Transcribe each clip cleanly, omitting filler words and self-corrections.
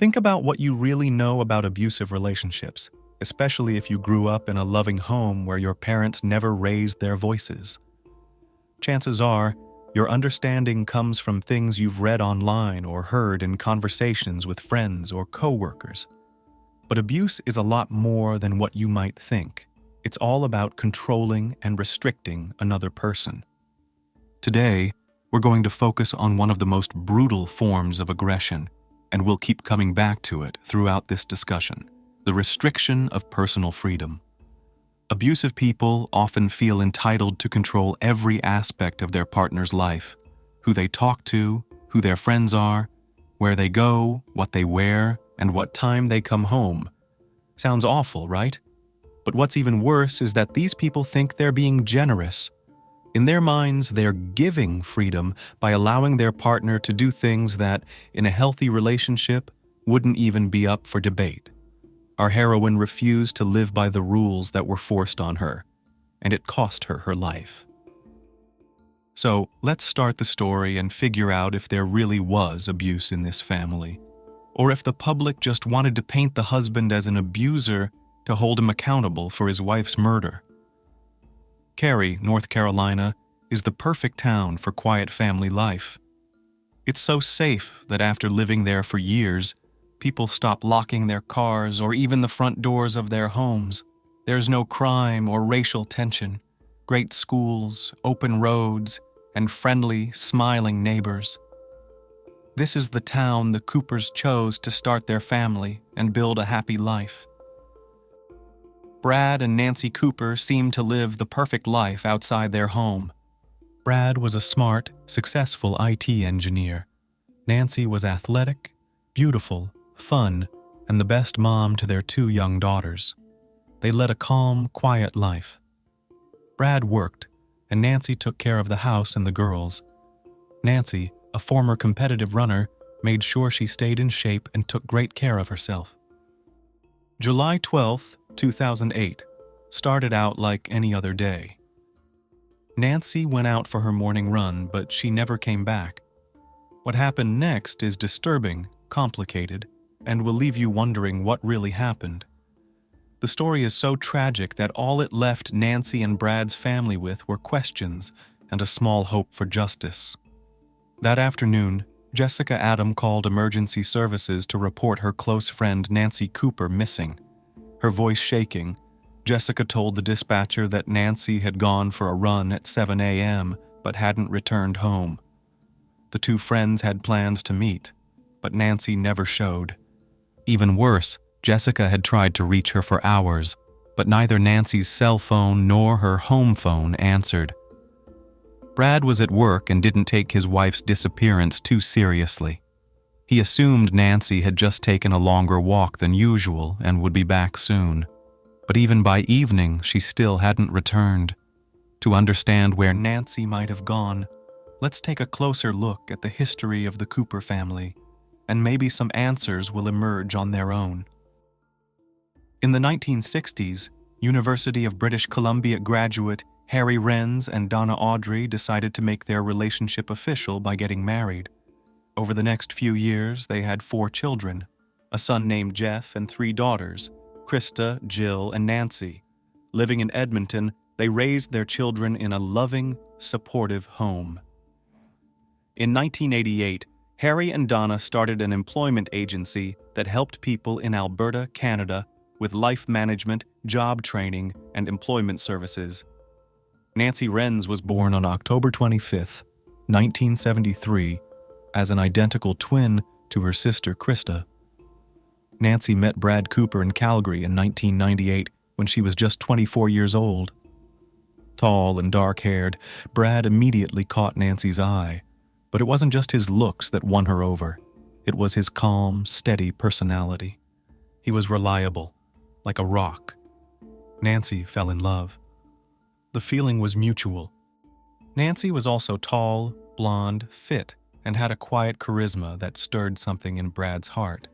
Think about what you really know about abusive relationships, especially if you grew up in a loving home where your parents never raised their voices. Chances are, your understanding comes from things you've read online or heard in conversations with friends or coworkers. But abuse is a lot more than what you might think. It's all about controlling and restricting another person. Today, we're going to focus on one of the most brutal forms of aggression, and we'll keep coming back to it throughout this discussion: the restriction of personal freedom. Abusive people often feel entitled to control every aspect of their partner's life: who they talk to, who their friends are, where they go, what they wear, and what time they come home. Sounds awful, right? But what's even worse is that these people think they're being generous. In their minds, they're giving freedom by allowing their partner to do things that, in a healthy relationship, wouldn't even be up for debate. Our heroine refused to live by the rules that were forced on her, and it cost her her life. So, let's start the story and figure out if there really was abuse in this family, or if the public just wanted to paint the husband as an abuser to hold him accountable for his wife's murder. Cary, North Carolina, is the perfect town for quiet family life. It's so safe that after living there for years, people stop locking their cars or even the front doors of their homes. There's no crime or racial tension, great schools, open roads, and friendly, smiling neighbors. This is the town the Coopers chose to start their family and build a happy life. Brad and Nancy Cooper seemed to live the perfect life outside their home. Brad was a smart, successful IT engineer. Nancy was athletic, beautiful, fun, and the best mom to their two young daughters. They led a calm, quiet life. Brad worked, and Nancy took care of the house and the girls. Nancy, a former competitive runner, made sure she stayed in shape and took great care of herself. July 12th, 2008, started out like any other day. Nancy went out for her morning run, but she never came back. What happened next is disturbing, complicated, and will leave you wondering what really happened. The story is so tragic that all it left Nancy and Brad's family with were questions and a small hope for justice. That afternoon, Jessica Adam called emergency services to report her close friend Nancy Cooper missing. Her voice shaking, Jessica told the dispatcher that Nancy had gone for a run at 7 a.m. but hadn't returned home. The two friends had plans to meet, but Nancy never showed. Even worse, Jessica had tried to reach her for hours, but neither Nancy's cell phone nor her home phone answered. Brad was at work and didn't take his wife's disappearance too seriously. He assumed Nancy had just taken a longer walk than usual and would be back soon. But even by evening, she still hadn't returned. To understand where Nancy might have gone, let's take a closer look at the history of the Cooper family, and maybe some answers will emerge on their own. In the 1960s, University of British Columbia graduate Harry Renz and Donna Audrey decided to make their relationship official by getting married. Over the next few years, they had 4 children, a son named Jeff and 3 daughters, Krista, Jill, and Nancy. Living in Edmonton, they raised their children in a loving, supportive home. In 1988, Harry and Donna started an employment agency that helped people in Alberta, Canada, with life management, job training, and employment services. Nancy Renz was born on October 25, 1973, as an identical twin to her sister Krista. Nancy met Brad Cooper in Calgary in 1998 when she was just 24 years old. Tall and dark-haired, Brad immediately caught Nancy's eye, but it wasn't just his looks that won her over. It was his calm, steady personality. He was reliable, like a rock. Nancy fell in love. The feeling was mutual. Nancy was also tall, blonde, fit, and had a quiet charisma that stirred something in Brad's heart.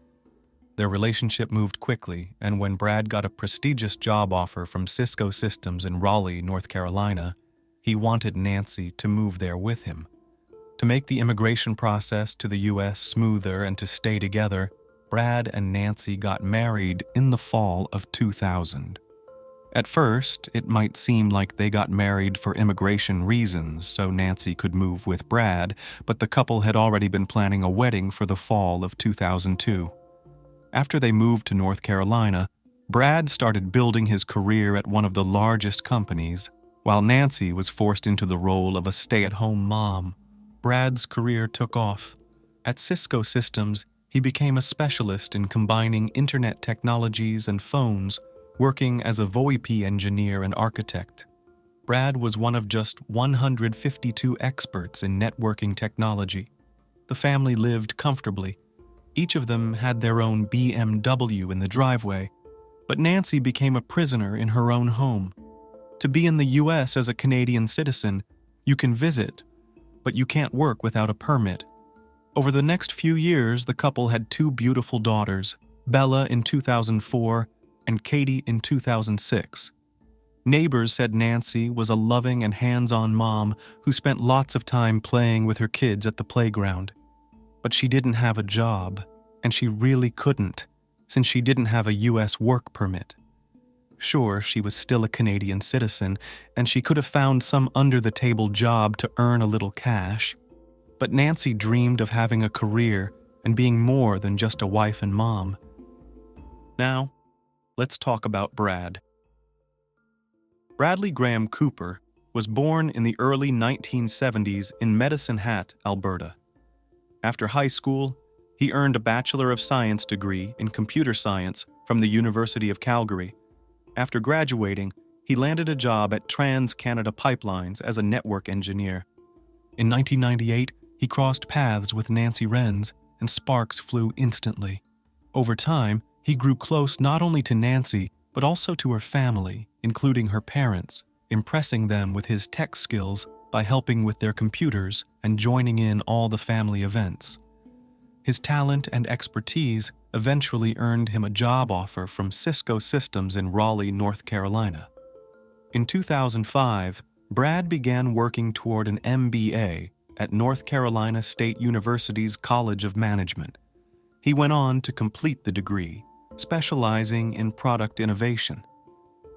Their relationship moved quickly, and when Brad got a prestigious job offer from Cisco Systems in Raleigh, North Carolina, he wanted Nancy to move there with him. To make the immigration process to the U.S. smoother and to stay together, Brad and Nancy got married in the fall of 2000. At first, it might seem like they got married for immigration reasons so Nancy could move with Brad, but the couple had already been planning a wedding for the fall of 2002. After they moved to North Carolina, Brad started building his career at one of the largest companies, while Nancy was forced into the role of a stay-at-home mom. Brad's career took off. At Cisco Systems, he became a specialist in combining internet technologies and phones, working as a VoIP engineer and architect. Brad was one of just 152 experts in networking technology. The family lived comfortably. Each of them had their own BMW in the driveway, but Nancy became a prisoner in her own home. To be in the U.S. as a Canadian citizen, you can visit, but you can't work without a permit. Over the next few years, the couple had two beautiful daughters, Bella in 2004 and Katie in 2006. Neighbors said Nancy was a loving and hands-on mom who spent lots of time playing with her kids at the playground. But she didn't have a job, and she really couldn't, since she didn't have a U.S. work permit. Sure, she was still a Canadian citizen, and she could have found some under-the-table job to earn a little cash. But Nancy dreamed of having a career and being more than just a wife and mom. Now, let's talk about Brad. Bradley Graham Cooper was born in the early 1970s in Medicine Hat, Alberta. After high school, he earned a Bachelor of Science degree in computer science from the University of Calgary. After graduating, he landed a job at Trans-Canada Pipelines as a network engineer. In 1998, he crossed paths with Nancy Renz, and sparks flew instantly. Over time, he grew close not only to Nancy, but also to her family, including her parents, impressing them with his tech skills by helping with their computers and joining in all the family events. His talent and expertise eventually earned him a job offer from Cisco Systems in Raleigh, North Carolina. In 2005, Brad began working toward an MBA at North Carolina State University's College of Management. He went on to complete the degree, specializing in product innovation.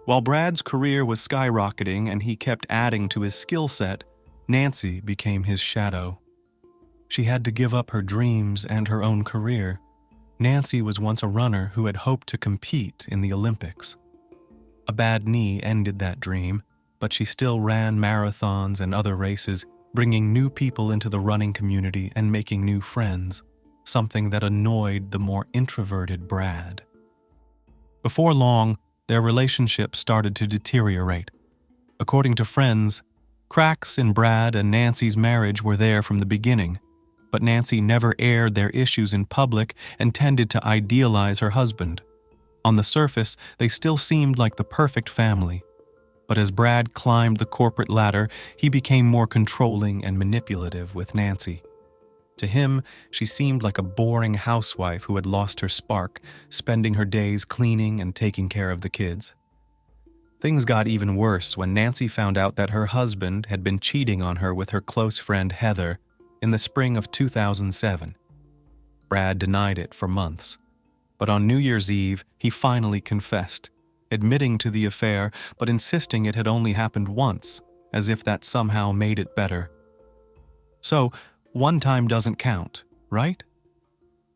While Brad's career was skyrocketing and he kept adding to his skill set, Nancy became his shadow. She had to give up her dreams and her own career. Nancy was once a runner who had hoped to compete in the Olympics. A bad knee ended that dream, but she still ran marathons and other races, bringing new people into the running community and making new friends, something that annoyed the more introverted Brad. Before long, their relationship started to deteriorate. According to friends, cracks in Brad and Nancy's marriage were there from the beginning, but Nancy never aired their issues in public and tended to idealize her husband. On the surface, they still seemed like the perfect family. But as Brad climbed the corporate ladder, he became more controlling and manipulative with Nancy. To him, she seemed like a boring housewife who had lost her spark, spending her days cleaning and taking care of the kids. Things got even worse when Nancy found out that her husband had been cheating on her with her close friend Heather in the spring of 2007. Brad denied it for months, but on New Year's Eve, he finally confessed, admitting to the affair but insisting it had only happened once, as if that somehow made it better. So, one time doesn't count, right?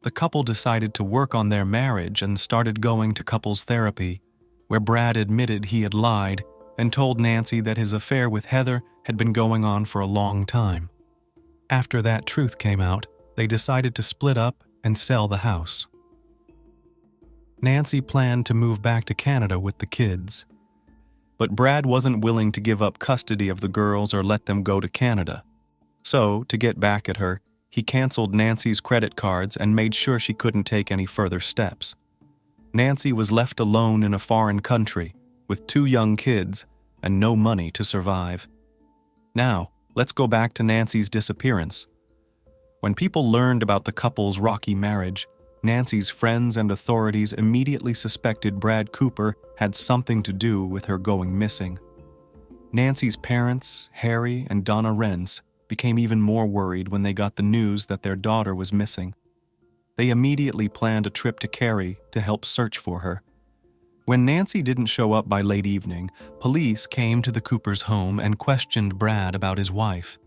The couple decided to work on their marriage and started going to couples therapy, where Brad admitted he had lied and told Nancy that his affair with Heather had been going on for a long time. After that truth came out, they decided to split up and sell the house. Nancy planned to move back to Canada with the kids. But Brad wasn't willing to give up custody of the girls or let them go to Canada. So, to get back at her, he canceled Nancy's credit cards and made sure she couldn't take any further steps. Nancy was left alone in a foreign country, with two young kids and no money to survive. Now, let's go back to Nancy's disappearance. When people learned about the couple's rocky marriage, Nancy's friends and authorities immediately suspected Brad Cooper had something to do with her going missing. Nancy's parents, Harry and Donna Renz, became even more worried when they got the news that their daughter was missing. They immediately planned a trip to Cary to help search for her. When Nancy didn't show up by late evening, police came to the Coopers' home and questioned Brad about his wife.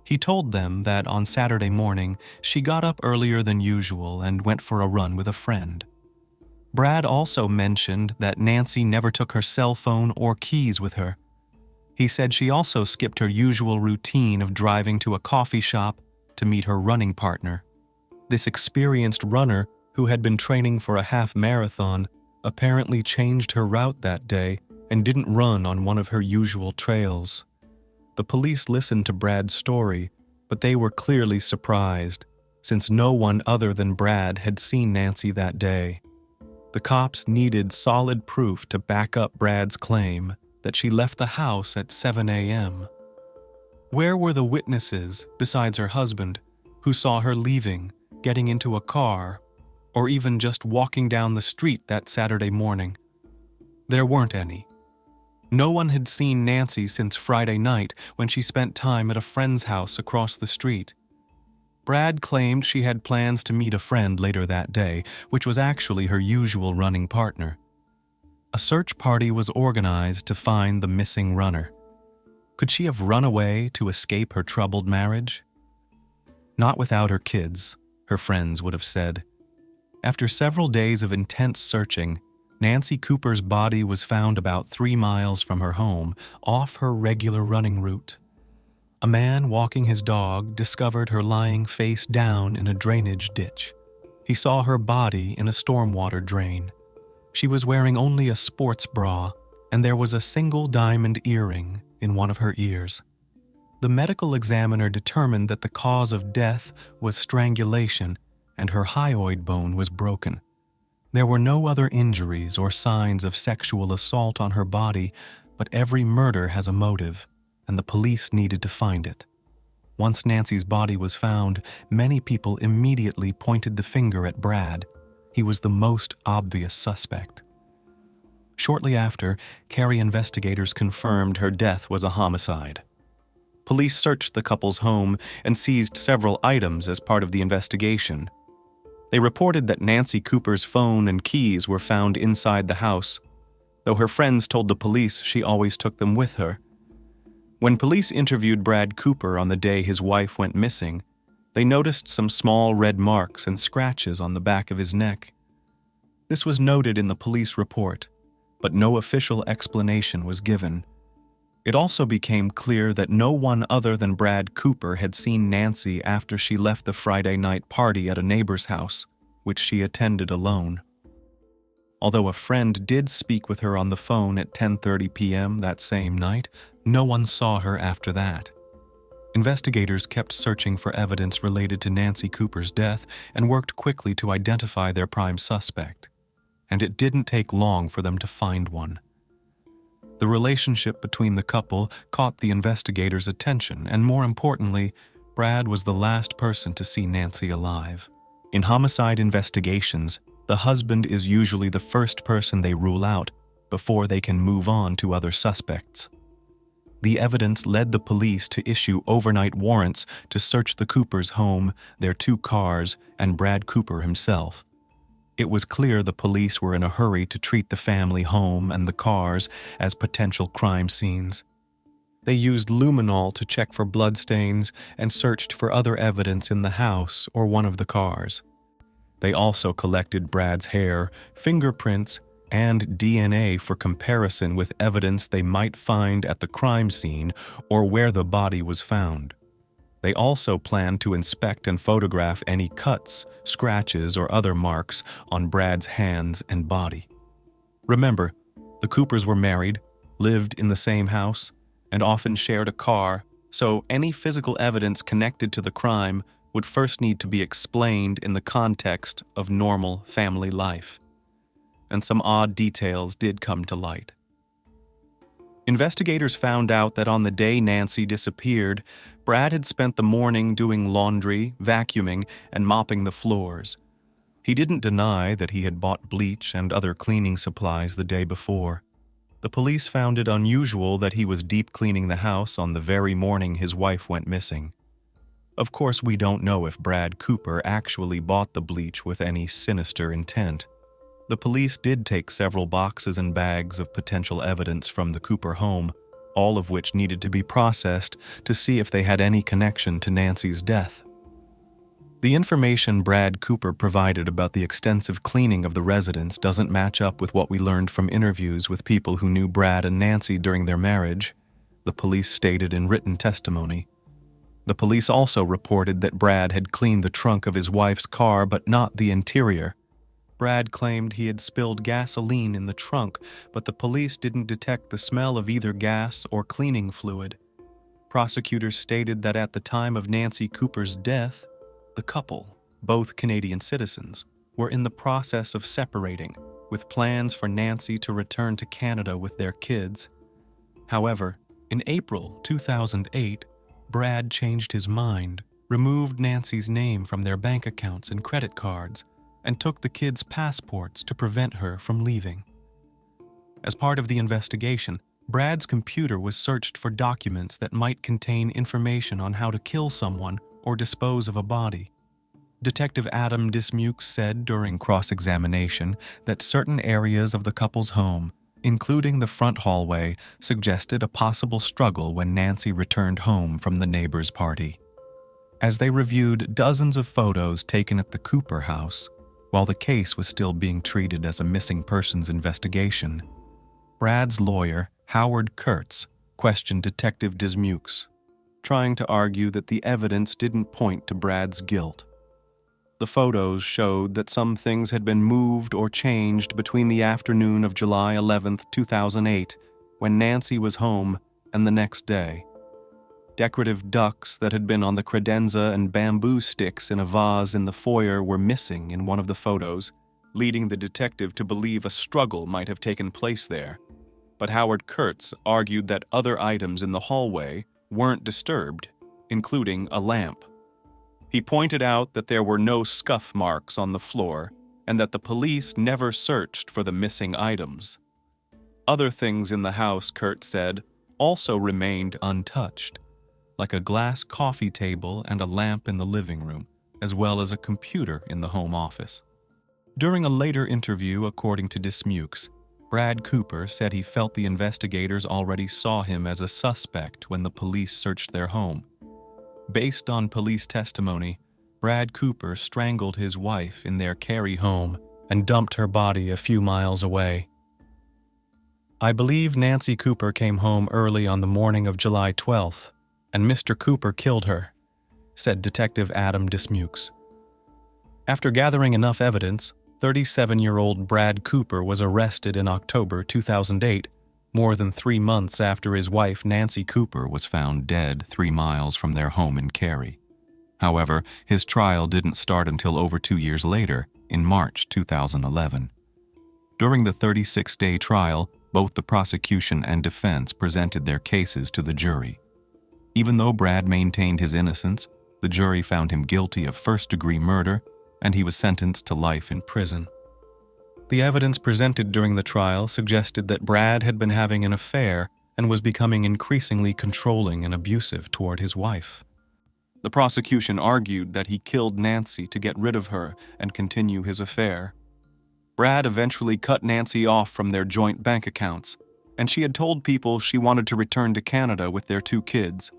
He told them that on Saturday morning, she got up earlier than usual and went for a run with a friend. Brad also mentioned that Nancy never took her cell phone or keys with her. He said she also skipped her usual routine of driving to a coffee shop to meet her running partner. This experienced runner, who had been training for a half marathon, apparently changed her route that day and didn't run on one of her usual trails. The police listened to Brad's story, but they were clearly surprised, since no one other than Brad had seen Nancy that day. The cops needed solid proof to back up Brad's claim that she left the house at 7 a.m. Where were the witnesses, besides her husband, who saw her leaving, getting into a car, or even just walking down the street that Saturday morning? There weren't any. No one had seen Nancy since Friday night when she spent time at a friend's house across the street. Brad claimed she had plans to meet a friend later that day, which was actually her usual running partner. A search party was organized to find the missing runner. Could she have run away to escape her troubled marriage? Not without her kids, her friends would have said. After several days of intense searching, Nancy Cooper's body was found about 3 miles from her home, off her regular running route. A man walking his dog discovered her lying face down in a drainage ditch. He saw her body in a stormwater drain. She was wearing only a sports bra, and there was a single diamond earring in one of her ears. The medical examiner determined that the cause of death was strangulation, and her hyoid bone was broken. There were no other injuries or signs of sexual assault on her body, but every murder has a motive, and the police needed to find it. Once Nancy's body was found, many people immediately pointed the finger at Brad. He was the most obvious suspect. Shortly after, Cary investigators confirmed her death was a homicide. Police searched the couple's home and seized several items as part of the investigation. They reported that Nancy Cooper's phone and keys were found inside the house, though her friends told the police she always took them with her. When police interviewed Brad Cooper on the day his wife went missing, they noticed some small red marks and scratches on the back of his neck. This was noted in the police report, but no official explanation was given. It also became clear that no one other than Brad Cooper had seen Nancy after she left the Friday night party at a neighbor's house, which she attended alone. Although a friend did speak with her on the phone at 10:30 p.m. that same night, no one saw her after that. Investigators kept searching for evidence related to Nancy Cooper's death and worked quickly to identify their prime suspect. And it didn't take long for them to find one. The relationship between the couple caught the investigators' attention, and more importantly, Brad was the last person to see Nancy alive. In homicide investigations, the husband is usually the first person they rule out before they can move on to other suspects. The evidence led the police to issue overnight warrants to search the Coopers' home, their 2 cars, and Brad Cooper himself. It was clear the police were in a hurry to treat the family home and the cars as potential crime scenes. They used luminol to check for bloodstains and searched for other evidence in the house or one of the cars. They also collected Brad's hair, fingerprints, and DNA for comparison with evidence they might find at the crime scene or where the body was found. They also planned to inspect and photograph any cuts, scratches, or other marks on Brad's hands and body. Remember, the Coopers were married, lived in the same house, and often shared a car, so any physical evidence connected to the crime would first need to be explained in the context of normal family life. And some odd details did come to light. Investigators found out that on the day Nancy disappeared, Brad had spent the morning doing laundry, vacuuming, and mopping the floors. He didn't deny that he had bought bleach and other cleaning supplies the day before. The police found it unusual that he was deep cleaning the house on the very morning his wife went missing. Of course, we don't know if Brad Cooper actually bought the bleach with any sinister intent. The police did take several boxes and bags of potential evidence from the Cooper home, all of which needed to be processed to see if they had any connection to Nancy's death. The information Brad Cooper provided about the extensive cleaning of the residence doesn't match up with what we learned from interviews with people who knew Brad and Nancy during their marriage, the police stated in written testimony. The police also reported that Brad had cleaned the trunk of his wife's car but not the interior. Brad claimed he had spilled gasoline in the trunk, but the police didn't detect the smell of either gas or cleaning fluid. Prosecutors stated that at the time of Nancy Cooper's death, the couple, both Canadian citizens, were in the process of separating, with plans for Nancy to return to Canada with their kids. However, in April 2008, Brad changed his mind, removed Nancy's name from their bank accounts and credit cards, and took the kids' passports to prevent her from leaving. As part of the investigation, Brad's computer was searched for documents that might contain information on how to kill someone or dispose of a body. Detective Adam Dismukes said during cross-examination that certain areas of the couple's home, including the front hallway, suggested a possible struggle when Nancy returned home from the neighbor's party. As they reviewed dozens of photos taken at the Cooper house, while the case was still being treated as a missing persons investigation, Brad's lawyer, Howard Kurtz, questioned Detective Dismukes, trying to argue that the evidence didn't point to Brad's guilt. The photos showed that some things had been moved or changed between the afternoon of July 11, 2008, when Nancy was home, and the next day. Decorative ducks that had been on the credenza and bamboo sticks in a vase in the foyer were missing in one of the photos, leading the detective to believe a struggle might have taken place there. But Howard Kurtz argued that other items in the hallway weren't disturbed, including a lamp. He pointed out that there were no scuff marks on the floor and that the police never searched for the missing items. Other things in the house, Kurtz said, also remained untouched, like a glass coffee table and a lamp in the living room, as well as a computer in the home office. During a later interview, according to Dismukes, Brad Cooper said he felt the investigators already saw him as a suspect when the police searched their home. Based on police testimony, Brad Cooper strangled his wife in their Cary home and dumped her body a few miles away. "I believe Nancy Cooper came home early on the morning of July 12th, and Mr. Cooper killed her," said Detective Adam Dismukes. After gathering enough evidence, 37-year-old Brad Cooper was arrested in October 2008, more than 3 months after his wife Nancy Cooper was found dead 3 miles from their home in Cary. However, his trial didn't start until over 2 years later, in March 2011. During the 36-day trial, both the prosecution and defense presented their cases to the jury. Even though Brad maintained his innocence, the jury found him guilty of first-degree murder, and he was sentenced to life in prison. The evidence presented during the trial suggested that Brad had been having an affair and was becoming increasingly controlling and abusive toward his wife. The prosecution argued that he killed Nancy to get rid of her and continue his affair. Brad eventually cut Nancy off from their joint bank accounts, and she had told people she wanted to return to Canada with their 2 kids.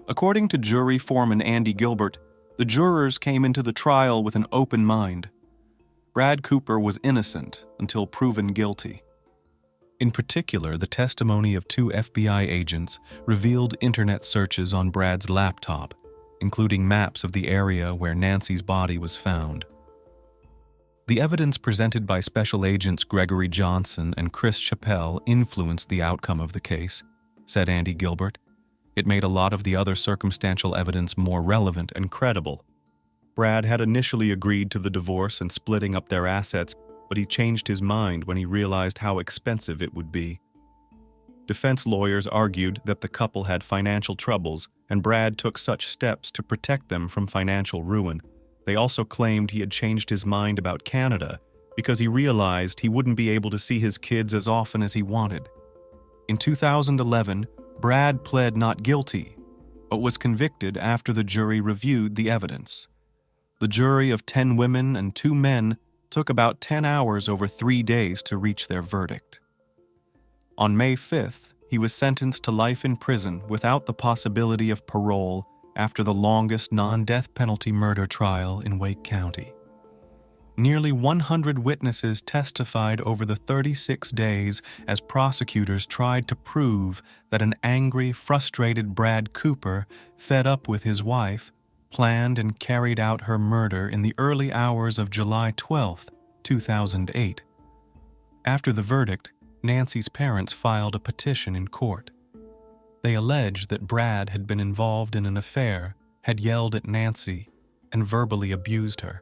According to jury foreman Andy Gilbert, the jurors came into the trial with an open mind. Brad Cooper was innocent until proven guilty. In particular, the testimony of 2 FBI agents revealed internet searches on Brad's laptop, including maps of the area where Nancy's body was found. The evidence presented by Special Agents Gregory Johnson and Chris Chappelle influenced the outcome of the case, said Andy Gilbert. It made a lot of the other circumstantial evidence more relevant and credible. Brad had initially agreed to the divorce and splitting up their assets, but he changed his mind when he realized how expensive it would be. Defense lawyers argued that the couple had financial troubles, and Brad took such steps to protect them from financial ruin. They also claimed he had changed his mind about Canada because he realized he wouldn't be able to see his kids as often as he wanted. In 2011, Brad pled not guilty, but was convicted after the jury reviewed the evidence. The jury of 10 women and 2 men took about 10 hours over 3 days to reach their verdict. On May 5th, he was sentenced to life in prison without the possibility of parole after the longest non-death penalty murder trial in Wake County. Nearly 100 witnesses testified over the 36 days as prosecutors tried to prove that an angry, frustrated Brad Cooper, fed up with his wife, planned and carried out her murder in the early hours of July 12, 2008. After the verdict, Nancy's parents filed a petition in court. They alleged that Brad had been involved in an affair, had yelled at Nancy, and verbally abused her.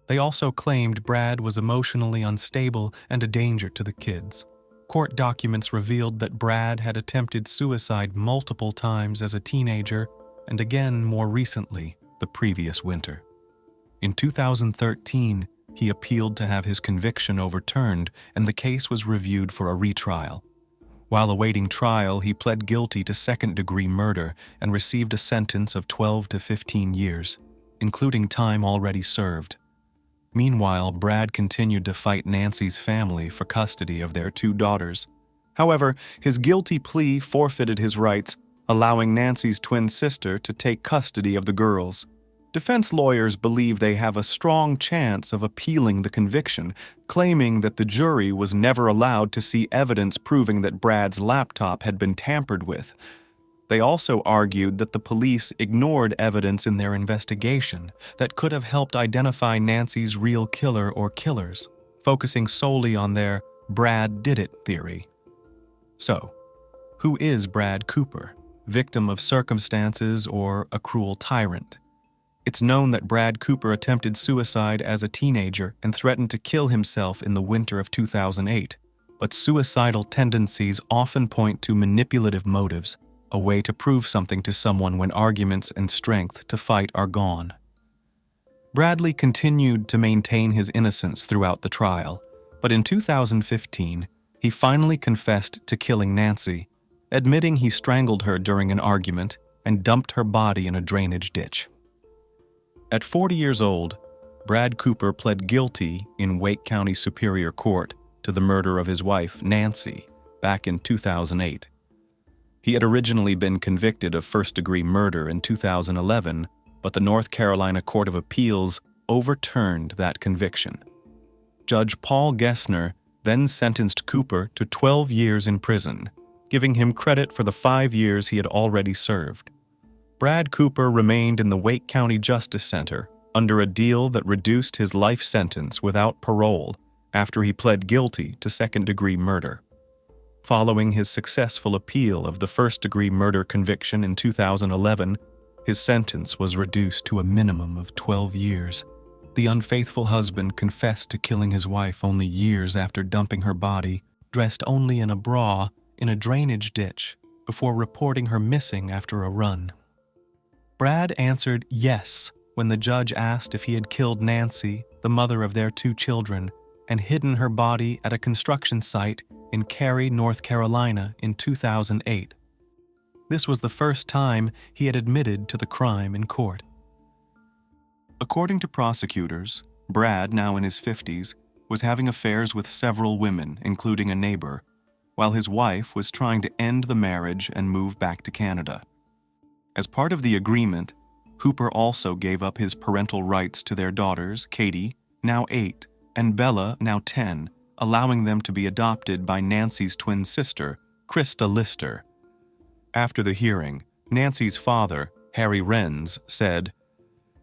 They also claimed Brad was emotionally unstable and a danger to the kids. Court documents revealed that Brad had attempted suicide multiple times as a teenager and again more recently, the previous winter. In 2013, he appealed to have his conviction overturned, and the case was reviewed for a retrial. While awaiting trial, he pled guilty to second-degree murder and received a sentence of 12 to 15 years, including time already served. Meanwhile, Brad continued to fight Nancy's family for custody of their 2 daughters. However, his guilty plea forfeited his rights, allowing Nancy's twin sister to take custody of the girls. Defense lawyers believe they have a strong chance of appealing the conviction, claiming that the jury was never allowed to see evidence proving that Brad's laptop had been tampered with. They also argued that the police ignored evidence in their investigation that could have helped identify Nancy's real killer or killers, focusing solely on their "Brad did it" theory. So, who is Brad Cooper? Victim of circumstances or a cruel tyrant? It's known that Brad Cooper attempted suicide as a teenager and threatened to kill himself in the winter of 2008, but suicidal tendencies often point to manipulative motives, a way to prove something to someone when arguments and strength to fight are gone. Bradley continued to maintain his innocence throughout the trial, but in 2015, he finally confessed to killing Nancy, admitting he strangled her during an argument and dumped her body in a drainage ditch. At 40 years old, Brad Cooper pled guilty in Wake County Superior Court to the murder of his wife, Nancy, back in 2008. He had originally been convicted of first-degree murder in 2011, but the North Carolina Court of Appeals overturned that conviction. Judge Paul Gessner then sentenced Cooper to 12 years in prison, giving him credit for the 5 years he had already served. Brad Cooper remained in the Wake County Justice Center under a deal that reduced his life sentence without parole after he pled guilty to second-degree murder. Following his successful appeal of the first-degree murder conviction in 2011, his sentence was reduced to a minimum of 12 years. The unfaithful husband confessed to killing his wife only years after dumping her body, dressed only in a bra, in a drainage ditch, before reporting her missing after a run. Brad answered yes when the judge asked if he had killed Nancy, the mother of their 2 children, and hidden her body at a construction site in Cary, North Carolina in 2008. This was the first time he had admitted to the crime in court. According to prosecutors, Brad, now in his 50s, was having affairs with several women, including a neighbor, while his wife was trying to end the marriage and move back to Canada. As part of the agreement, Cooper also gave up his parental rights to their daughters, Katie, now 8, and Bella, now 10, allowing them to be adopted by Nancy's twin sister, Krista Lister. After the hearing, Nancy's father, Harry Renz, said,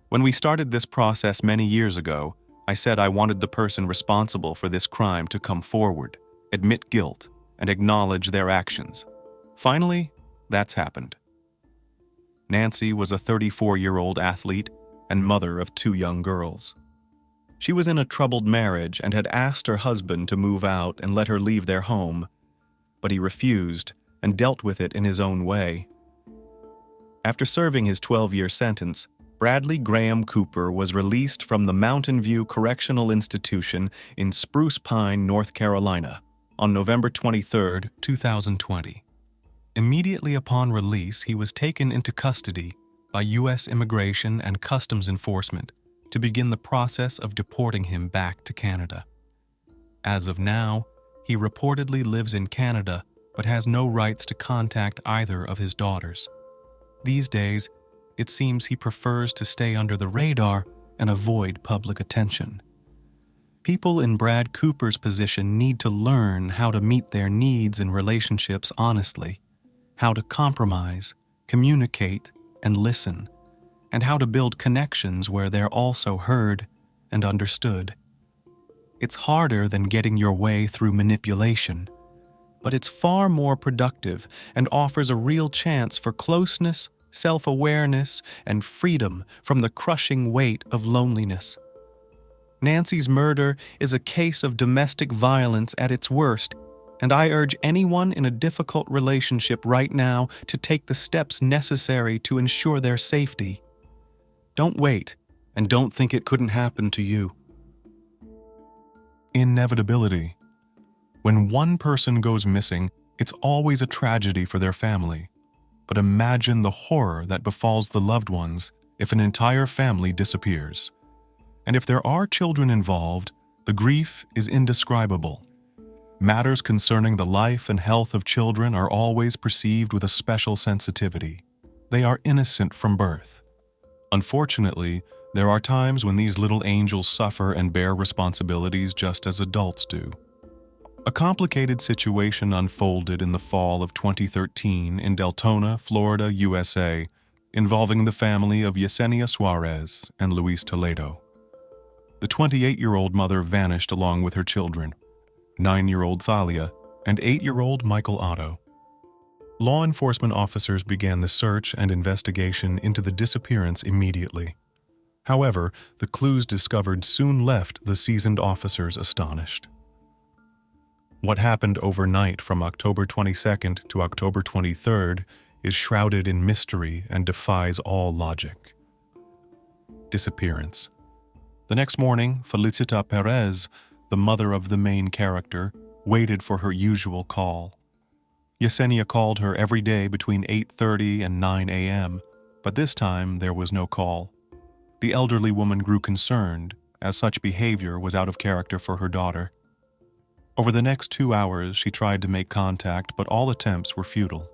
"When we started this process many years ago, I said I wanted the person responsible for this crime to come forward, admit guilt, and acknowledge their actions. Finally, that's happened." Nancy was a 34-year-old athlete and mother of 2 young girls. She was in a troubled marriage and had asked her husband to move out and let her leave their home, but he refused and dealt with it in his own way. After serving his 12-year sentence, Bradley Graham Cooper was released from the Mountain View Correctional Institution in Spruce Pine, North Carolina, on November 23, 2020. Immediately upon release, he was taken into custody by U.S. Immigration and Customs Enforcement to begin the process of deporting him back to Canada. As of now, he reportedly lives in Canada but has no rights to contact either of his daughters. These days, it seems he prefers to stay under the radar and avoid public attention. People in Brad Cooper's position need to learn how to meet their needs in relationships honestly, how to compromise, communicate, and listen, and how to build connections where they're also heard and understood. It's harder than getting your way through manipulation, but it's far more productive and offers a real chance for closeness, self-awareness, and freedom from the crushing weight of loneliness. Nancy's murder is a case of domestic violence at its worst, and I urge anyone in a difficult relationship right now to take the steps necessary to ensure their safety. Don't wait, and don't think it couldn't happen to you. Inevitability. When one person goes missing, it's always a tragedy for their family. But imagine the horror that befalls the loved ones if an entire family disappears. And if there are children involved, the grief is indescribable. Matters concerning the life and health of children are always perceived with a special sensitivity. They are innocent from birth. Unfortunately, there are times when these little angels suffer and bear responsibilities just as adults do. A complicated situation unfolded in the fall of 2013 in Deltona, Florida, USA, involving the family of Yesenia Suarez and Luis Toledo. The 28-year-old mother vanished along with her children, 9-year-old Thalia and 8-year-old Michael Otto. Law enforcement officers began the search and investigation into the disappearance immediately. However, the clues discovered soon left the seasoned officers astonished. What happened overnight from October 22nd to October 23rd is shrouded in mystery and defies all logic. Disappearance. The next morning, Felicita Perez, the mother of the main character, waited for her usual call. Yesenia called her every day between 8:30 and 9 a.m., but this time there was no call. The elderly woman grew concerned, as such behavior was out of character for her daughter. Over the next 2 hours, she tried to make contact, but all attempts were futile.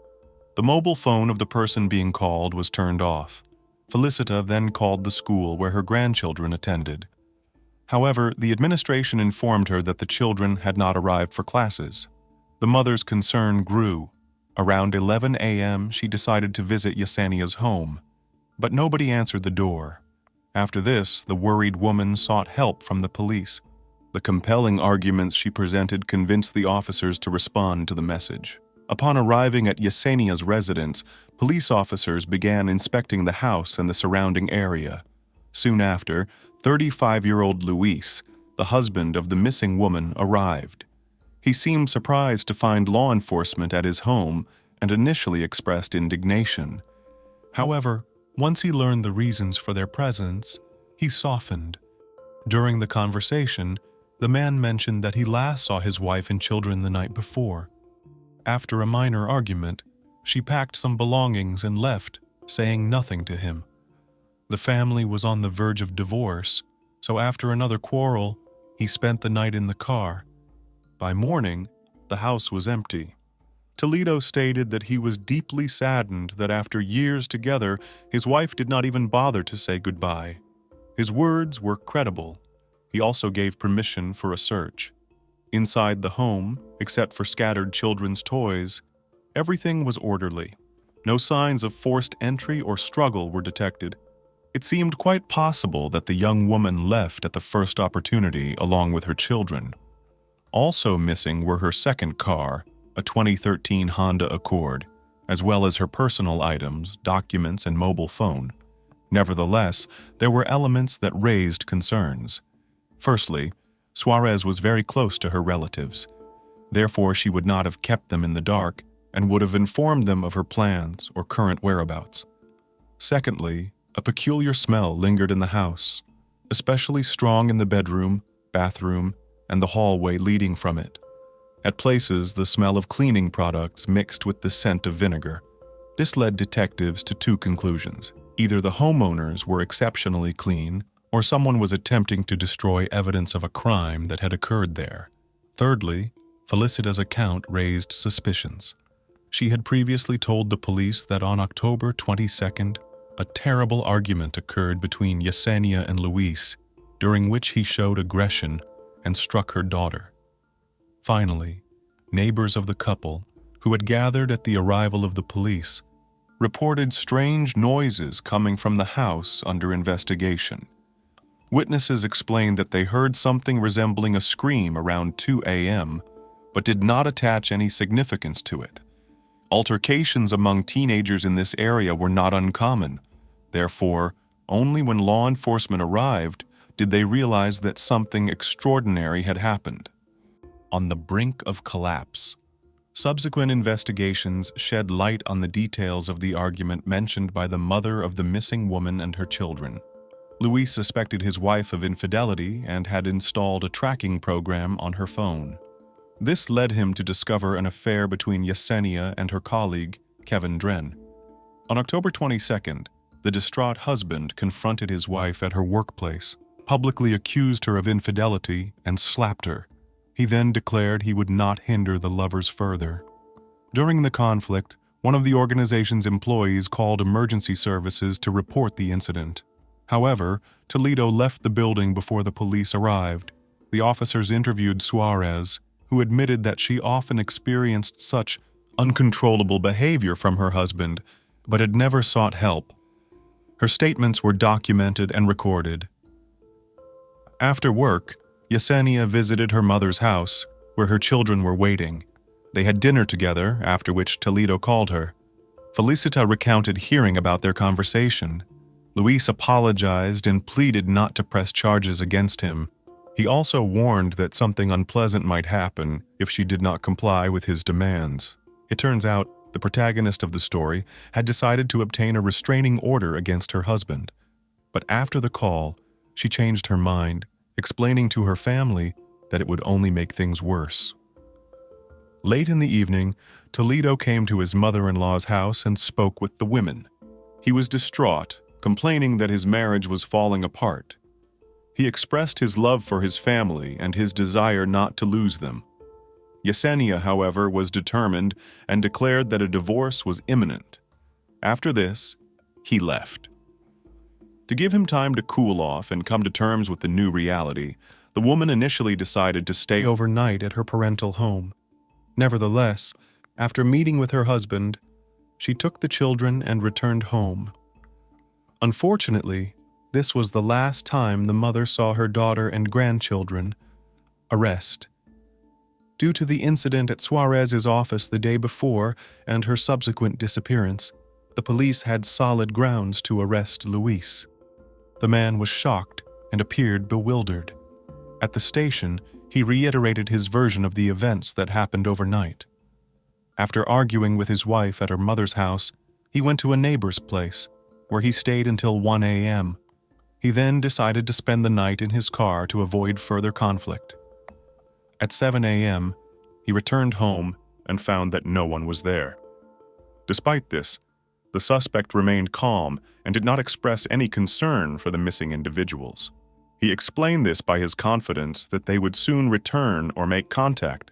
The mobile phone of the person being called was turned off. Felicita then called the school where her grandchildren attended. However, the administration informed her that the children had not arrived for classes. The mother's concern grew. Around 11 a.m., she decided to visit Yesenia's home, but nobody answered the door. After this, the worried woman sought help from the police. The compelling arguments she presented convinced the officers to respond to the message. Upon arriving at Yesenia's residence, police officers began inspecting the house and the surrounding area. Soon after, 35-year-old Luis, the husband of the missing woman, arrived. He seemed surprised to find law enforcement at his home and initially expressed indignation. However, once he learned the reasons for their presence, he softened. During the conversation, the man mentioned that he last saw his wife and children the night before. After a minor argument, she packed some belongings and left, saying nothing to him. The family was on the verge of divorce, so after another quarrel, he spent the night in the car. By morning, the house was empty. Toledo stated that he was deeply saddened that after years together, his wife did not even bother to say goodbye. His words were credible. He also gave permission for a search. Inside the home, except for scattered children's toys, everything was orderly. No signs of forced entry or struggle were detected. It seemed quite possible that the young woman left at the first opportunity along with her children. Also missing were her second car, a 2013 Honda Accord, as well as her personal items, documents, and mobile phone. Nevertheless, there were elements that raised concerns. Firstly, Suarez was very close to her relatives. Therefore, she would not have kept them in the dark and would have informed them of her plans or current whereabouts. Secondly, a peculiar smell lingered in the house, especially strong in the bedroom, bathroom, and the hallway leading from it. At places, the smell of cleaning products mixed with the scent of vinegar. This led detectives to two conclusions. Either the homeowners were exceptionally clean, or someone was attempting to destroy evidence of a crime that had occurred there. Thirdly, Felicita's account raised suspicions. She had previously told the police that on October 22nd, a terrible argument occurred between Yesenia and Luis, during which he showed aggression and struck her daughter. Finally, neighbors of the couple, who had gathered at the arrival of the police, reported strange noises coming from the house under investigation. Witnesses explained that they heard something resembling a scream around 2 a.m., but did not attach any significance to it. Altercations among teenagers in this area were not uncommon. Therefore, only when law enforcement arrived did they realize that something extraordinary had happened. On the brink of collapse, subsequent investigations shed light on the details of the argument mentioned by the mother of the missing woman and her children. Luis suspected his wife of infidelity and had installed a tracking program on her phone. This led him to discover an affair between Yesenia and her colleague, Kevin Dren. On October 22nd, the distraught husband confronted his wife at her workplace, publicly accused her of infidelity, and slapped her. He then declared he would not hinder the lovers further. During the conflict, one of the organization's employees called emergency services to report the incident. However, Toledo left the building before the police arrived. The officers interviewed Suarez, who admitted that she often experienced such uncontrollable behavior from her husband, but had never sought help. Her statements were documented and recorded. After work, Yesenia visited her mother's house, where her children were waiting. They had dinner together, after which Toledo called her. Felicita recounted hearing about their conversation. Luis apologized and pleaded not to press charges against him. He also warned that something unpleasant might happen if she did not comply with his demands. It turns out the protagonist of the story had decided to obtain a restraining order against her husband. But after the call, she changed her mind, explaining to her family that it would only make things worse. Late in the evening, Toledo came to his mother-in-law's house and spoke with the women. He was distraught, complaining that his marriage was falling apart. He expressed his love for his family and his desire not to lose them. Yesenia, however, was determined and declared that a divorce was imminent. After this, he left. To give him time to cool off and come to terms with the new reality, the woman initially decided to stay overnight at her parental home. Nevertheless, after meeting with her husband, she took the children and returned home. Unfortunately, this was the last time the mother saw her daughter and grandchildren. Arrest. Due to the incident at Suarez's office the day before and her subsequent disappearance, the police had solid grounds to arrest Luis. The man was shocked and appeared bewildered. At the station, he reiterated his version of the events that happened overnight. After arguing with his wife at her mother's house, he went to a neighbor's place, where he stayed until 1 a.m. He then decided to spend the night in his car to avoid further conflict. At 7 a.m., he returned home and found that no one was there. Despite this, the suspect remained calm and did not express any concern for the missing individuals. He explained this by his confidence that they would soon return or make contact.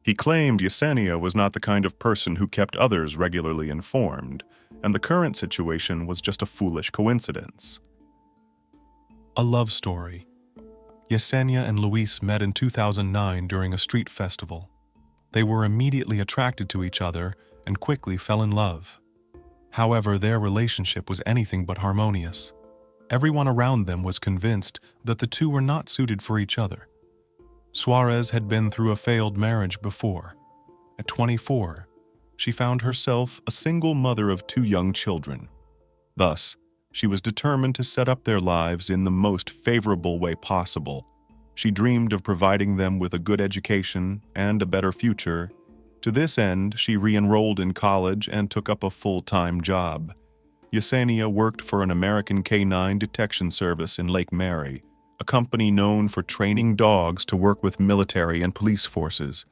He claimed Yesenia was not the kind of person who kept others regularly informed, and the current situation was just a foolish coincidence. A love story. Yesenia and Luis met in 2009 during a street festival. They were immediately attracted to each other and quickly fell in love. However, their relationship was anything but harmonious. Everyone around them was convinced that the two were not suited for each other. Suarez had been through a failed marriage before. At 24, she found herself a single mother of 2 young children. Thus, she was determined to set up their lives in the most favorable way possible. She dreamed of providing them with a good education and a better future. To this end, she re-enrolled in college and took up a full-time job. Yesenia worked for an American canine detection service in Lochmere, a company known for training dogs to work with military and police forces.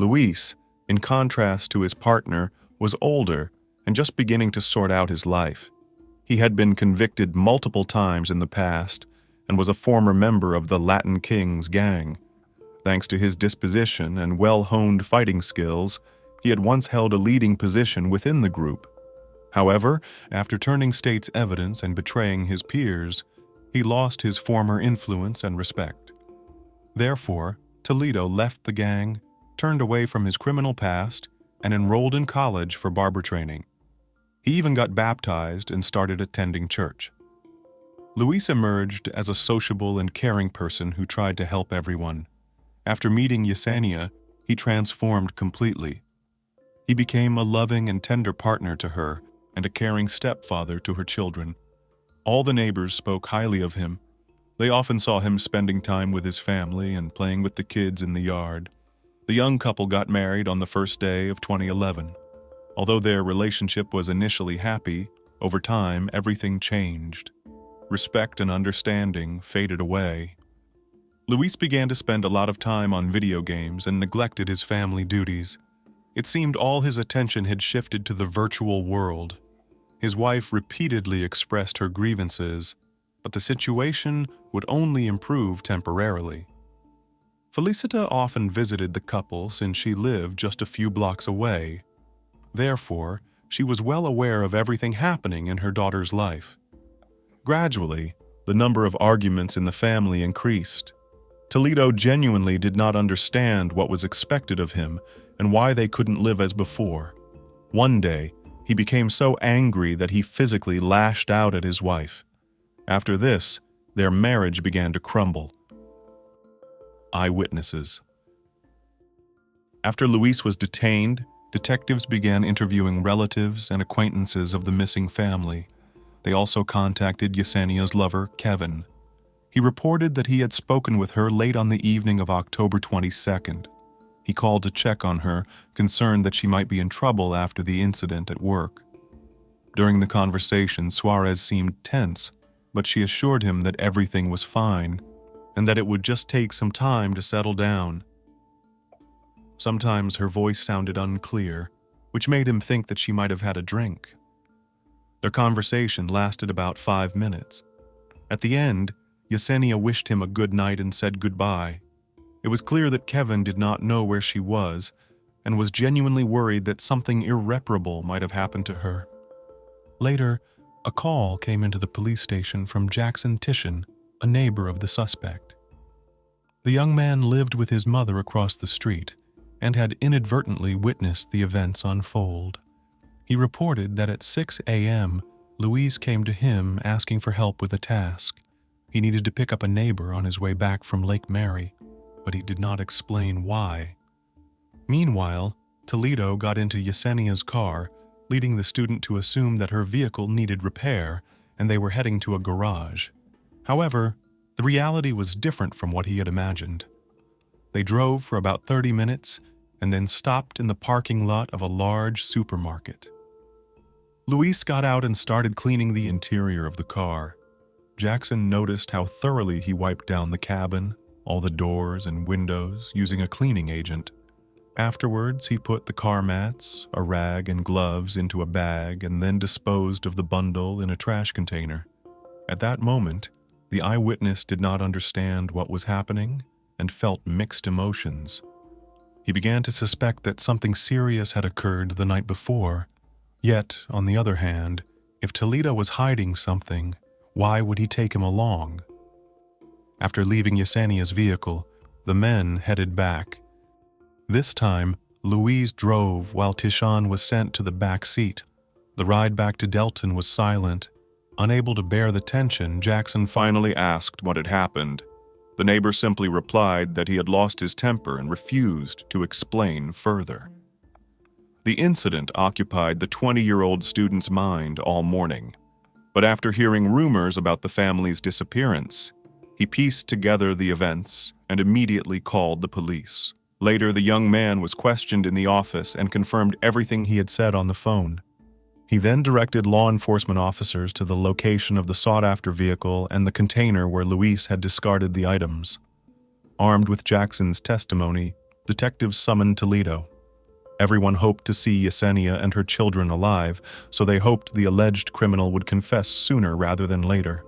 Luis, in contrast to his partner, was older and just beginning to sort out his life. He had been convicted multiple times in the past and was a former member of the Latin Kings gang. Thanks to his disposition and well-honed fighting skills, he had once held a leading position within the group. However, after turning state's evidence and betraying his peers, he lost his former influence and respect. Therefore, Toledo left the gang, turned away from his criminal past, and enrolled in college for barber training. He even got baptized and started attending church. Luis emerged as a sociable and caring person who tried to help everyone. After meeting Yesenia, he transformed completely. He became a loving and tender partner to her and a caring stepfather to her children. All the neighbors spoke highly of him. They often saw him spending time with his family and playing with the kids in the yard. The young couple got married on the first day of 2011. Although their relationship was initially happy, over time everything changed. Respect and understanding faded away. Luis began to spend a lot of time on video games and neglected his family duties. It seemed all his attention had shifted to the virtual world. His wife repeatedly expressed her grievances, but the situation would only improve temporarily. Felicita often visited the couple since she lived just a few blocks away. Therefore, she was well aware of everything happening in her daughter's life. Gradually, the number of arguments in the family increased. Toledo genuinely did not understand what was expected of him and why they couldn't live as before. One day, he became so angry that he physically lashed out at his wife. After this, their marriage began to crumble. Eyewitnesses. After Luis was detained, detectives began interviewing relatives and acquaintances of the missing family. They also contacted Yesenia's lover, Kevin. He reported that he had spoken with her late on the evening of October 22nd. He called to check on her, concerned that she might be in trouble after the incident at work. During the conversation, Suarez seemed tense, but she assured him that everything was fine and that it would just take some time to settle down. Sometimes her voice sounded unclear, which made him think that she might have had a drink. Their conversation lasted about 5 minutes. At the end, Yesenia wished him a good night and said goodbye. It was clear that Kevin did not know where she was and was genuinely worried that something irreparable might have happened to her. Later, a call came into the police station from Jackson Titian, a neighbor of the suspect. The young man lived with his mother across the street and had inadvertently witnessed the events unfold. He reported that at 6 a.m., Louise came to him asking for help with a task. He needed to pick up a neighbor on his way back from Lochmere, but he did not explain why. Meanwhile, Toledo got into Yesenia's car, leading the student to assume that her vehicle needed repair and they were heading to a garage. However, the reality was different from what he had imagined. They drove for about 30 minutes and then stopped in the parking lot of a large supermarket. Luis got out and started cleaning the interior of the car. Jackson noticed how thoroughly he wiped down the cabin, all the doors and windows, using a cleaning agent. Afterwards, he put the car mats, a rag, and gloves into a bag and then disposed of the bundle in a trash container. At that moment, the eyewitness did not understand what was happening and felt mixed emotions. He began to suspect that something serious had occurred the night before. Yet, on the other hand, if Toledo was hiding something, why would he take him along? After leaving Yesenia's vehicle, the men headed back. This time, Louise drove while Tishan was sent to the back seat. The ride back to Delton was silent. Unable to bear the tension, Jackson finally asked what had happened. The neighbor simply replied that he had lost his temper and refused to explain further. The incident occupied the 20-year-old student's mind all morning. But after hearing rumors about the family's disappearance, he pieced together the events and immediately called the police. Later, the young man was questioned in the office and confirmed everything he had said on the phone. He then directed law enforcement officers to the location of the sought-after vehicle and the container where Luis had discarded the items. Armed with Jackson's testimony, Detectives summoned Toledo. Everyone hoped to see Yesenia and her children alive, so they hoped the alleged criminal would confess sooner rather than later.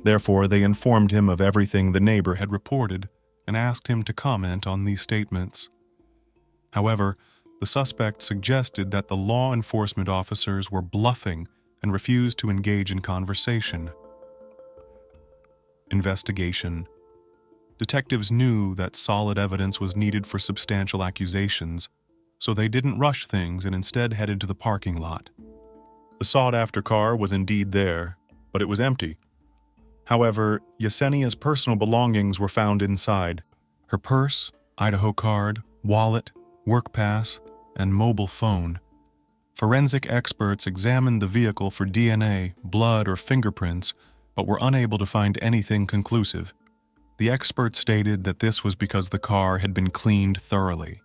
Therefore, they informed him of everything the neighbor had reported and asked him to comment on these statements. However, the suspect suggested that the law enforcement officers were bluffing and refused to engage in conversation. Investigation. Detectives knew that solid evidence was needed for substantial accusations, so they didn't rush things and instead headed to the parking lot. The sought-after car was indeed there, but it was empty. However, Yesenia's personal belongings were found inside: her purse, Idaho card, wallet, work pass, and mobile phone. Forensic experts examined the vehicle for DNA, blood, or fingerprints, but were unable to find anything conclusive. The experts stated that this was because the car had been cleaned thoroughly.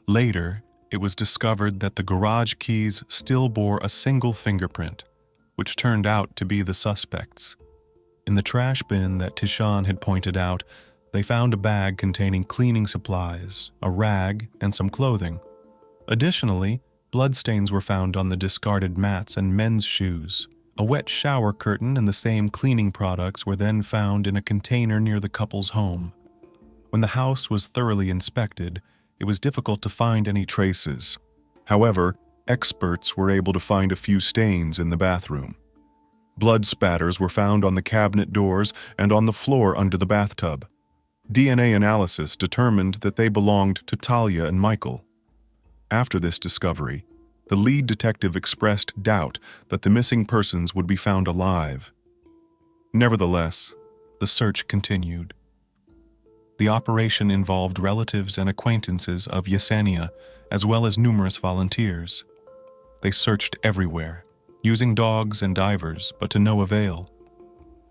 Later, it was discovered that the garage keys still bore a single fingerprint, which turned out to be the suspect's. In the trash bin that Tishan had pointed out, they found a bag containing cleaning supplies, a rag, and some clothing. Additionally, bloodstains were found on the discarded mats and men's shoes. A wet shower curtain and the same cleaning products were then found in a container near the couple's home. When the house was thoroughly inspected, it was difficult to find any traces. However, experts were able to find a few stains in the bathroom. Blood spatters were found on the cabinet doors and on the floor under the bathtub. DNA analysis determined that they belonged to Talia and Michael. After this discovery, the lead detective expressed doubt that the missing persons would be found alive. Nevertheless, the search continued. The operation involved relatives and acquaintances of Yesenia, as well as numerous volunteers. They searched everywhere, using dogs and divers, but to no avail.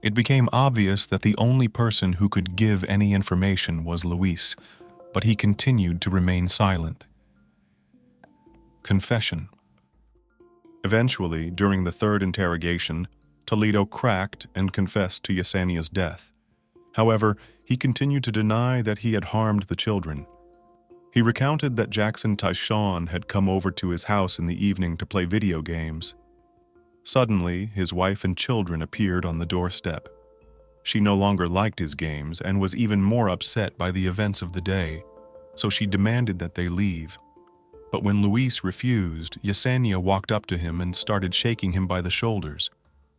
It became obvious that the only person who could give any information was Luis, but he continued to remain silent. Confession. Eventually, during the third interrogation, Toledo cracked and confessed to Yesenia's death. However, he continued to deny that he had harmed the children. He recounted that Jackson Tyshawn had come over to his house in the evening to play video games. Suddenly, his wife and children appeared on the doorstep. She no longer liked his games and was even more upset by the events of the day, so she demanded that they leave. But when Luis refused, Yesenia walked up to him and started shaking him by the shoulders.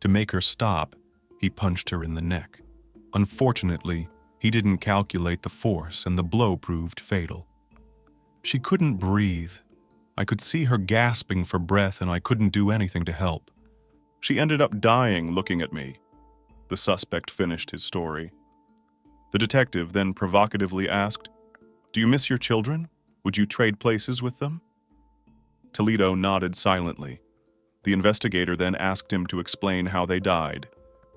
To make her stop, he punched her in the neck. Unfortunately, he didn't calculate the force and the blow proved fatal. She couldn't breathe. I could see her gasping for breath and I couldn't do anything to help. She ended up dying looking at me. The suspect finished his story. The detective then provocatively asked, "Do you miss your children? Would you trade places with them?" Toledo nodded silently. The investigator then asked him to explain how they died.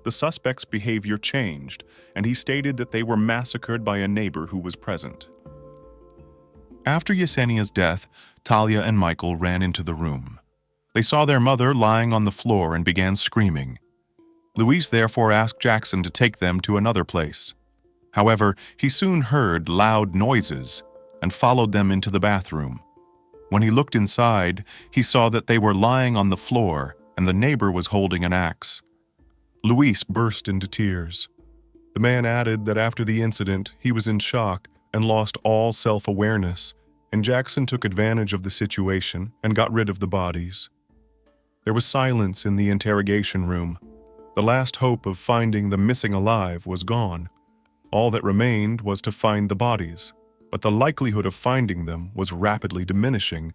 The suspect's behavior changed, and he stated that they were massacred by a neighbor who was present. After Yesenia's death, Talia and Michael ran into the room. They saw their mother lying on the floor and began screaming. Luis therefore asked Jackson to take them to another place. However, he soon heard loud noises and followed them into the bathroom. When he looked inside, he saw that they were lying on the floor and the neighbor was holding an axe. Luis burst into tears. The man added that after the incident, he was in shock and lost all self-awareness, and Jackson took advantage of the situation and got rid of the bodies. There was silence in the interrogation room. The last hope of finding the missing alive was gone. All that remained was to find the bodies, but the likelihood of finding them was rapidly diminishing.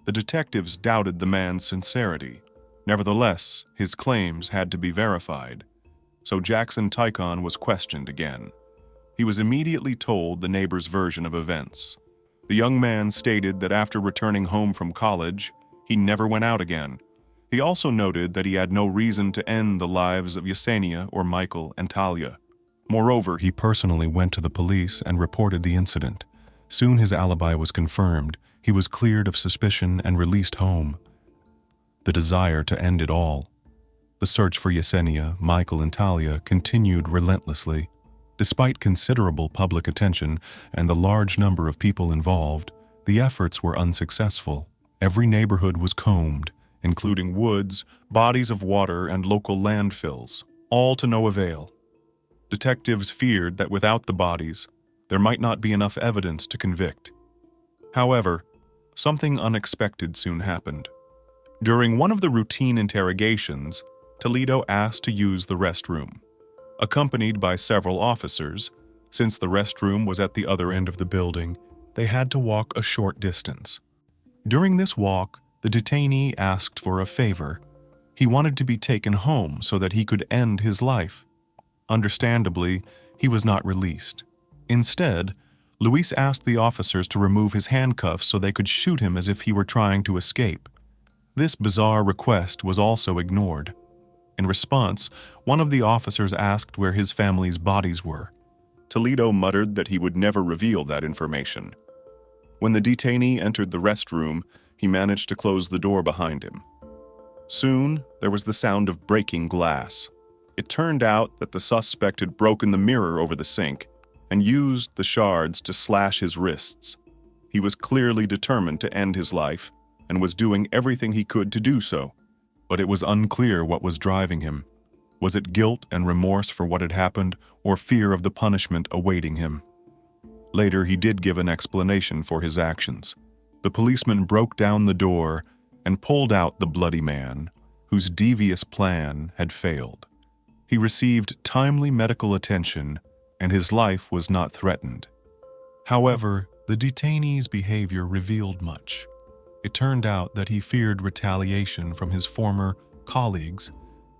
The detectives doubted the man's sincerity. Nevertheless, his claims had to be verified. So Jackson Tykon was questioned again. He was immediately told the neighbor's version of events. The young man stated that after returning home from college, he never went out again. He also noted that he had no reason to end the lives of Yesenia or Michael and Talia. Moreover, he personally went to the police and reported the incident. Soon his alibi was confirmed. He was cleared of suspicion and released home. The desire to end it all. The search for Yesenia, Michael, and Talia continued relentlessly. Despite considerable public attention and the large number of people involved, the efforts were unsuccessful. Every neighborhood was combed, including woods, bodies of water, and local landfills, all to no avail. Detectives feared that without the bodies, there might not be enough evidence to convict. However, something unexpected soon happened. During one of the routine interrogations, Toledo asked to use the restroom. Accompanied by several officers, since the restroom was at the other end of the building, they had to walk a short distance. During this walk, the detainee asked for a favor. He wanted to be taken home so that he could end his life. Understandably, he was not released. Instead, Luis asked the officers to remove his handcuffs so they could shoot him as if he were trying to escape. This bizarre request was also ignored. In response, one of the officers asked where his family's bodies were. Toledo muttered that he would never reveal that information. When the detainee entered the restroom, he managed to close the door behind him. Soon, there was the sound of breaking glass. It turned out that the suspect had broken the mirror over the sink and used the shards to slash his wrists. He was clearly determined to end his life and was doing everything he could to do so. But it was unclear what was driving him. Was it guilt and remorse for what had happened, or fear of the punishment awaiting him? Later, he did give an explanation for his actions. The policeman broke down the door and pulled out the bloody man, whose devious plan had failed. He received timely medical attention, and his life was not threatened. However, the detainee's behavior revealed much. It turned out that he feared retaliation from his former colleagues,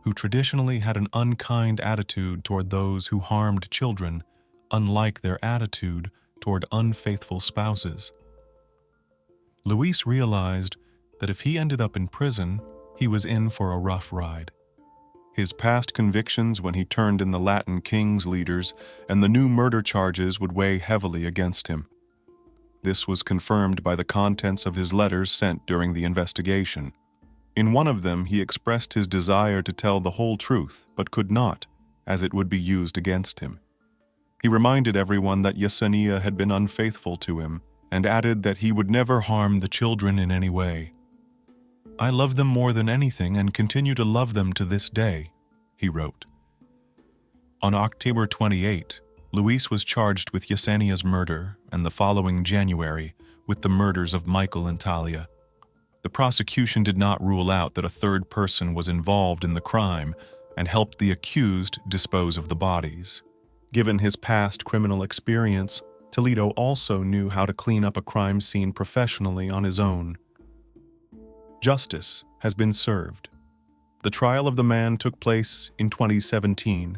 who traditionally had an unkind attitude toward those who harmed children, unlike their attitude toward unfaithful spouses. Luis realized that if he ended up in prison, he was in for a rough ride. His past convictions when he turned in the Latin Kings leaders and the new murder charges would weigh heavily against him. This was confirmed by the contents of his letters sent during the investigation. In one of them, he expressed his desire to tell the whole truth, but could not, as it would be used against him. He reminded everyone that Yesenia had been unfaithful to him, and added that he would never harm the children in any way. "I love them more than anything and continue to love them to this day," he wrote. On October 28, Luis was charged with Yesenia's murder, and the following January, with the murders of Michael and Talia. The prosecution did not rule out that a third person was involved in the crime and helped the accused dispose of the bodies. Given his past criminal experience, Toledo also knew how to clean up a crime scene professionally on his own. Justice has been served. The trial of the man took place in 2017.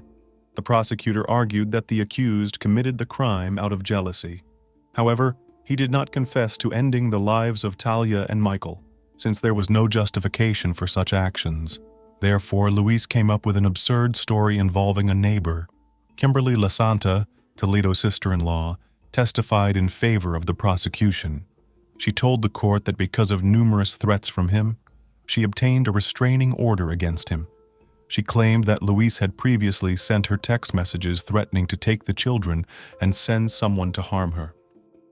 The prosecutor argued that the accused committed the crime out of jealousy. However, he did not confess to ending the lives of Talia and Michael, since there was no justification for such actions. Therefore, Luis came up with an absurd story involving a neighbor. Kimberly Lasanta, Toledo's sister-in-law, testified in favor of the prosecution. She told the court that because of numerous threats from him, she obtained a restraining order against him. She claimed that Luis had previously sent her text messages threatening to take the children and send someone to harm her.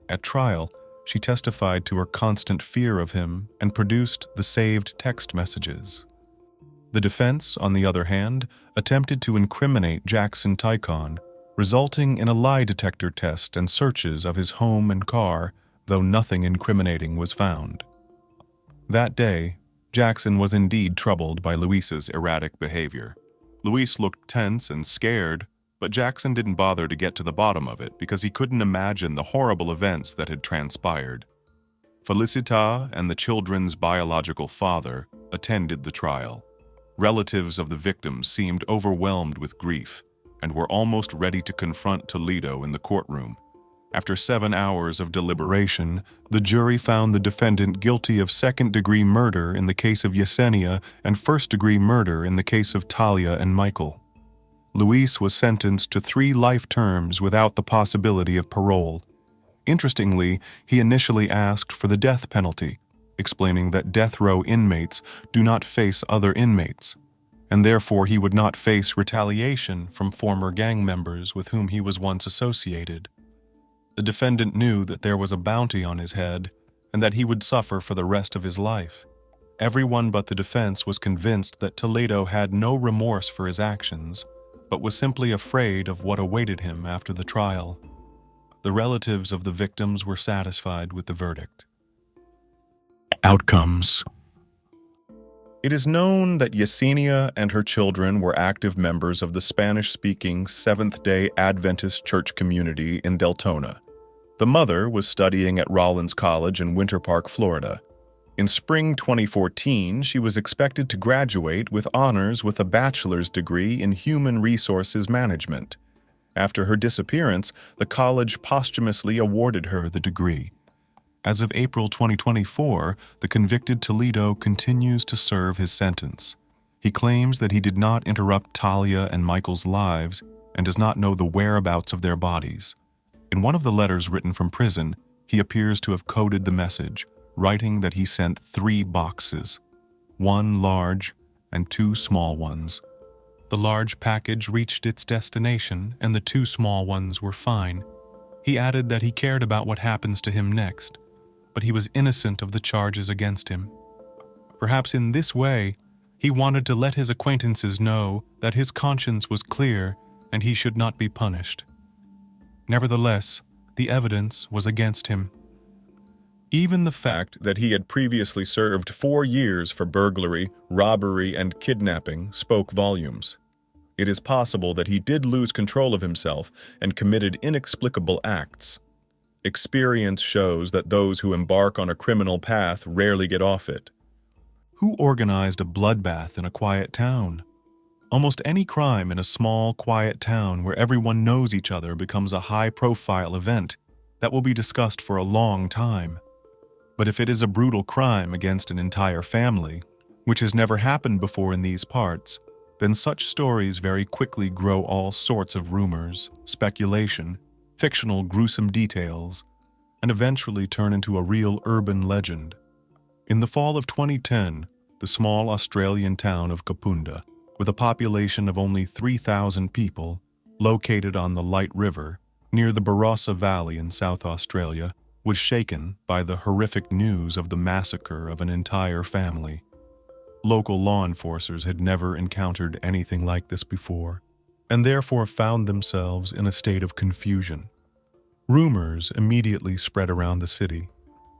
At trial, she testified to her constant fear of him and produced the saved text messages. The defense, on the other hand, attempted to incriminate Jackson Tycon, resulting in a lie detector test and searches of his home and car, though nothing incriminating was found. That day, Jackson was indeed troubled by Luis's erratic behavior. Luis looked tense and scared, but Jackson didn't bother to get to the bottom of it because he couldn't imagine the horrible events that had transpired. Felicita and the children's biological father attended the trial. Relatives of the victims seemed overwhelmed with grief and were almost ready to confront Toledo in the courtroom. After 7 hours of deliberation, the jury found the defendant guilty of second-degree murder in the case of Yesenia and first-degree murder in the case of Talia and Michael. Luis was sentenced to 3 life terms without the possibility of parole. Interestingly, he initially asked for the death penalty, explaining that death row inmates do not face other inmates. and therefore he would not face retaliation from former gang members with whom he was once associated. The defendant knew that there was a bounty on his head and that he would suffer for the rest of his life. Everyone but the defense was convinced that Toledo had no remorse for his actions, but was simply afraid of what awaited him after the trial. The relatives of the victims were satisfied with the verdict. Outcomes. It is known that Yesenia and her children were active members of the Spanish-speaking Seventh-day Adventist church community in Deltona. The mother was studying at Rollins College in Winter Park, Florida. In spring 2014, she was expected to graduate with honors with a bachelor's degree in human resources management. After her disappearance, the college posthumously awarded her the degree. As of April 2024, the convicted Toledo continues to serve his sentence. He claims that he did not interrupt Talia and Michael's lives and does not know the whereabouts of their bodies. In one of the letters written from prison, he appears to have coded the message, writing that he sent 3 boxes, 1 large and 2 small ones. The large package reached its destination and the 2 small ones were fine. He added that he cared about what happens to him next, but he was innocent of the charges against him. Perhaps in this way, he wanted to let his acquaintances know that his conscience was clear and he should not be punished. Nevertheless, the evidence was against him. Even the fact that he had previously served 4 years for burglary, robbery, and kidnapping spoke volumes. It is possible that he did lose control of himself and committed inexplicable acts. Experience shows that those who embark on a criminal path rarely get off it. Who organized a bloodbath in a quiet town? Almost any crime in a small, quiet town where everyone knows each other becomes a high-profile event that will be discussed for a long time. But if it is a brutal crime against an entire family, which has never happened before in these parts, then such stories very quickly grow all sorts of rumors, speculation, fictional gruesome details, and eventually turn into a real urban legend. In the fall of 2010, the small Australian town of Kapunda, with a population of only 3,000 people, located on the Light River, near the Barossa Valley in South Australia, was shaken by the horrific news of the massacre of an entire family. Local law enforcers had never encountered anything like this before, and therefore found themselves in a state of confusion. Rumors immediately spread around the city.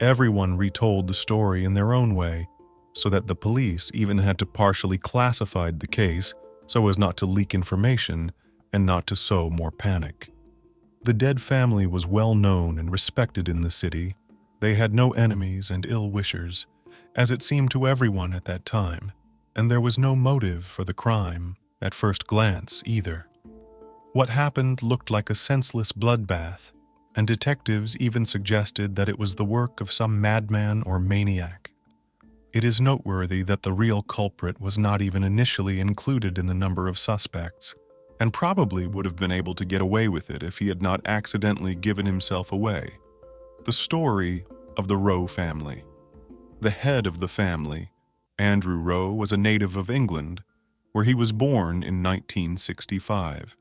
Everyone retold the story in their own way, so that the police even had to partially classify the case so as not to leak information and not to sow more panic. The dead family was well known and respected in the city. They had no enemies and ill-wishers, as it seemed to everyone at that time, and there was no motive for the crime at first glance either. What happened looked like a senseless bloodbath, and detectives even suggested that it was the work of some madman or maniac. It is noteworthy that the real culprit was not even initially included in the number of suspects, and probably would have been able to get away with it if he had not accidentally given himself away. The story of the Rowe family. The head of the family, Andrew Rowe, was a native of England, where he was born in 1965.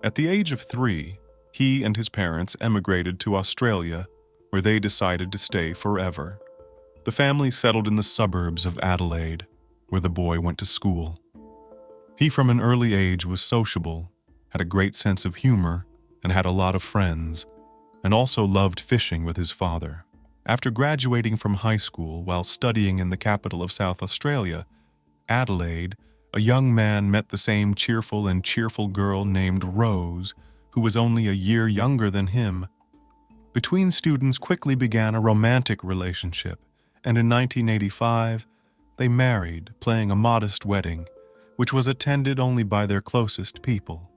At the age of 3, he and his parents emigrated to Australia, where they decided to stay forever. The family settled in the suburbs of Adelaide, where the boy went to school. He from an early age was sociable, had a great sense of humor, and had a lot of friends, and also loved fishing with his father. After graduating from high school while studying in the capital of South Australia, Adelaide, a young man met the same cheerful girl named Rose, who was only a year younger than him. Between students quickly began a romantic relationship, and in 1985, they married, playing a modest wedding, which was attended only by their closest people.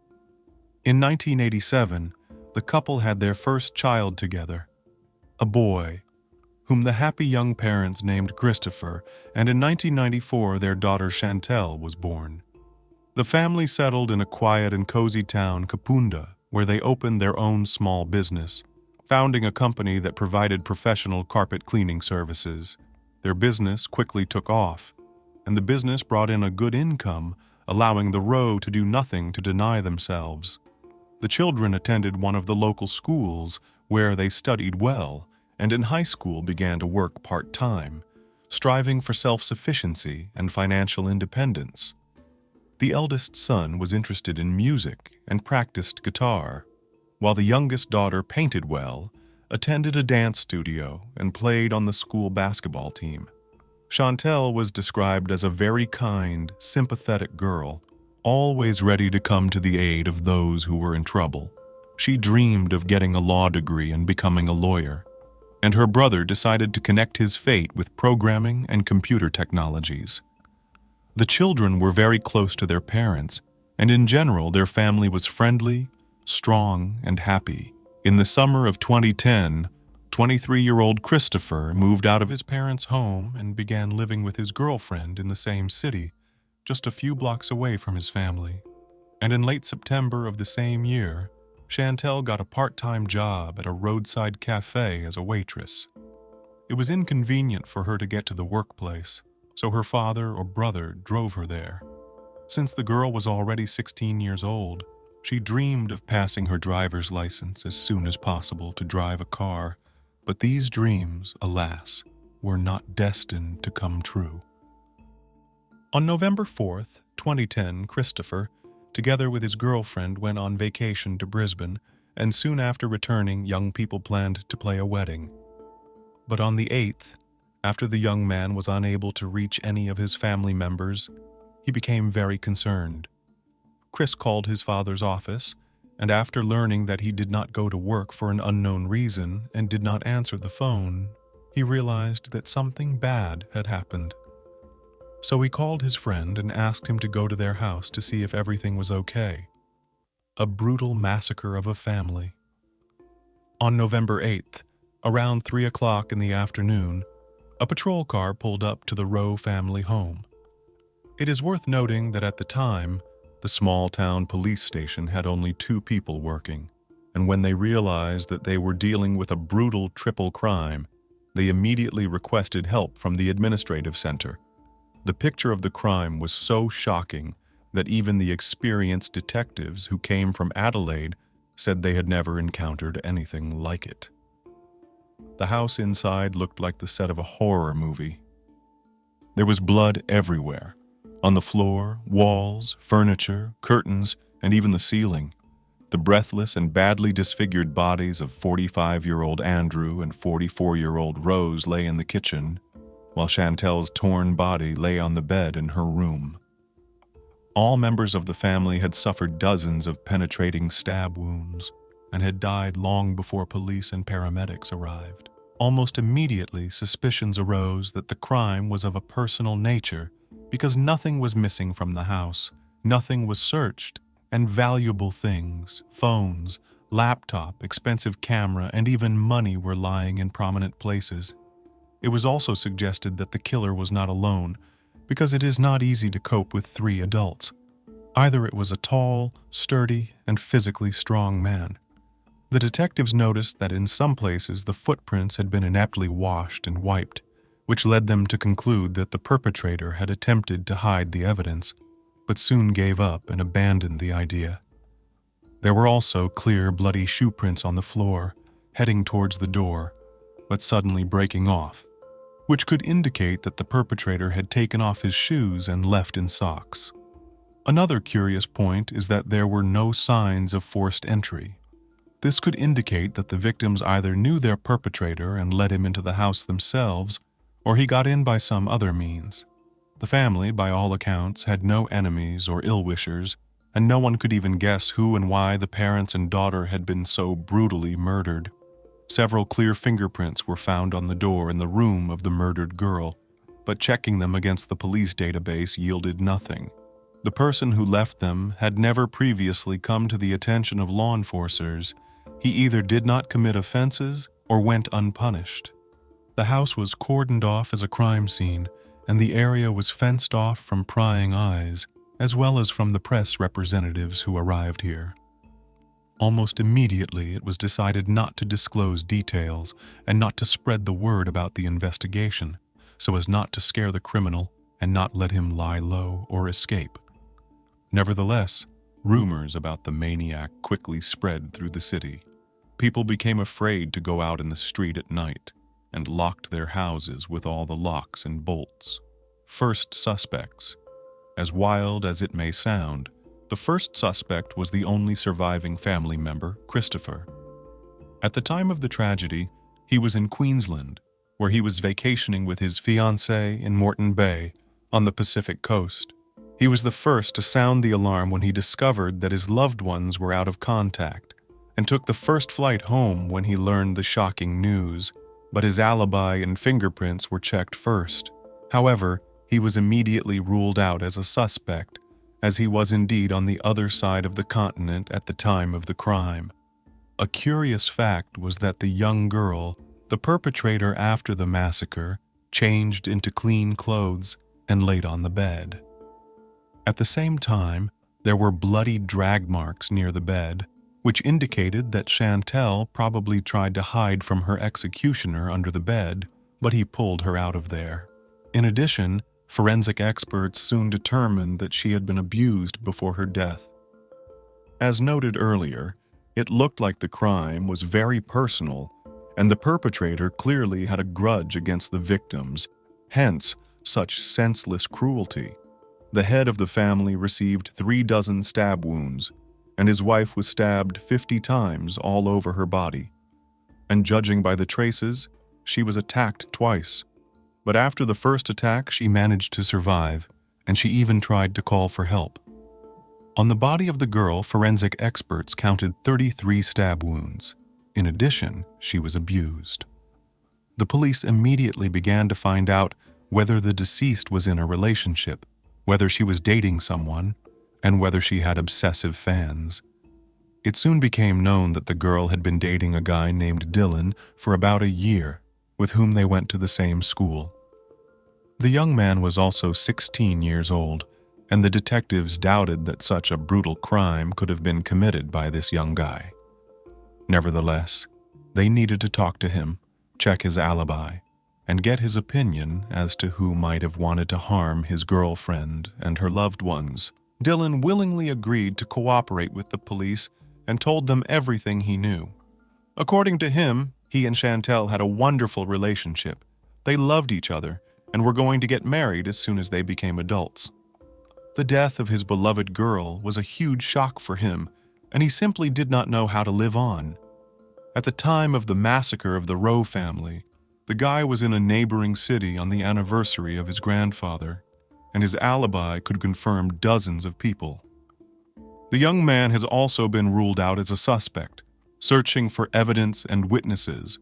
In 1987, the couple had their first child together, a boy, whom the happy young parents named Christopher, and in 1994 their daughter Chantel was born. The family settled in a quiet and cozy town, Kapunda, where they opened their own small business, founding a company that provided professional carpet cleaning services. Their business quickly took off. and the business brought in a good income, allowing the row to do nothing to deny themselves. The children attended one of the local schools, where they studied well, and in high school began to work part-time, striving for self-sufficiency and financial independence. The eldest son was interested in music and practiced guitar, while the youngest daughter painted well, attended a dance studio, and played on the school basketball team. Chantel was described as a very kind, sympathetic girl, always ready to come to the aid of those who were in trouble. She dreamed of getting a law degree and becoming a lawyer, and her brother decided to connect his fate with programming and computer technologies. The children were very close to their parents, and in general their family was friendly, strong, and happy. In the summer of 2010, 23-year-old Christopher moved out of his parents' home and began living with his girlfriend in the same city, just a few blocks away from his family. And in late September of the same year, Chantel got a part-time job at a roadside cafe as a waitress. It was inconvenient for her to get to the workplace, so her father or brother drove her there. Since the girl was already 16 years old, she dreamed of passing her driver's license as soon as possible to drive a car, but these dreams, alas, were not destined to come true. On November 4th, 2010, Christopher, together with his girlfriend, went on vacation to Brisbane, and soon after returning, young people planned to play a wedding. But on the 8th, after the young man was unable to reach any of his family members, he became very concerned. Chris called his father's office, and after learning that he did not go to work for an unknown reason and did not answer the phone, he realized that something bad had happened. So he called his friend and asked him to go to their house to see if everything was okay. A brutal massacre of a family. On November 8th, around 3 o'clock in the afternoon, a patrol car pulled up to the Rowe family home. It is worth noting that at the time, the small-town police station had only 2 people working, and when they realized that they were dealing with a brutal triple crime, they immediately requested help from the administrative center. The picture of the crime was so shocking that even the experienced detectives who came from Adelaide said they had never encountered anything like it. The house inside looked like the set of a horror movie. There was blood everywhere, on the floor, walls, furniture, curtains, and even the ceiling. The breathless and badly disfigured bodies of 45-year-old Andrew and 44-year-old Rose lay in the kitchen, while Chantel's torn body lay on the bed in her room. All members of the family had suffered dozens of penetrating stab wounds and had died long before police and paramedics arrived. Almost immediately, suspicions arose that the crime was of a personal nature because nothing was missing from the house, nothing was searched, and valuable things, phones, laptop, expensive camera, and even money were lying in prominent places. It was also suggested that the killer was not alone, because it is not easy to cope with 3 adults. Either it was a tall, sturdy, and physically strong man. The detectives noticed that in some places the footprints had been ineptly washed and wiped, which led them to conclude that the perpetrator had attempted to hide the evidence, but soon gave up and abandoned the idea. There were also clear, bloody shoe prints on the floor, heading towards the door, but suddenly breaking off, which could indicate that the perpetrator had taken off his shoes and left in socks. Another curious point is that there were no signs of forced entry. This could indicate that the victims either knew their perpetrator and led him into the house themselves, or he got in by some other means. The family, by all accounts, had no enemies or ill-wishers, and no one could even guess who and why the parents and daughter had been so brutally murdered. Several clear fingerprints were found on the door in the room of the murdered girl, but checking them against the police database yielded nothing. The person who left them had never previously come to the attention of law enforcers. He either did not commit offenses or went unpunished. The house was cordoned off as a crime scene, and the area was fenced off from prying eyes, as well as from the press representatives who arrived here. Almost immediately, it was decided not to disclose details and not to spread the word about the investigation, so as not to scare the criminal and not let him lie low or escape. Nevertheless, rumors about the maniac quickly spread through the city. People became afraid to go out in the street at night and locked their houses with all the locks and bolts. First suspects. As wild as it may sound, the first suspect was the only surviving family member, Christopher. At the time of the tragedy, he was in Queensland, where he was vacationing with his fiancée in Moreton Bay on the Pacific coast. He was the first to sound the alarm when he discovered that his loved ones were out of contact, and took the first flight home when he learned the shocking news, but his alibi and fingerprints were checked first. However, he was immediately ruled out as a suspect, as he was indeed on the other side of the continent at the time of the crime. A curious fact was that the young girl, the perpetrator after the massacre, changed into clean clothes and laid on the bed. At the same time, there were bloody drag marks near the bed, which indicated that Chantel probably tried to hide from her executioner under the bed, but he pulled her out of there. In addition, forensic experts soon determined that she had been abused before her death. As noted earlier, it looked like the crime was very personal, and the perpetrator clearly had a grudge against the victims, hence such senseless cruelty. The head of the family received 36 stab wounds, and his wife was stabbed 50 times all over her body. And judging by the traces, she was attacked twice. But after the first attack, she managed to survive, and she even tried to call for help. On the body of the girl, forensic experts counted 33 stab wounds. In addition, she was abused. The police immediately began to find out whether the deceased was in a relationship, whether she was dating someone, and whether she had obsessive fans. It soon became known that the girl had been dating a guy named Dylan for about a year, with whom they went to the same school. The young man was also 16 years old, and the detectives doubted that such a brutal crime could have been committed by this young guy. Nevertheless, they needed to talk to him, check his alibi, and get his opinion as to who might have wanted to harm his girlfriend and her loved ones. Dylan willingly agreed to cooperate with the police and told them everything he knew. According to him, he and Chantel had a wonderful relationship. They loved each other and were going to get married as soon as they became adults. The death of his beloved girl was a huge shock for him, and he simply did not know how to live on. At the time of the massacre of the Rowe family, the guy was in a neighboring city on the anniversary of his grandfather, and his alibi could confirm dozens of people. The young man has also been ruled out as a suspect, searching for evidence and witnesses,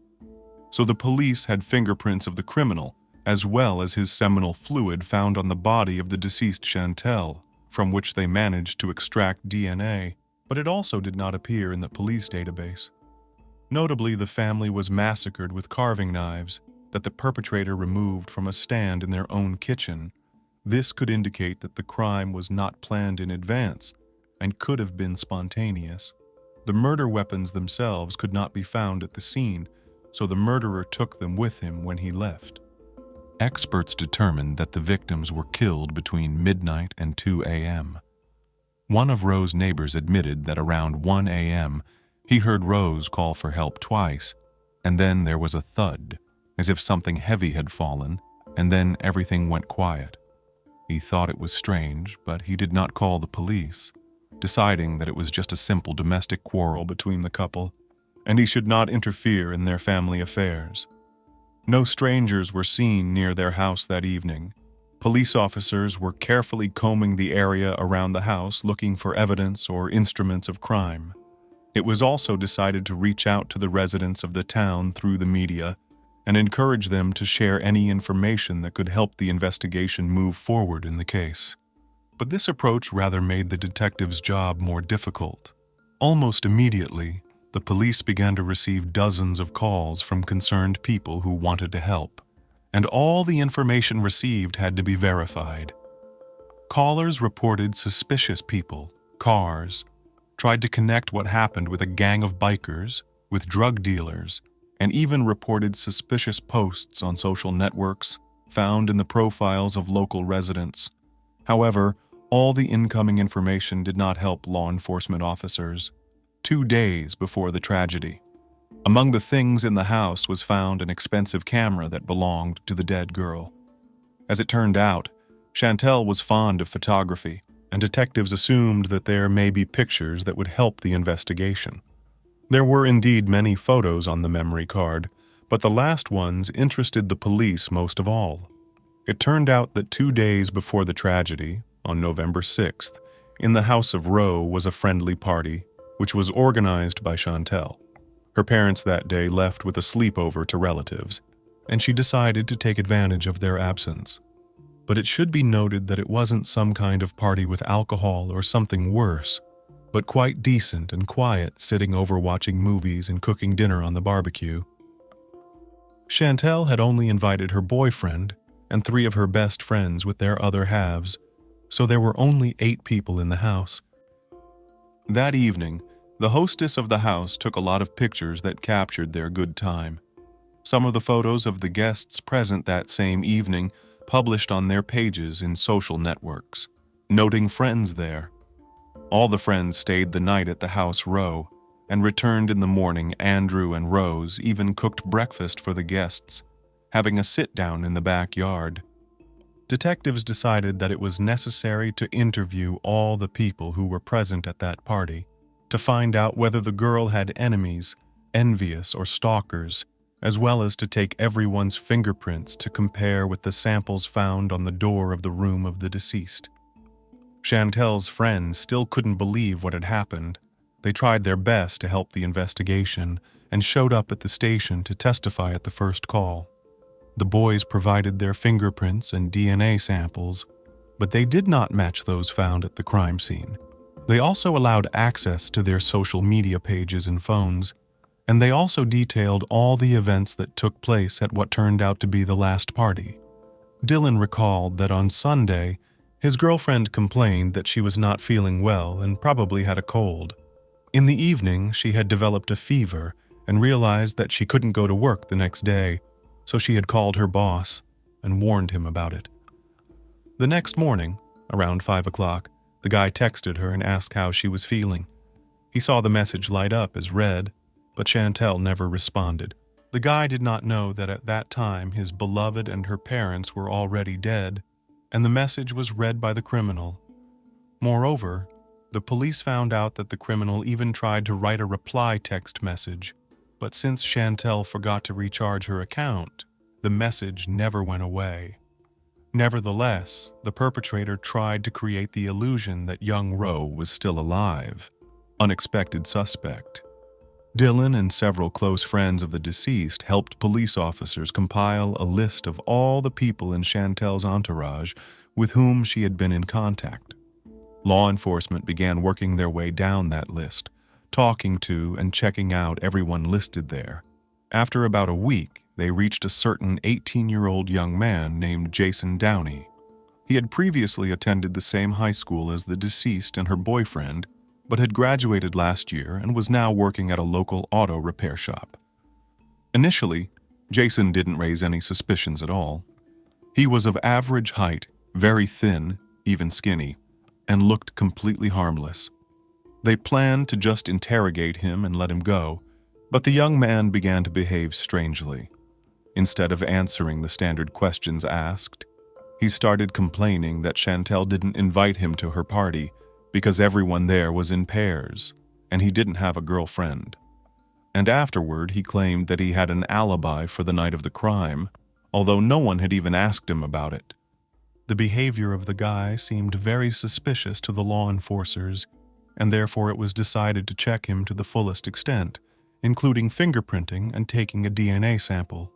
so the police had fingerprints of the criminal, as well as his seminal fluid found on the body of the deceased Chantel, from which they managed to extract DNA, but it also did not appear in the police database. Notably, the family was massacred with carving knives that the perpetrator removed from a stand in their own kitchen. This could indicate that the crime was not planned in advance and could have been spontaneous. The murder weapons themselves could not be found at the scene, so the murderer took them with him when he left. Experts determined that the victims were killed between midnight and 2 a.m. One of Rowe's neighbors admitted that around 1 a.m., he heard Rose call for help twice, and then there was a thud, as if something heavy had fallen, and then everything went quiet. He thought it was strange, but he did not call the police, deciding that it was just a simple domestic quarrel between the couple, and he should not interfere in their family affairs. No strangers were seen near their house that evening. Police officers were carefully combing the area around the house looking for evidence or instruments of crime. It was also decided to reach out to the residents of the town through the media and encourage them to share any information that could help the investigation move forward in the case. But this approach rather made the detectives' job more difficult. Almost immediately, the police began to receive dozens of calls from concerned people who wanted to help, and all the information received had to be verified. Callers reported suspicious people, cars, tried to connect what happened with a gang of bikers, with drug dealers, and even reported suspicious posts on social networks, found in the profiles of local residents. However, all the incoming information did not help law enforcement officers. 2 days before the tragedy, among the things in the house was found an expensive camera that belonged to the dead girl. As it turned out, Chantel was fond of photography, and detectives assumed that there may be pictures that would help the investigation. There were indeed many photos on the memory card, but the last ones interested the police most of all. It turned out that 2 days before the tragedy, on November 6th, in the house of Rowe was a friendly party, which was organized by Chantel. Her parents that day left with a sleepover to relatives, and she decided to take advantage of their absence. But it should be noted that it wasn't some kind of party with alcohol or something worse, but quite decent and quiet, sitting over watching movies and cooking dinner on the barbecue. Chantel had only invited her boyfriend and 3 of her best friends with their other halves, so there were only 8 people in the house. That evening, the hostess of the house took a lot of pictures that captured their good time. Some of the photos of the guests present that same evening published on their pages in social networks, noting friends there. All the friends stayed the night at the house Rowe, and returned in the morning. Andrew and Rose even cooked breakfast for the guests, having a sit-down in the backyard. Detectives decided that it was necessary to interview all the people who were present at that party, to find out whether the girl had enemies, envious or stalkers, as well as to take everyone's fingerprints to compare with the samples found on the door of the room of the deceased. Chantel's friends still couldn't believe what had happened. They tried their best to help the investigation and showed up at the station to testify at the first call. The boys provided their fingerprints and DNA samples, but they did not match those found at the crime scene. They also allowed access to their social media pages and phones, and they also detailed all the events that took place at what turned out to be the last party. Dylan recalled that on Sunday, his girlfriend complained that she was not feeling well and probably had a cold. In the evening, she had developed a fever and realized that she couldn't go to work the next day, so she had called her boss and warned him about it. The next morning, around 5 o'clock, the guy texted her and asked how she was feeling. He saw the message light up as read, but Chantel never responded. The guy did not know that at that time his beloved and her parents were already dead, and the message was read by the criminal. Moreover, the police found out that the criminal even tried to write a reply text message, but since Chantel forgot to recharge her account, the message never went away. Nevertheless, the perpetrator tried to create the illusion that young Rowe was still alive. Unexpected suspect. Dylan and several close friends of the deceased helped police officers compile a list of all the people in Chantel's entourage with whom she had been in contact. Law enforcement began working their way down that list, talking to and checking out everyone listed there. After about a week, they reached a certain 18-year-old young man named Jason Downey. He had previously attended the same high school as the deceased and her boyfriend, but had graduated last year and was now working at a local auto repair shop. Initially, Jason didn't raise any suspicions at all. He was of average height, very thin, even skinny, and looked completely harmless. They planned to just interrogate him and let him go, but the young man began to behave strangely. Instead of answering the standard questions asked, he started complaining that Chantel didn't invite him to her party because everyone there was in pairs, and he didn't have a girlfriend. And afterward, he claimed that he had an alibi for the night of the crime, although no one had even asked him about it. The behavior of the guy seemed very suspicious to the law enforcers, and therefore it was decided to check him to the fullest extent, including fingerprinting and taking a DNA sample.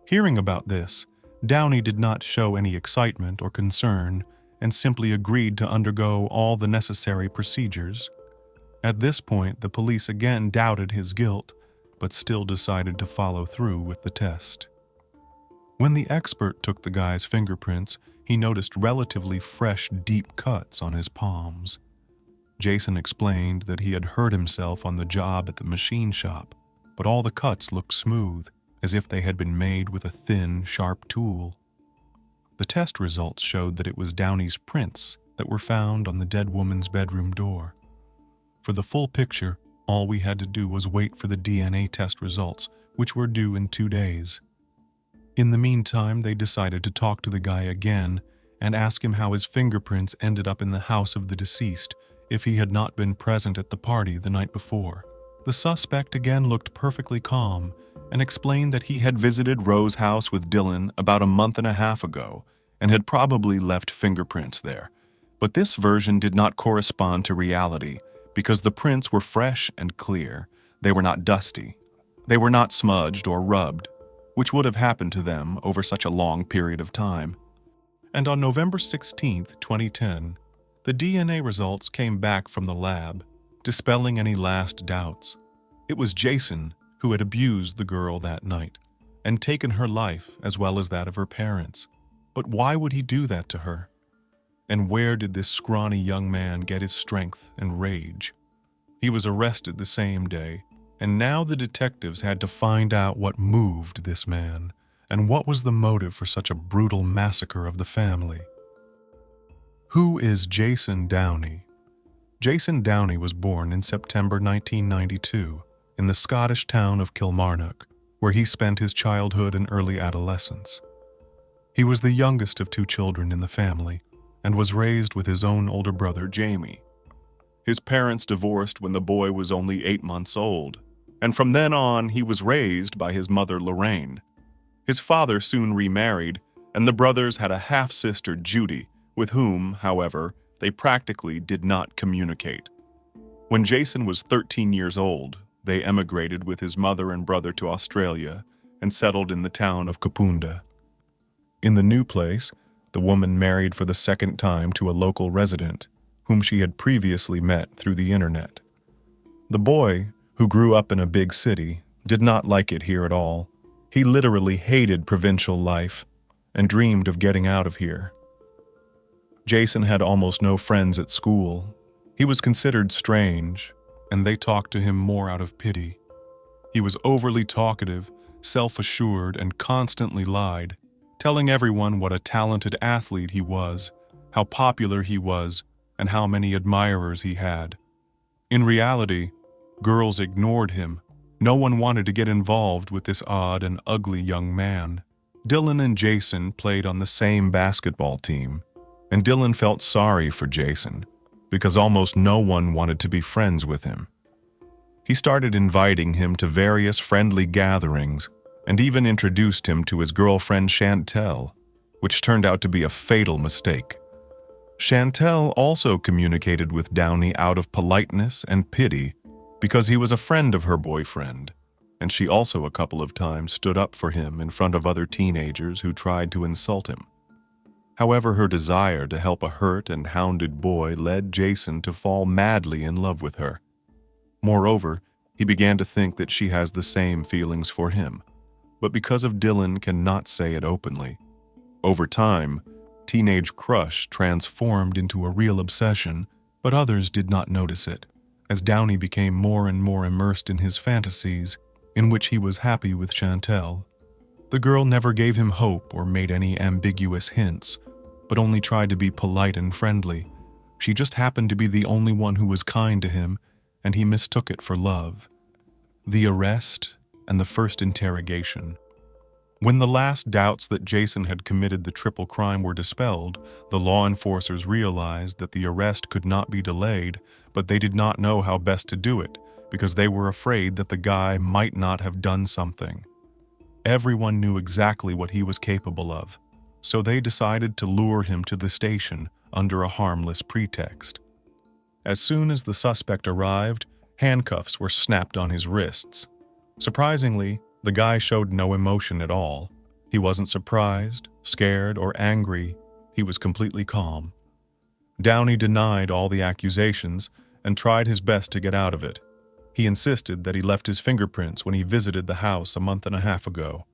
Hearing about this, Downey did not show any excitement or concern and simply agreed to undergo all the necessary procedures. At this point, the police again doubted his guilt, but still decided to follow through with the test. When the expert took the guy's fingerprints, he noticed relatively fresh, deep cuts on his palms. Jason explained that he had hurt himself on the job at the machine shop, but all the cuts looked smooth, as if they had been made with a thin, sharp tool. The test results showed that it was Downey's prints that were found on the dead woman's bedroom door. For the full picture, all we had to do was wait for the DNA test results, which were due in 2 days. In the meantime, they decided to talk to the guy again and ask him how his fingerprints ended up in the house of the deceased if he had not been present at the party the night before. The suspect again looked perfectly calm and explained that he had visited Rose's house with Dylan about a month and a half ago and had probably left fingerprints there. But this version did not correspond to reality because the prints were fresh and clear. They were not dusty. They were not smudged or rubbed, which would have happened to them over such a long period of time. And on November 16, 2010, the DNA results came back from the lab, dispelling any last doubts. It was Jason who had abused the girl that night and taken her life as well as that of her parents. But why would he do that to her? And where did this scrawny young man get his strength and rage? He was arrested the same day, and now the detectives had to find out what moved this man and what was the motive for such a brutal massacre of the family. Who is Jason Downey? Jason Downey was born in September 1992 in the Scottish town of Kilmarnock, where he spent his childhood and early adolescence. He was the youngest of 2 children in the family and was raised with his own older brother, Jamie. His parents divorced when the boy was only 8 months old, and from then on he was raised by his mother, Lorraine. His father soon remarried, and the brothers had a half-sister, Judy, with whom, however, they practically did not communicate. When Jason was 13 years old, they emigrated with his mother and brother to Australia and settled in the town of Kapunda. In the new place, the woman married for the second time to a local resident, whom she had previously met through the internet. The boy, who grew up in a big city, did not like it here at all. He literally hated provincial life and dreamed of getting out of here. Jason had almost no friends at school. He was considered strange, and they talked to him more out of pity. He was overly talkative, self-assured, and constantly lied, telling everyone what a talented athlete he was, how popular he was, and how many admirers he had. In reality, girls ignored him. No one wanted to get involved with this odd and ugly young man. Dylan and Jason played on the same basketball team, and Dylan felt sorry for Jason because almost no one wanted to be friends with him. He started inviting him to various friendly gatherings and even introduced him to his girlfriend Chantel, which turned out to be a fatal mistake. Chantel also communicated with Downey out of politeness and pity because he was a friend of her boyfriend, and she also a couple of times stood up for him in front of other teenagers who tried to insult him. However, her desire to help a hurt and hounded boy led Jason to fall madly in love with her. Moreover, he began to think that she has the same feelings for him, but because of Dylan cannot say it openly. Over time, teenage crush transformed into a real obsession, but others did not notice it, as Downey became more and more immersed in his fantasies, in which he was happy with Chantel. The girl never gave him hope or made any ambiguous hints, but only tried to be polite and friendly. She just happened to be the only one who was kind to him, and he mistook it for love. The arrest and the first interrogation. When the last doubts that Jason had committed the triple crime were dispelled, the law enforcers realized that the arrest could not be delayed, but they did not know how best to do it because they were afraid that the guy might not have done something. Everyone knew exactly what he was capable of, so they decided to lure him to the station under a harmless pretext. As soon as the suspect arrived, handcuffs were snapped on his wrists. Surprisingly, the guy showed no emotion at all. He wasn't surprised, scared, or angry. He was completely calm. Downey denied all the accusations and tried his best to get out of it. He insisted that he left his fingerprints when he visited the house a month and a half ago.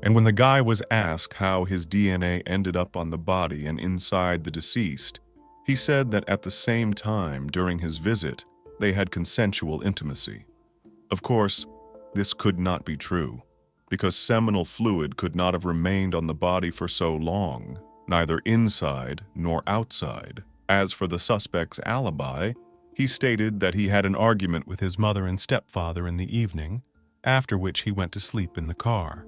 And when the guy was asked how his DNA ended up on the body and inside the deceased, he said that at the same time during his visit, they had consensual intimacy. Of course, this could not be true, because seminal fluid could not have remained on the body for so long, neither inside nor outside. As for the suspect's alibi, he stated that he had an argument with his mother and stepfather in the evening, after which he went to sleep in the car.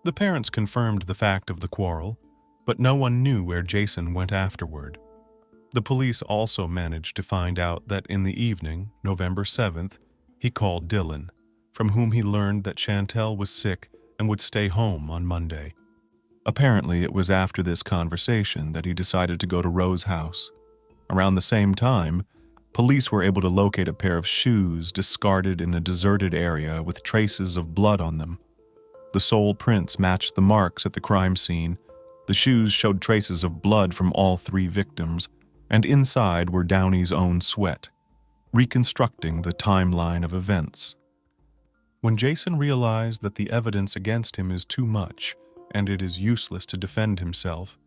The parents confirmed the fact of the quarrel, but no one knew where Jason went afterward. The police also managed to find out that in the evening, November 7th, he called Dylan, from whom he learned that Chantel was sick and would stay home on Monday. Apparently, it was after this conversation that he decided to go to Rose's house. Around the same time, police were able to locate a pair of shoes discarded in a deserted area with traces of blood on them. The sole prints matched the marks at the crime scene. The shoes showed traces of blood from all three victims, and inside were Downey's own sweat, reconstructing the timeline of events. When Jason realized that the evidence against him is too much and it is useless to defend himself,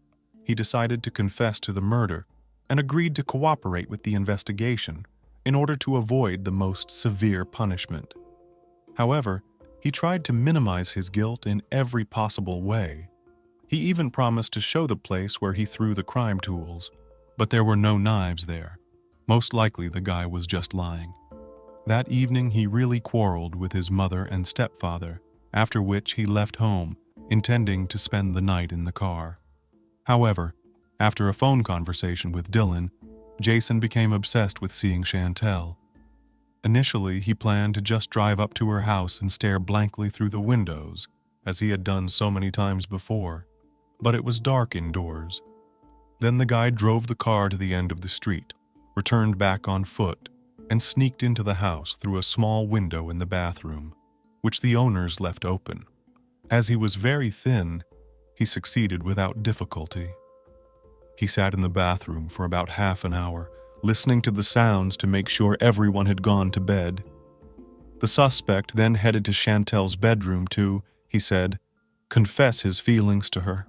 he decided to confess to the murder and agreed to cooperate with the investigation in order to avoid the most severe punishment. However, he tried to minimize his guilt in every possible way. He even promised to show the place where he threw the crime tools, but there were no knives there. Most likely the guy was just lying. That evening he really quarreled with his mother and stepfather, after which he left home, intending to spend the night in the car. However, after a phone conversation with Dylan, Jason became obsessed with seeing Chantel. Initially, he planned to just drive up to her house and stare blankly through the windows, as he had done so many times before, but it was dark indoors. Then the guy drove the car to the end of the street, returned back on foot, and sneaked into the house through a small window in the bathroom, which the owners left open. As he was very thin, he succeeded without difficulty. He sat in the bathroom for about half an hour, listening to the sounds to make sure everyone had gone to bed. The suspect then headed to Chantel's bedroom to, he said, confess his feelings to her.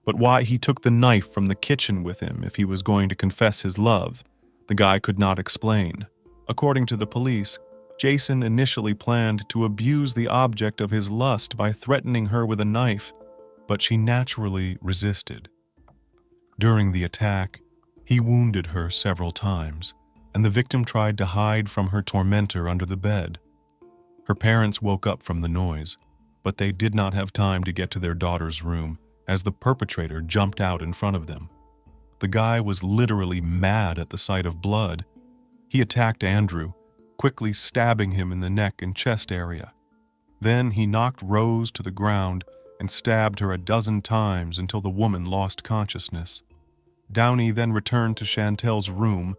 But why he took the knife from the kitchen with him if he was going to confess his love, the guy could not explain. According to the police, Jason initially planned to abuse the object of his lust by threatening her with a knife, but she naturally resisted. During the attack, he wounded her several times, and the victim tried to hide from her tormentor under the bed. Her parents woke up from the noise, but they did not have time to get to their daughter's room as the perpetrator jumped out in front of them. The guy was literally mad at the sight of blood. He attacked Andrew, quickly stabbing him in the neck and chest area. Then he knocked Rose to the ground and stabbed her a dozen times until the woman lost consciousness. Downey then returned to Chantel's room,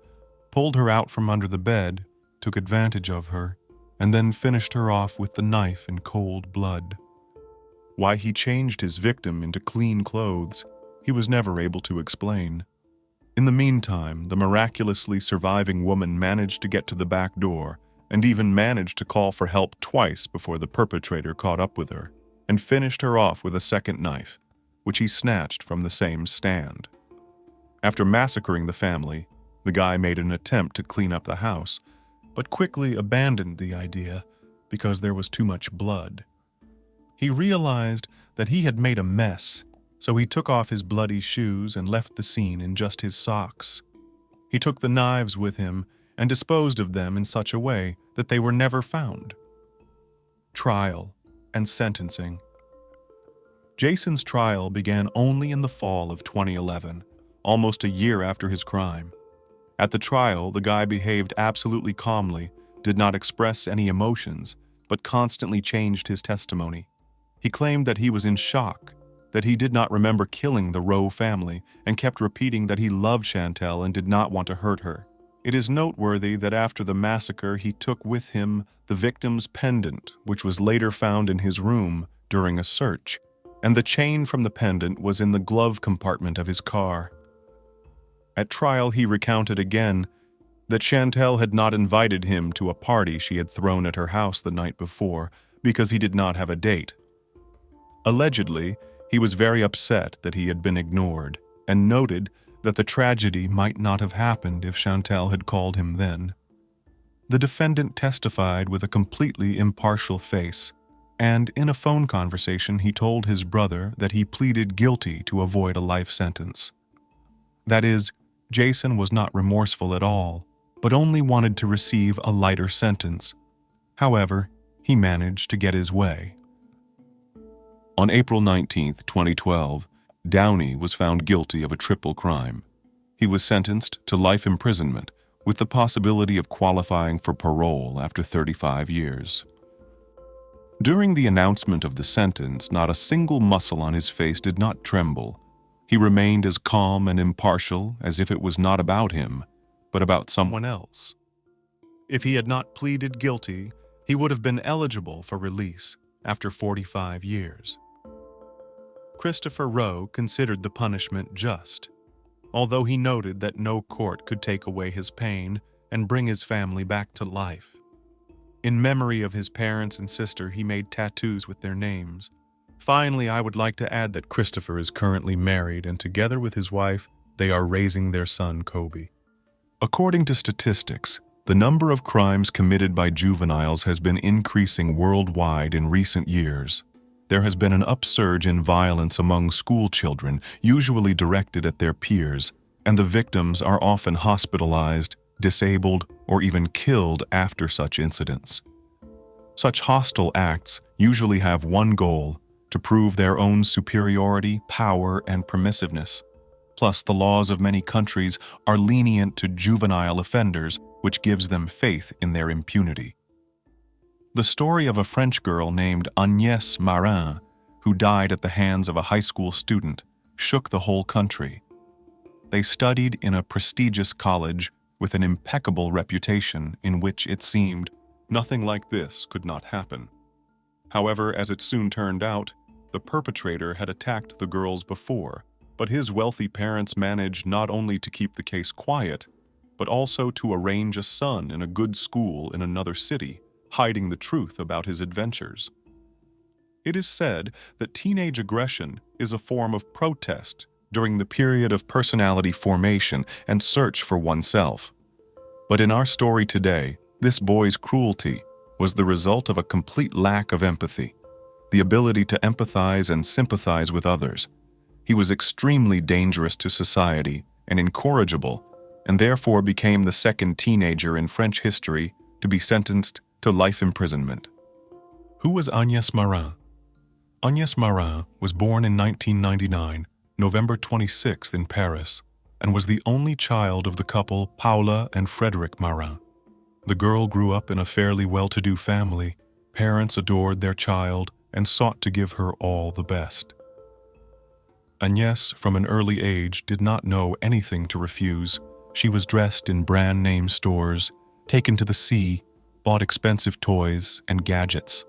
pulled her out from under the bed, took advantage of her, and then finished her off with the knife in cold blood. Why he changed his victim into clean clothes, he was never able to explain. In the meantime, the miraculously surviving woman managed to get to the back door and even managed to call for help twice before the perpetrator caught up with her and finished her off with a second knife, which he snatched from the same stand. After massacring the family, the guy made an attempt to clean up the house, but quickly abandoned the idea because there was too much blood. He realized that he had made a mess, so he took off his bloody shoes and left the scene in just his socks. He took the knives with him and disposed of them in such a way that they were never found. Trial and sentencing. Jason's trial began only in the fall of 2011, almost a year after his crime. At the trial, the guy behaved absolutely calmly, did not express any emotions, but constantly changed his testimony. He claimed that he was in shock, that he did not remember killing the Rowe family, and kept repeating that he loved Chantel and did not want to hurt her. It is noteworthy that after the massacre he took with him the victim's pendant, which was later found in his room during a search, and the chain from the pendant was in the glove compartment of his car. At trial he recounted again that Chantel had not invited him to a party she had thrown at her house the night before because he did not have a date. Allegedly, he was very upset that he had been ignored and noted that the tragedy might not have happened if Chantel had called him then. The defendant testified with a completely impartial face. And in a phone conversation, he told his brother that he pleaded guilty to avoid a life sentence. That is, Jason was not remorseful at all, but only wanted to receive a lighter sentence. However, he managed to get his way. On April 19, 2012, Downey was found guilty of a triple crime. He was sentenced to life imprisonment with the possibility of qualifying for parole after 35 years. During the announcement of the sentence, not a single muscle on his face did not tremble. He remained as calm and impartial as if it was not about him, but about someone else. If he had not pleaded guilty, he would have been eligible for release after 45 years. Christopher Rowe considered the punishment just, although he noted that no court could take away his pain and bring his family back to life. In memory of his parents and sister, he made tattoos with their names. Finally, I would like to add that Christopher is currently married, and together with his wife, they are raising their son, Kobe. According to statistics, the number of crimes committed by juveniles has been increasing worldwide in recent years. There has been an upsurge in violence among school children, usually directed at their peers, and the victims are often hospitalized, disabled, or even killed after such incidents. Such hostile acts usually have one goal: to prove their own superiority, power, and permissiveness. Plus, the laws of many countries are lenient to juvenile offenders, which gives them faith in their impunity. The story of a French girl named Agnès Marin, who died at the hands of a high school student, shook the whole country. They studied in a prestigious college with an impeccable reputation in which it seemed nothing like this could not happen. However, as it soon turned out, the perpetrator had attacked the girls before, but his wealthy parents managed not only to keep the case quiet, but also to arrange a son in a good school in another city, hiding the truth about his adventures. It is said that teenage aggression is a form of protest during the period of personality formation and search for oneself. But in our story today, this boy's cruelty was the result of a complete lack of empathy, the ability to empathize and sympathize with others. He was extremely dangerous to society and incorrigible, and therefore became the second teenager in French history to be sentenced to life imprisonment. Who was Agnès Marin? Agnès Marin was born in 1999, November 26th in Paris, and was the only child of the couple Paula and Frédéric Marin. The girl grew up in a fairly well-to-do family. Parents adored their child and sought to give her all the best. Agnès, from an early age, did not know anything to refuse. She was dressed in brand-name stores, taken to the sea, bought expensive toys and gadgets.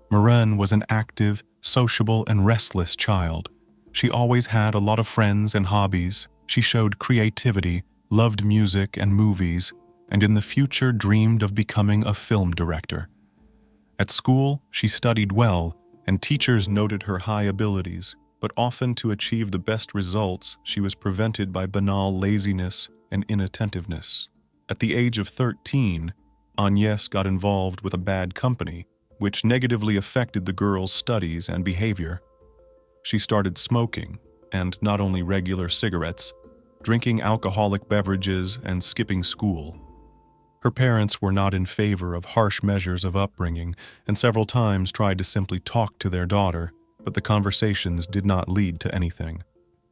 Marin was an active, sociable, and restless child. She always had a lot of friends and hobbies. She showed creativity, loved music and movies, and in the future dreamed of becoming a film director. At school, she studied well, and teachers noted her high abilities, but often to achieve the best results, she was prevented by banal laziness and inattentiveness. At the age of 13, Agnès got involved with a bad company, which negatively affected the girl's studies and behavior. She started smoking, and not only regular cigarettes, drinking alcoholic beverages and skipping school. Her parents were not in favor of harsh measures of upbringing and several times tried to simply talk to their daughter, but the conversations did not lead to anything.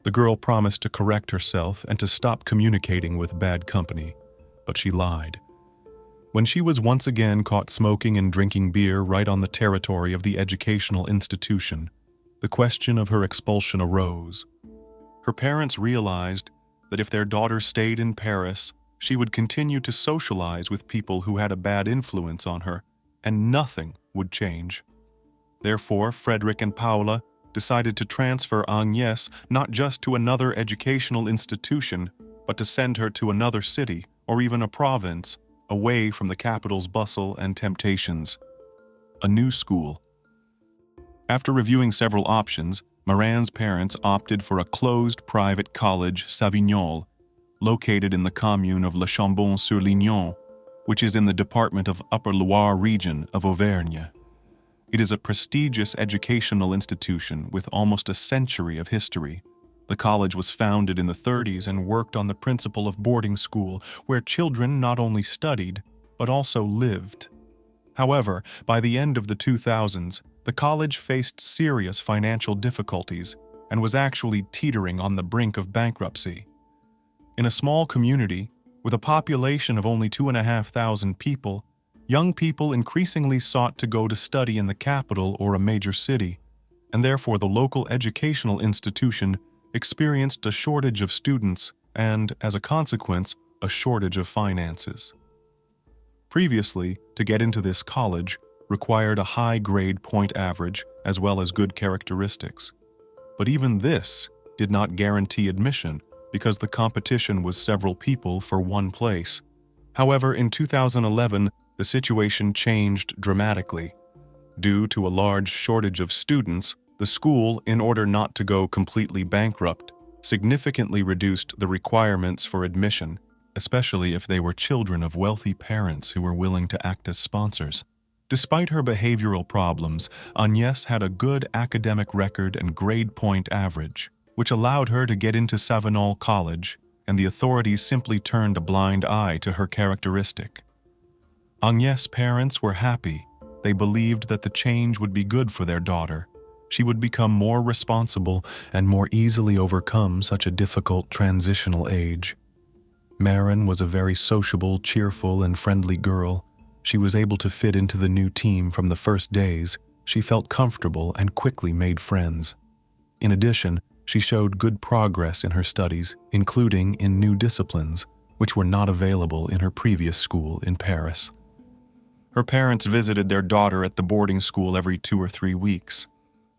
The girl promised to correct herself and to stop communicating with bad company, but she lied. When she was once again caught smoking and drinking beer right on the territory of the educational institution, the question of her expulsion arose. Her parents realized that if their daughter stayed in Paris, she would continue to socialize with people who had a bad influence on her, and nothing would change. Therefore, Frédéric and Paula decided to transfer Agnès not just to another educational institution, but to send her to another city or even a province, away from the capital's bustle and temptations. A new school. After reviewing several options, Marin's parents opted for a closed private college, Savignol, located in the commune of Le Chambon-sur-Lignon, which is in the department of Upper Loire region of Auvergne. It is a prestigious educational institution with almost a century of history. The college was founded in the 30s and worked on the principle of boarding school, where children not only studied, but also lived. However, by the end of the 2000s, the college faced serious financial difficulties and was actually teetering on the brink of bankruptcy. In a small community, with a population of only 2,500 people, young people increasingly sought to go to study in the capital or a major city, and therefore the local educational institution experienced a shortage of students and, as a consequence, a shortage of finances. Previously, to get into this college required a high grade point average as well as good characteristics. But even this did not guarantee admission because the competition was several people for one place. However, in 2011, the situation changed dramatically. Due to a large shortage of students, the school, in order not to go completely bankrupt, significantly reduced the requirements for admission, especially if they were children of wealthy parents who were willing to act as sponsors. Despite her behavioral problems, Agnès had a good academic record and grade point average, which allowed her to get into Savenol College, and the authorities simply turned a blind eye to her characteristic. Agnès' parents were happy. They believed that the change would be good for their daughter. She would become more responsible and more easily overcome such a difficult transitional age. Maren was a very sociable, cheerful, and friendly girl. She was able to fit into the new team from the first days. She felt comfortable and quickly made friends. In addition, she showed good progress in her studies, including in new disciplines, which were not available in her previous school in Paris. Her parents visited their daughter at the boarding school every 2 or 3 weeks.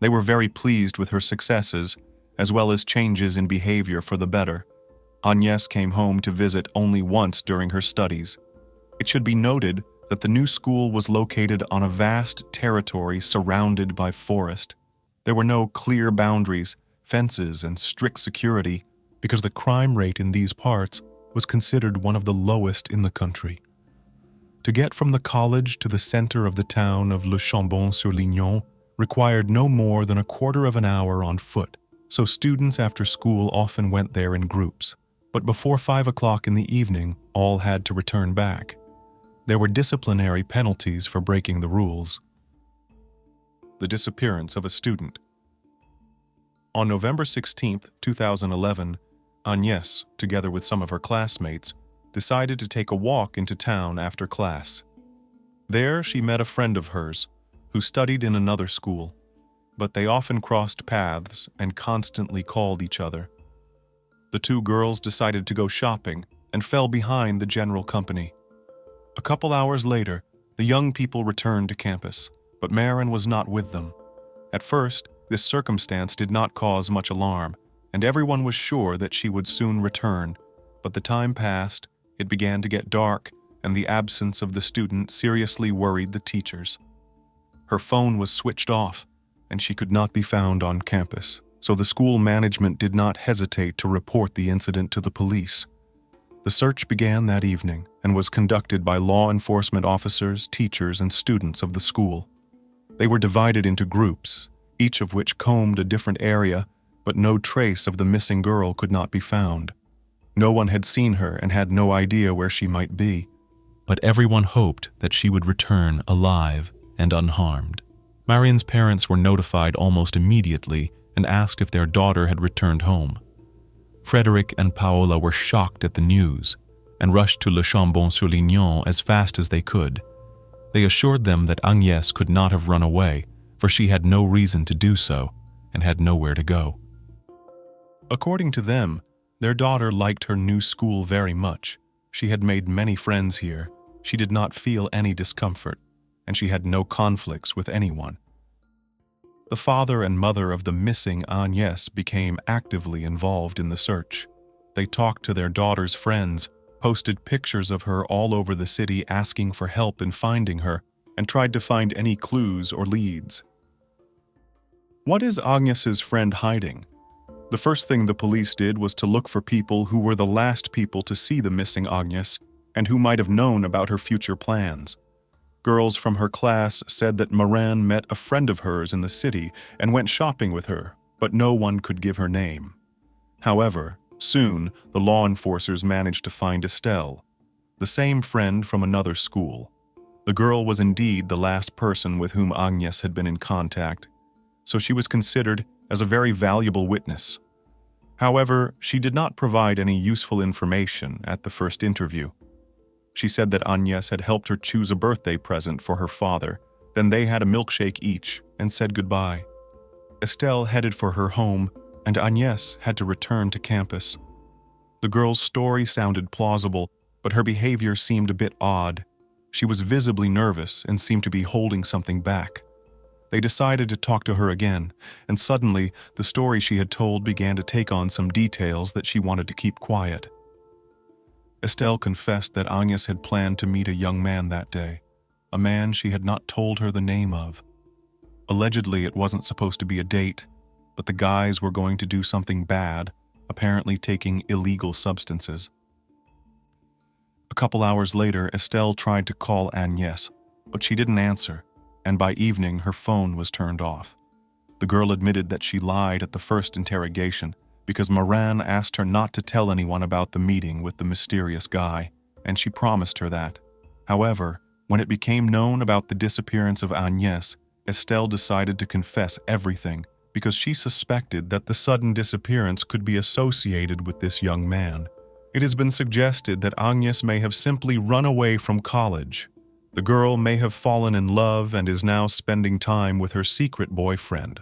They were very pleased with her successes, as well as changes in behavior for the better. Agnès came home to visit only once during her studies. It should be noted that the new school was located on a vast territory surrounded by forest. There were no clear boundaries, fences, and strict security, because the crime rate in these parts was considered one of the lowest in the country. To get from the college to the center of the town of Le Chambon-sur-Lignon required no more than a quarter of an hour on foot, so students after school often went there in groups. But before 5 o'clock in the evening, all had to return back. There were disciplinary penalties for breaking the rules. The disappearance of a student. On November 16, 2011, Agnès, together with some of her classmates, decided to take a walk into town after class. There she met a friend of hers, who studied in another school, but they often crossed paths and constantly called each other. The two girls decided to go shopping and fell behind the general company. A couple hours later, the young people returned to campus, but Maren was not with them. At first, this circumstance did not cause much alarm, and everyone was sure that she would soon return. But the time passed, it began to get dark, and the absence of the student seriously worried the teachers. Her phone was switched off, and she could not be found on campus, so the school management did not hesitate to report the incident to the police. The search began that evening and was conducted by law enforcement officers, teachers, and students of the school. They were divided into groups, each of which combed a different area, but no trace of the missing girl could not be found. No one had seen her and had no idea where she might be, but everyone hoped that she would return alive and unharmed. Marian's parents were notified almost immediately and asked if their daughter had returned home. Frederick and Paola were shocked at the news and rushed to Le Chambon-sur-Lignon as fast as they could. They assured them that Agnès could not have run away, for she had no reason to do so and had nowhere to go. According to them, their daughter liked her new school very much. She had made many friends here. She did not feel any discomfort, and she had no conflicts with anyone. The father and mother of the missing Agnès became actively involved in the search. They talked to their daughter's friends, posted pictures of her all over the city asking for help in finding her, and tried to find any clues or leads. What is Agnès' friend hiding? The first thing the police did was to look for people who were the last people to see the missing Agnès and who might have known about her future plans. Girls from her class said that Morin met a friend of hers in the city and went shopping with her, but no one could give her name. However, soon the law enforcers managed to find Estelle, the same friend from another school. The girl was indeed the last person with whom Agnes had been in contact, so she was considered as a very valuable witness. However, she did not provide any useful information at the first interview. She said that Agnes had helped her choose a birthday present for her father. Then they had a milkshake each and said goodbye. Estelle headed for her home, and Agnes had to return to campus. The girl's story sounded plausible, but her behavior seemed a bit odd. She was visibly nervous and seemed to be holding something back. They decided to talk to her again, and suddenly the story she had told began to take on some details that she wanted to keep quiet. Estelle confessed that Agnes had planned to meet a young man that day, a man she had not told her the name of. Allegedly, it wasn't supposed to be a date, but the guys were going to do something bad, apparently taking illegal substances. A couple hours later, Estelle tried to call Agnes, but she didn't answer, and by evening her phone was turned off. The girl admitted that she lied at the first interrogation because Morin asked her not to tell anyone about the meeting with the mysterious guy, and she promised her that. However, when it became known about the disappearance of Agnes, Estelle decided to confess everything because she suspected that the sudden disappearance could be associated with this young man. It has been suggested that Agnes may have simply run away from college. The girl may have fallen in love and is now spending time with her secret boyfriend.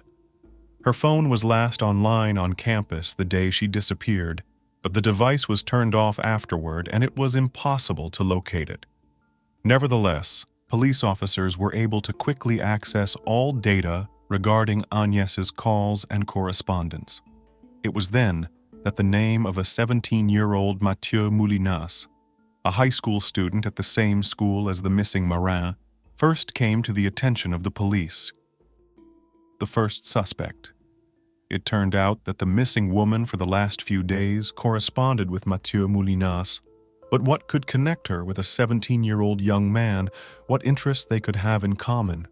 Her phone was last online on campus the day she disappeared, but the device was turned off afterward and it was impossible to locate it. Nevertheless, police officers were able to quickly access all data regarding Agnes's calls and correspondence. It was then that the name of a 17-year-old Mathieu Moulinas, a high school student at the same school as the missing Morin, first came to the attention of the police. The first suspect. It turned out that the missing woman for the last few days corresponded with Mathieu Moulinas, but what could connect her with a 17-year-old young man, what interests they could have in common?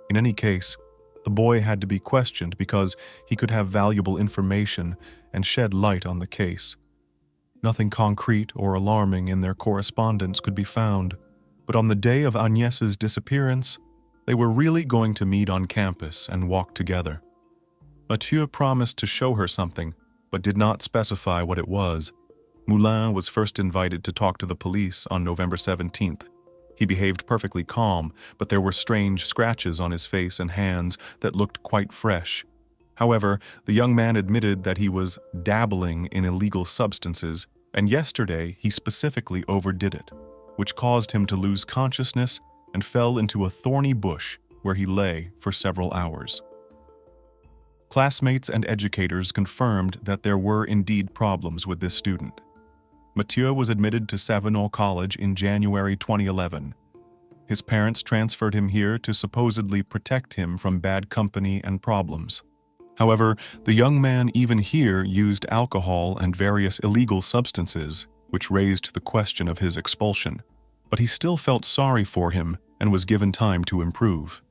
In any case, the boy had to be questioned because he could have valuable information and shed light on the case. Nothing concrete or alarming in their correspondence could be found, but on the day of Agnes's disappearance, they were really going to meet on campus and walk together. Mathieu promised to show her something, but did not specify what it was. Moulin was first invited to talk to the police on November 17th. He behaved perfectly calm, but there were strange scratches on his face and hands that looked quite fresh. However, the young man admitted that he was dabbling in illegal substances, and yesterday he specifically overdid it, which caused him to lose consciousness and fell into a thorny bush where he lay for several hours. Classmates and educators confirmed that there were indeed problems with this student. Mathieu was admitted to Savignon College in January 2011. His parents transferred him here to supposedly protect him from bad company and problems. However, the young man even here used alcohol and various illegal substances, which raised the question of his expulsion. But he still felt sorry for him and was given time to improve.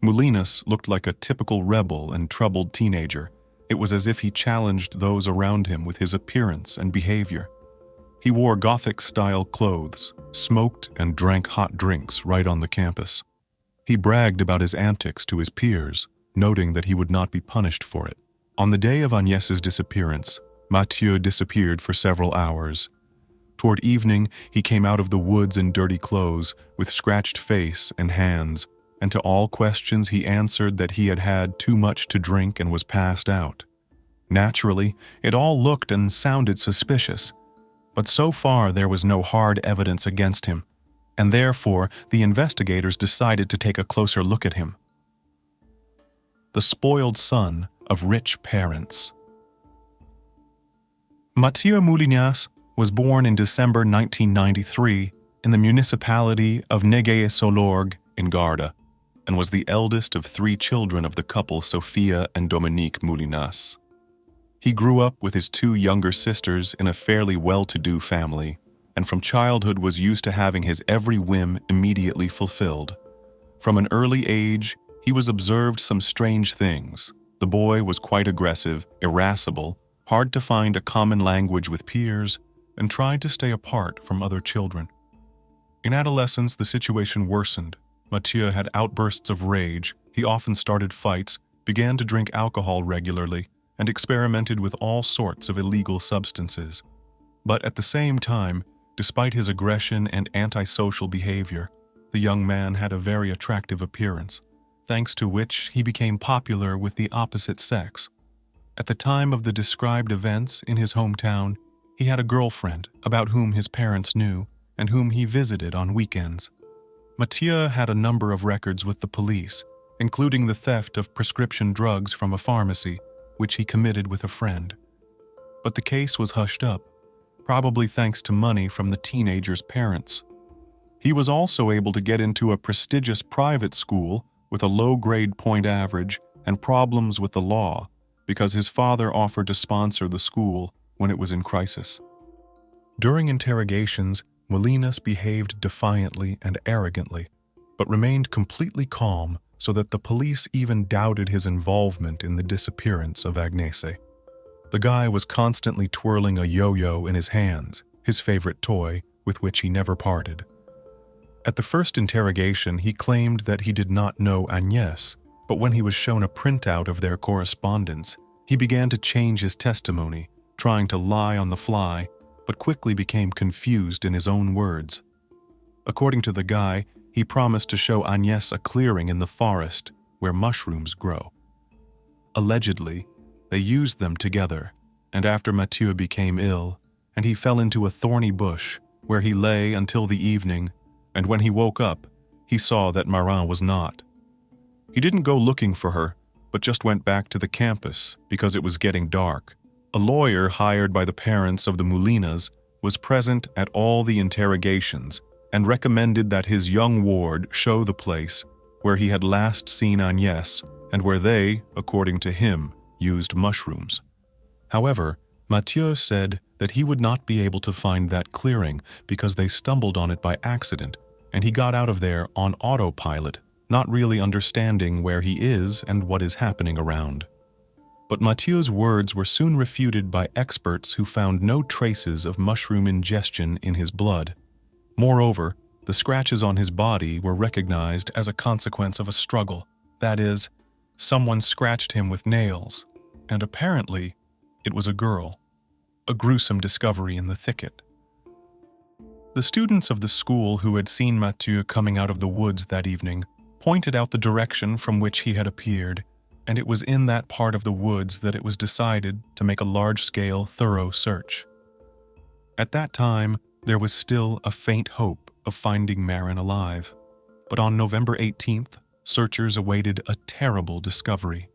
Moulinas looked like a typical rebel and troubled teenager. It was as if he challenged those around him with his appearance and behavior. He wore Gothic-style clothes, smoked and drank hot drinks right on the campus. He bragged about his antics to his peers, noting that he would not be punished for it. On the day of Agnes's disappearance, Mathieu disappeared for several hours. Toward evening, he came out of the woods in dirty clothes, with scratched face and hands, and to all questions he answered that he had had too much to drink and was passed out. Naturally, it all looked and sounded suspicious, but so far there was no hard evidence against him, and therefore the investigators decided to take a closer look at him. The spoiled son of rich parents. Mathieu Moulinas was born in December 1993 in the municipality of Négé-et-Solorgues in Garda, and was the eldest of 3 children of the couple Sophia and Dominique Moulinas. He grew up with his 2 younger sisters in a fairly well-to-do family. and from childhood was used to having his every whim immediately fulfilled. From an early age, he was observed some strange things. The boy was quite aggressive, irascible, hard to find a common language with peers, and tried to stay apart from other children. In adolescence, the situation worsened. Mathieu had outbursts of rage, he often started fights, began to drink alcohol regularly, and experimented with all sorts of illegal substances. But at the same time, despite his aggression and antisocial behavior, the young man had a very attractive appearance, thanks to which he became popular with the opposite sex. At the time of the described events in his hometown, he had a girlfriend about whom his parents knew and whom he visited on weekends. Mathieu had a number of records with the police, including the theft of prescription drugs from a pharmacy, which he committed with a friend. But the case was hushed up, probably thanks to money from the teenager's parents. He was also able to get into a prestigious private school with a low grade point average and problems with the law because his father offered to sponsor the school when it was in crisis. During interrogations, Molinas behaved defiantly and arrogantly, but remained completely calm so that the police even doubted his involvement in the disappearance of Agnese. The guy was constantly twirling a yo-yo in his hands, his favorite toy, with which he never parted. At the first interrogation, he claimed that he did not know Agnès, but when he was shown a printout of their correspondence, he began to change his testimony, trying to lie on the fly, but quickly became confused in his own words. According to the guy, he promised to show Agnès a clearing in the forest where mushrooms grow. Allegedly, they used them together, and after Mathieu became ill, and he fell into a thorny bush where he lay until the evening, and when he woke up, he saw that Marin was not. He didn't go looking for her, but just went back to the campus because it was getting dark. A lawyer hired by the parents of the Molinas was present at all the interrogations and recommended that his young ward show the place where he had last seen Agnès and where they, according to him, used mushrooms. However, Mathieu said that he would not be able to find that clearing because they stumbled on it by accident, and he got out of there on autopilot, not really understanding where he is and what is happening around. But Mathieu's words were soon refuted by experts who found no traces of mushroom ingestion in his blood. Moreover, the scratches on his body were recognized as a consequence of a struggle. That is, someone scratched him with nails, and apparently, it was a girl. A gruesome discovery in the thicket. The students of the school who had seen Mathieu coming out of the woods that evening pointed out the direction from which he had appeared, and it was in that part of the woods that it was decided to make a large-scale, thorough search. At that time, there was still a faint hope of finding Marin alive, but on November 18th, searchers awaited a terrible discovery.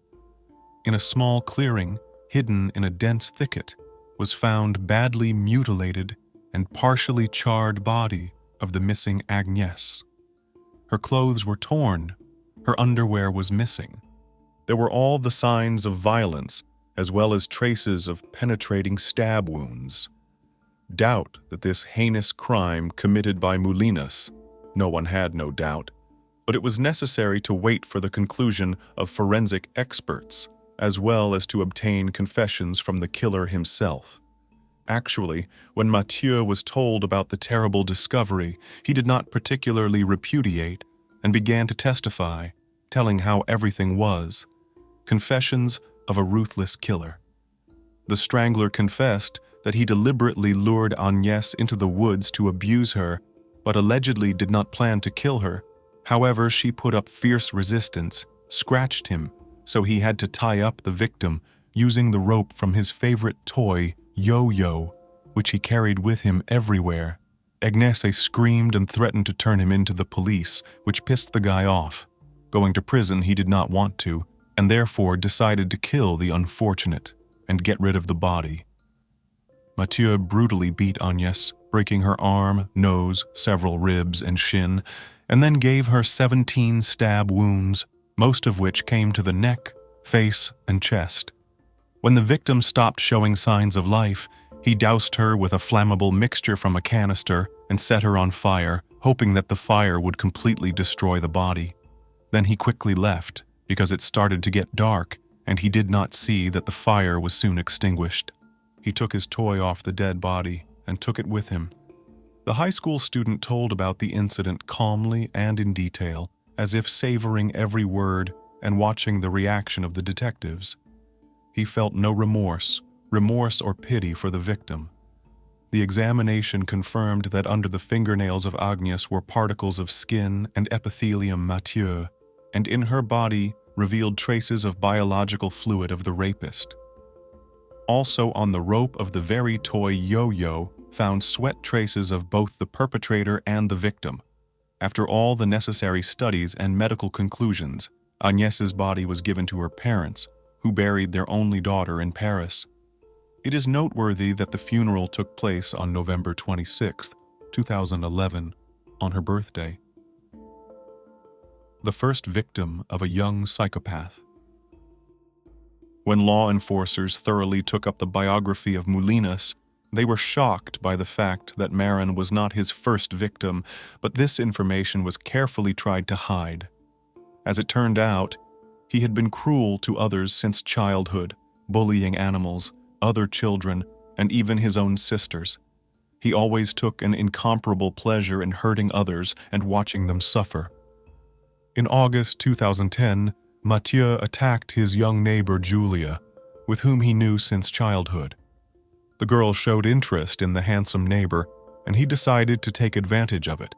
In a small clearing, hidden in a dense thicket, was found badly mutilated and partially charred body of the missing Agnès. Her clothes were torn, her underwear was missing. There were all the signs of violence, as well as traces of penetrating stab wounds. Doubt that this heinous crime committed by Molinas, no one had no doubt, but it was necessary to wait for the conclusion of forensic experts, as well as to obtain confessions from the killer himself. Actually, when Mathieu was told about the terrible discovery, he did not particularly repudiate and began to testify, telling how everything was. Confessions of a ruthless killer. The strangler confessed that he deliberately lured Agnès into the woods to abuse her, but allegedly did not plan to kill her. However, she put up fierce resistance, scratched him, so he had to tie up the victim using the rope from his favorite toy, yo-yo, which he carried with him everywhere. Agnès screamed and threatened to turn him into the police, which pissed the guy off. Going to prison he did not want to, and therefore decided to kill the unfortunate and get rid of the body. Mathieu brutally beat Agnès, breaking her arm, nose, several ribs, and shin, and then gave her 17 stab wounds, most of which came to the neck, face, and chest. When the victim stopped showing signs of life, He doused her with a flammable mixture from a canister and set her on fire, hoping that the fire would completely destroy the body. Then he quickly left, because it started to get dark, and he did not see that the fire was soon extinguished. He took his toy off the dead body and took it with him. The high school student told about the incident calmly and in detail, as if savoring every word and watching the reaction of the detectives. He felt no remorse or pity for the victim. The examination confirmed that under the fingernails of Agnes were particles of skin and epithelium mature, and in her body revealed traces of biological fluid of the rapist. Also on the rope of the very toy yo-yo found sweat traces of both the perpetrator and the victim. After all the necessary studies and medical conclusions, Agnes's body was given to her parents, who buried their only daughter in Paris. It is noteworthy that the funeral took place on November 26, 2011, on her birthday. The first victim of a young psychopath. When law enforcers thoroughly took up the biography of Moulinas, they were shocked by the fact that Marin was not his first victim, but this information was carefully tried to hide. As it turned out, he had been cruel to others since childhood, bullying animals, other children, and even his own sisters. He always took an incomparable pleasure in hurting others and watching them suffer. In August 2010, Mathieu attacked his young neighbor Julia, with whom he knew since childhood. The girl showed interest in the handsome neighbor, and he decided to take advantage of it.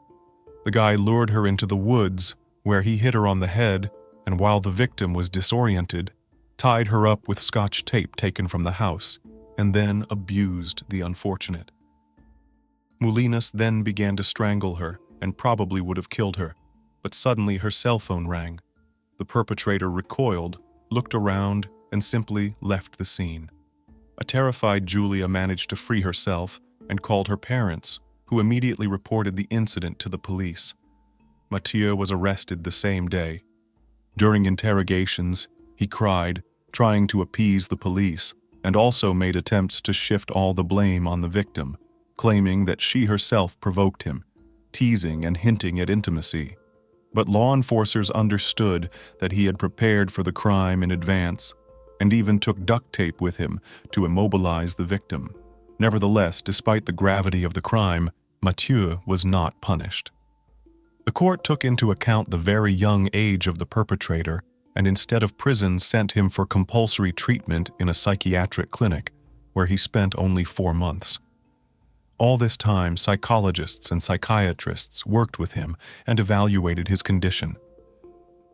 The guy lured her into the woods, where he hit her on the head, and while the victim was disoriented, tied her up with Scotch tape taken from the house, and then abused the unfortunate. Moulinas then began to strangle her and probably would have killed her, but suddenly her cell phone rang. The perpetrator recoiled, looked around, and simply left the scene. A terrified Julia managed to free herself and called her parents, who immediately reported the incident to the police. Mathieu was arrested the same day. During interrogations, he cried, trying to appease the police, and also made attempts to shift all the blame on the victim, claiming that she herself provoked him, teasing and hinting at intimacy. But law enforcers understood that he had prepared for the crime in advance, and even took duct tape with him to immobilize the victim. Nevertheless, despite the gravity of the crime, Mathieu was not punished. The court took into account the very young age of the perpetrator, and instead of prison sent him for compulsory treatment in a psychiatric clinic, where he spent only 4 months. All this time, psychologists and psychiatrists worked with him and evaluated his condition.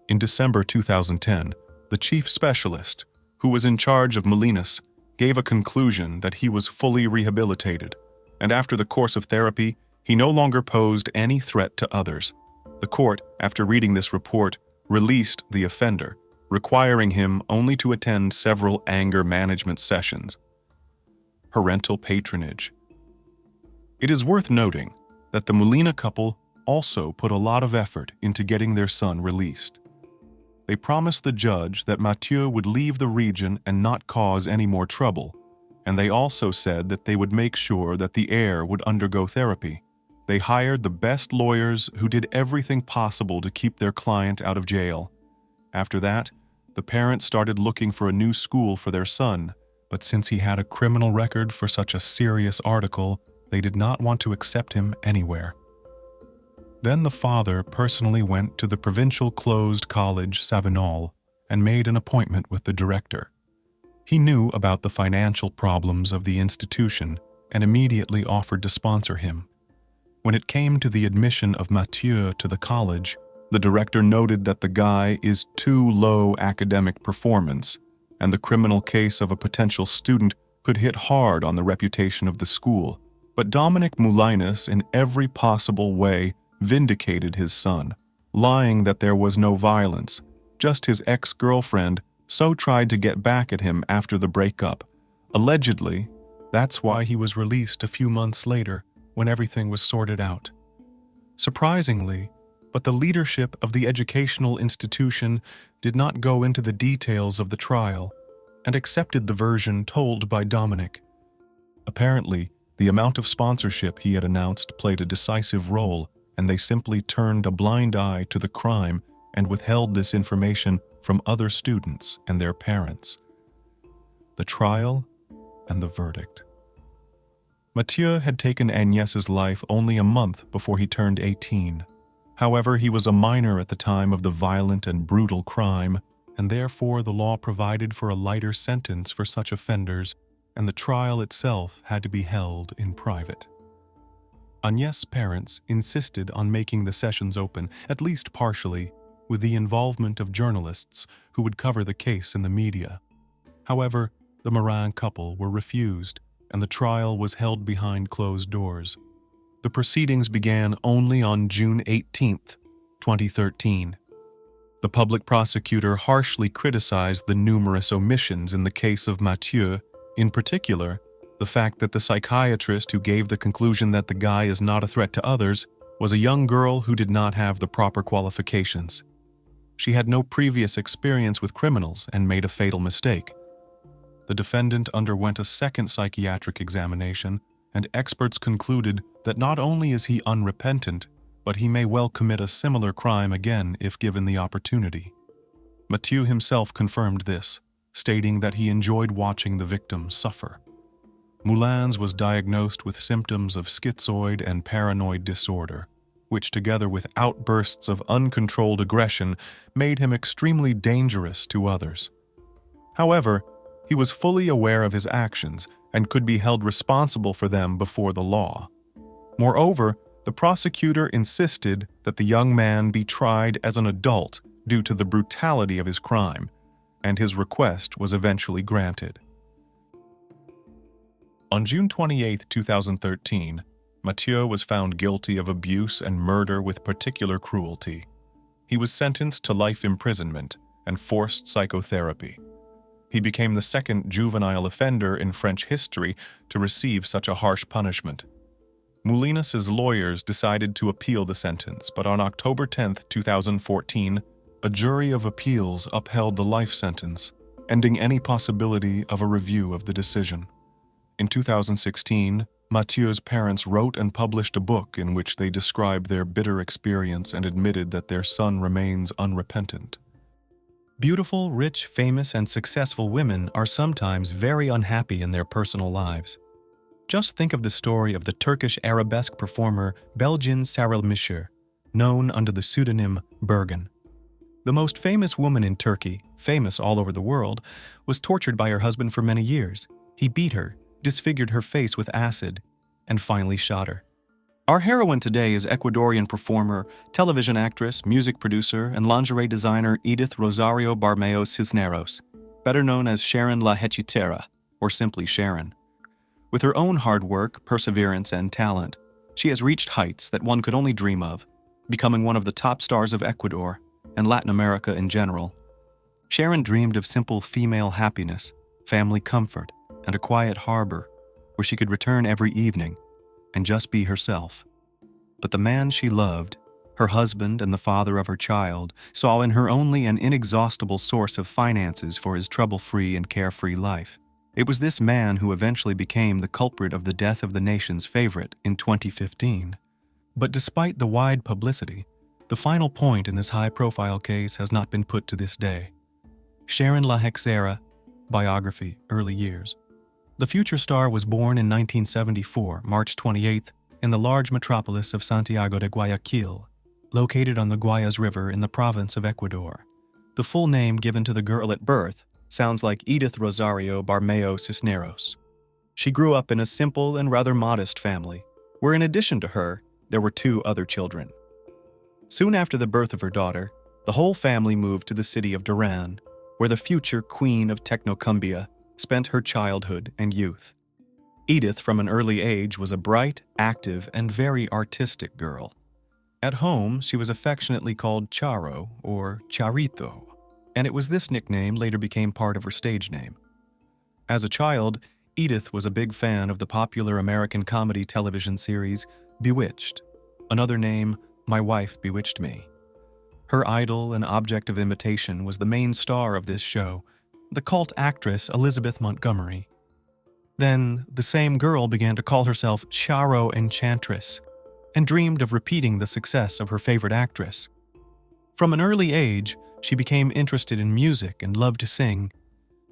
In December 2010, the chief specialist, who was in charge of Moulinas, gave a conclusion that he was fully rehabilitated, and after the course of therapy, he no longer posed any threat to others. The court, after reading this report, released the offender, requiring him only to attend several anger management sessions. Parental patronage. It is worth noting that the Moulina couple also put a lot of effort into getting their son released. They promised the judge that Mathieu would leave the region and not cause any more trouble, and they also said that they would make sure that the heir would undergo therapy. They hired the best lawyers who did everything possible to keep their client out of jail. After that, the parents started looking for a new school for their son, but since he had a criminal record for such a serious article, they did not want to accept him anywhere. Then the father personally went to the provincial closed college Savinol and made an appointment with the director. He knew about the financial problems of the institution and immediately offered to sponsor him. When it came to the admission of Mathieu to the college, the director noted that the guy is too low academic performance, and the criminal case of a potential student could hit hard on the reputation of the school. But Dominic Moulinas, in every possible way, vindicated his son, lying that there was no violence, just his ex-girlfriend so tried to get back at him after the breakup. Allegedly, that's why he was released a few months later, when everything was sorted out. Surprisingly, but the leadership of the educational institution did not go into the details of the trial and accepted the version told by Dominic. Apparently, the amount of sponsorship he had announced played a decisive role, and they simply turned a blind eye to the crime and withheld this information from other students and their parents. The trial and the verdict. Mathieu had taken Agnès' life only a month before he turned 18. However, he was a minor at the time of the violent and brutal crime, and therefore the law provided for a lighter sentence for such offenders, and the trial itself had to be held in private. Agnès' parents insisted on making the sessions open, at least partially, with the involvement of journalists who would cover the case in the media. However, the Morin couple were refused, and the trial was held behind closed doors. The proceedings began only on June 18, 2013. The public prosecutor harshly criticized the numerous omissions in the case of Mathieu, in particular, the fact that the psychiatrist who gave the conclusion that the guy is not a threat to others was a young girl who did not have the proper qualifications. She had no previous experience with criminals and made a fatal mistake. The defendant underwent a second psychiatric examination, and experts concluded that not only is he unrepentant, but he may well commit a similar crime again if given the opportunity. Mathieu himself confirmed this, stating that he enjoyed watching the victim suffer. Moulins was diagnosed with symptoms of schizoid and paranoid disorder, which together with outbursts of uncontrolled aggression made him extremely dangerous to others. However, he was fully aware of his actions and could be held responsible for them before the law. Moreover, the prosecutor insisted that the young man be tried as an adult due to the brutality of his crime, and his request was eventually granted. On June 28, 2013, Mathieu was found guilty of abuse and murder with particular cruelty. He was sentenced to life imprisonment and forced psychotherapy. He became the second juvenile offender in French history to receive such a harsh punishment. Moulinas' lawyers decided to appeal the sentence, but on October 10, 2014, a jury of appeals upheld the life sentence, ending any possibility of a review of the decision. In 2016, Mathieu's parents wrote and published a book in which they described their bitter experience and admitted that their son remains unrepentant. Beautiful, rich, famous, and successful women are sometimes very unhappy in their personal lives. Just think of the story of the Turkish arabesque performer Belgin Sarılmışır, known under the pseudonym Bergen. The most famous woman in Turkey, famous all over the world, was tortured by her husband for many years. He beat her, disfigured her face with acid, and finally shot her. Our heroine today is Ecuadorian performer, television actress, music producer, and lingerie designer Edith Rosario Barmeo Cisneros, better known as Sharon La Hechitera, or simply Sharon. With her own hard work, perseverance, and talent, she has reached heights that one could only dream of, becoming one of the top stars of Ecuador and Latin America in general. Sharon dreamed of simple female happiness, family comfort, and a quiet harbor where she could return every evening and just be herself. But the man she loved, her husband and the father of her child, saw in her only an inexhaustible source of finances for his trouble-free and carefree life. It was this man who eventually became the culprit of the death of the nation's favorite in 2015. But despite the wide publicity, the final point in this high-profile case has not been put to this day. Sharon La Hechitera, biography, early years. The future star was born in 1974, March 28th, in the large metropolis of Santiago de Guayaquil, located on the Guayas River in the province of Ecuador. The full name given to the girl at birth sounds like Edith Rosario Barmeo Cisneros. She grew up in a simple and rather modest family, where in addition to her, there were 2 other children. Soon after the birth of her daughter, the whole family moved to the city of Duran, where the future queen of Technocumbia spent her childhood and youth. Edith, from an early age, was a bright, active, and very artistic girl. At home, she was affectionately called Charo, or Charito, and it was this nickname later became part of her stage name. As a child, Edith was a big fan of the popular American comedy television series Bewitched, another name, My Wife Bewitched Me. Her idol and object of imitation was the main star of this show, the cult actress Elizabeth Montgomery. Then the same girl began to call herself Charo Enchantress and dreamed of repeating the success of her favorite actress. From an early age, she became interested in music and loved to sing.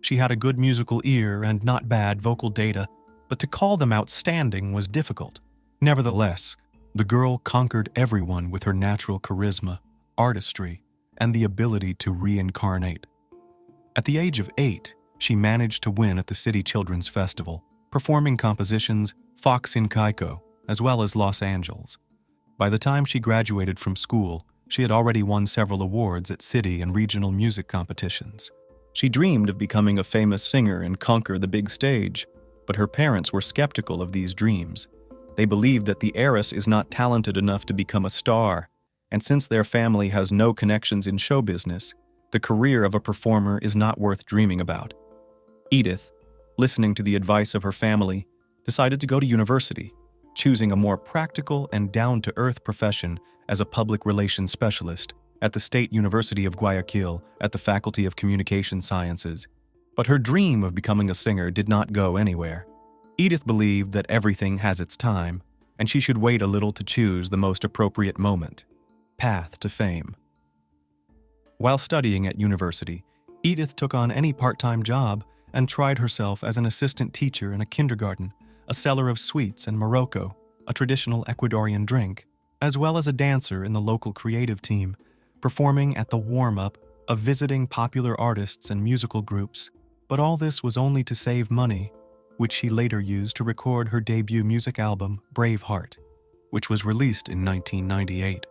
She had a good musical ear and not bad vocal data, but to call them outstanding was difficult. Nevertheless, the girl conquered everyone with her natural charisma, artistry, and the ability to reincarnate. At the age of 8, she managed to win at the City Children's Festival, performing compositions Fox in Kaiko, as well as Los Angeles. By the time she graduated from school, she had already won several awards at city and regional music competitions. She dreamed of becoming a famous singer and conquer the big stage, but her parents were skeptical of these dreams. They believed that the heiress is not talented enough to become a star, and since their family has no connections in show business, the career of a performer is not worth dreaming about. Edith, listening to the advice of her family, decided to go to university, choosing a more practical and down-to-earth profession as a public relations specialist at the State University of Guayaquil at the Faculty of Communication Sciences. But her dream of becoming a singer did not go anywhere. Edith believed that everything has its time, and she should wait a little to choose the most appropriate moment. Path to fame. While studying at university, Edith took on any part-time job and tried herself as an assistant teacher in a kindergarten, a seller of sweets and Morocco, a traditional Ecuadorian drink, as well as a dancer in the local creative team, performing at the warm-up of visiting popular artists and musical groups. But all this was only to save money, which she later used to record her debut music album, Braveheart, which was released in 1998.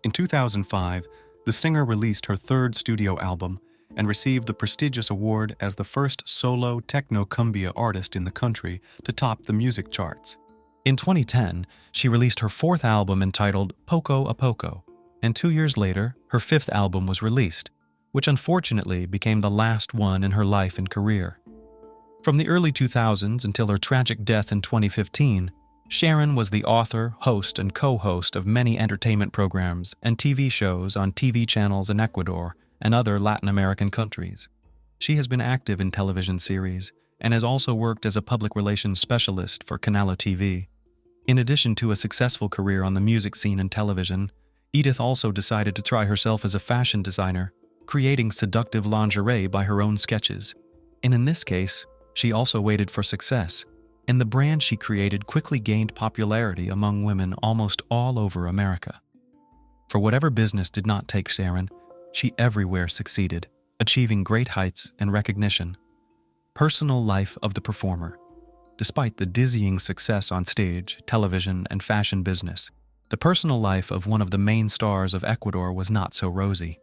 In 2005, the singer released her third studio album and received the prestigious award as the first solo techno-cumbia artist in the country to top the music charts. In 2010, she released her fourth album entitled Poco a Poco, and 2 years later, her fifth album was released, which unfortunately became the last one in her life and career. From the early 2000s until her tragic death in 2015, Sharon was the author, host, and co-host of many entertainment programs and TV shows on TV channels in Ecuador and other Latin American countries. She has been active in television series and has also worked as a public relations specialist for Canal TV. In addition to a successful career on the music scene and television, Edith also decided to try herself as a fashion designer, creating seductive lingerie by her own sketches. And in this case, she also waited for success, and the brand she created quickly gained popularity among women almost all over America. For whatever business did not take Sharon, she everywhere succeeded, achieving great heights and recognition. Personal life of the performer. Despite the dizzying success on stage, television, and fashion business, the personal life of one of the main stars of Ecuador was not so rosy.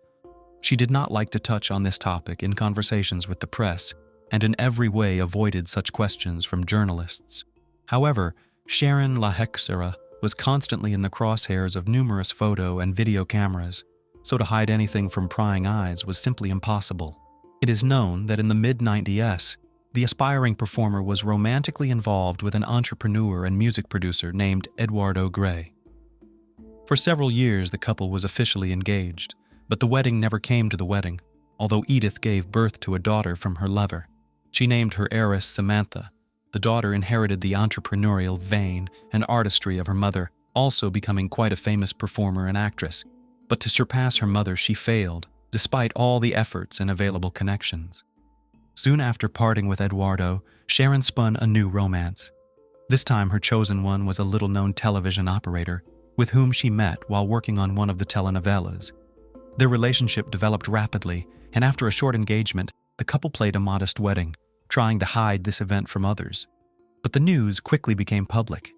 She did not like to touch on this topic in conversations with the press, and in every way avoided such questions from journalists. However, Sharon La Hexera was constantly in the crosshairs of numerous photo and video cameras, so to hide anything from prying eyes was simply impossible. It is known that in the mid-90s, the aspiring performer was romantically involved with an entrepreneur and music producer named Eduardo Gray. For several years, the couple was officially engaged, but the wedding never came to the wedding, although Edith gave birth to a daughter from her lover. She named her heiress Samantha. The daughter inherited the entrepreneurial vein and artistry of her mother, also becoming quite a famous performer and actress. But to surpass her mother, she failed, despite all the efforts and available connections. Soon after parting with Eduardo, Sharon spun a new romance. This time her chosen one was a little-known television operator, with whom she met while working on one of the telenovelas. Their relationship developed rapidly, and after a short engagement, the couple planned a modest wedding, trying to hide this event from others. But the news quickly became public,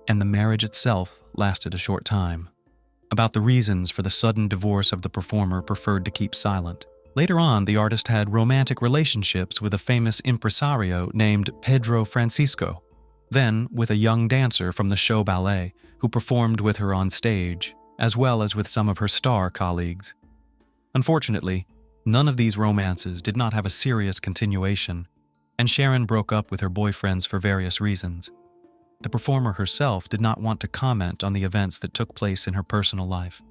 and the marriage itself lasted a short time. About the reasons for the sudden divorce of the performer preferred to keep silent. Later on, the artist had romantic relationships with a famous impresario named Pedro Francisco, then with a young dancer from the show ballet who performed with her on stage, as well as with some of her star colleagues. Unfortunately, none of these romances did not have a serious continuation, and Sharon broke up with her boyfriends for various reasons. The performer herself did not want to comment on the events that took place in her personal life.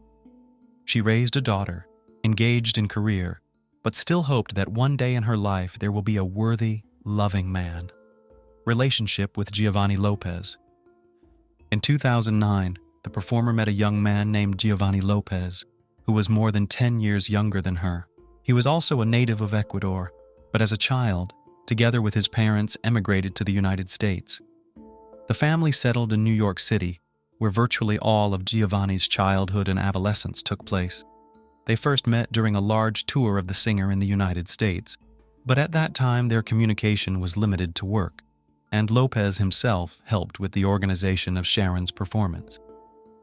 She raised a daughter, engaged in career, but still hoped that one day in her life there will be a worthy, loving man. Relationship with Giovanni Lopez. In 2009, the performer met a young man named Giovanni Lopez, who was more than 10 years younger than her. He was also a native of Ecuador, but as a child, together with his parents, emigrated to the United States. The family settled in New York City, where virtually all of Giovanni's childhood and adolescence took place. They first met during a large tour of the singer in the United States, but at that time their communication was limited to work, and Lopez himself helped with the organization of Sharon's performance.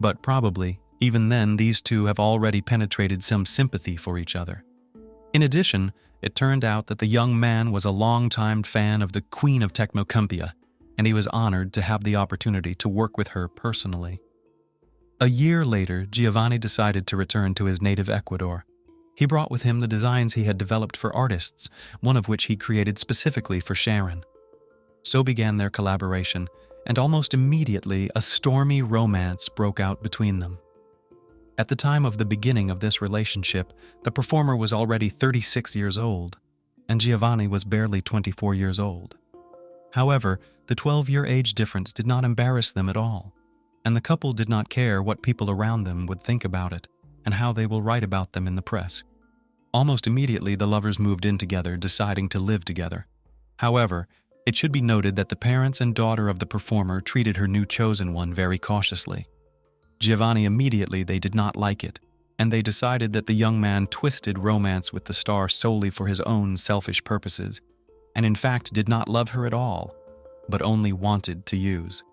But probably, even then, these two have already penetrated some sympathy for each other. In addition, it turned out that the young man was a longtime fan of the Queen of Technocumbia, and he was honored to have the opportunity to work with her personally. A year later, Giovanni decided to return to his native Ecuador. He brought with him the designs he had developed for artists, one of which he created specifically for Sharon. So began their collaboration, and almost immediately a stormy romance broke out between them. At the time of the beginning of this relationship, the performer was already 36 years old, and Giovanni was barely 24 years old. However, the 12-year age difference did not embarrass them at all, and the couple did not care what people around them would think about it and how they will write about them in the press. Almost immediately, the lovers moved in together, deciding to live together. However, it should be noted that the parents and daughter of the performer treated her new chosen one very cautiously. Giovanni immediately they did not like it, and they decided that the young man twisted romance with the star solely for his own selfish purposes, and in fact did not love her at all, but only wanted to use.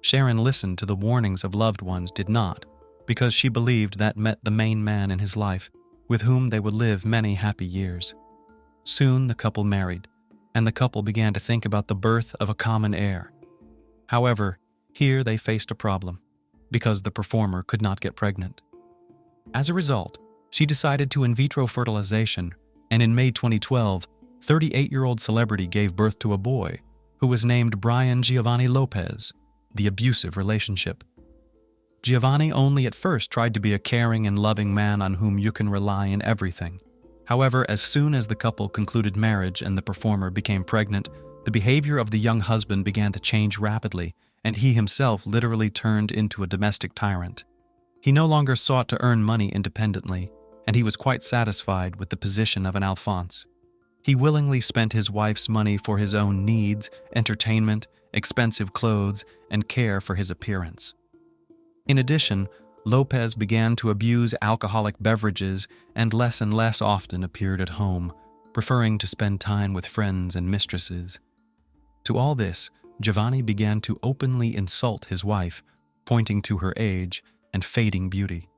Sharon listened to the warnings of loved ones did not, because she believed that met the main man in his life, with whom they would live many happy years. Soon the couple married, and the couple began to think about the birth of a common heir. However, here they faced a problem, because the performer could not get pregnant. As a result, she decided to in vitro fertilization, and in May 2012, 38-year-old celebrity gave birth to a boy, who was named Brian Giovanni Lopez, the abusive relationship. Giovanni only at first tried to be a caring and loving man on whom you can rely in everything. However, as soon as the couple concluded marriage and the performer became pregnant, the behavior of the young husband began to change rapidly, and he himself literally turned into a domestic tyrant. He no longer sought to earn money independently, and he was quite satisfied with the position of an Alphonse. He willingly spent his wife's money for his own needs, entertainment, expensive clothes, and care for his appearance. In addition, Lopez began to abuse alcoholic beverages and less often appeared at home, preferring to spend time with friends and mistresses. To all this, Giovanni began to openly insult his wife, pointing to her age and fading beauty.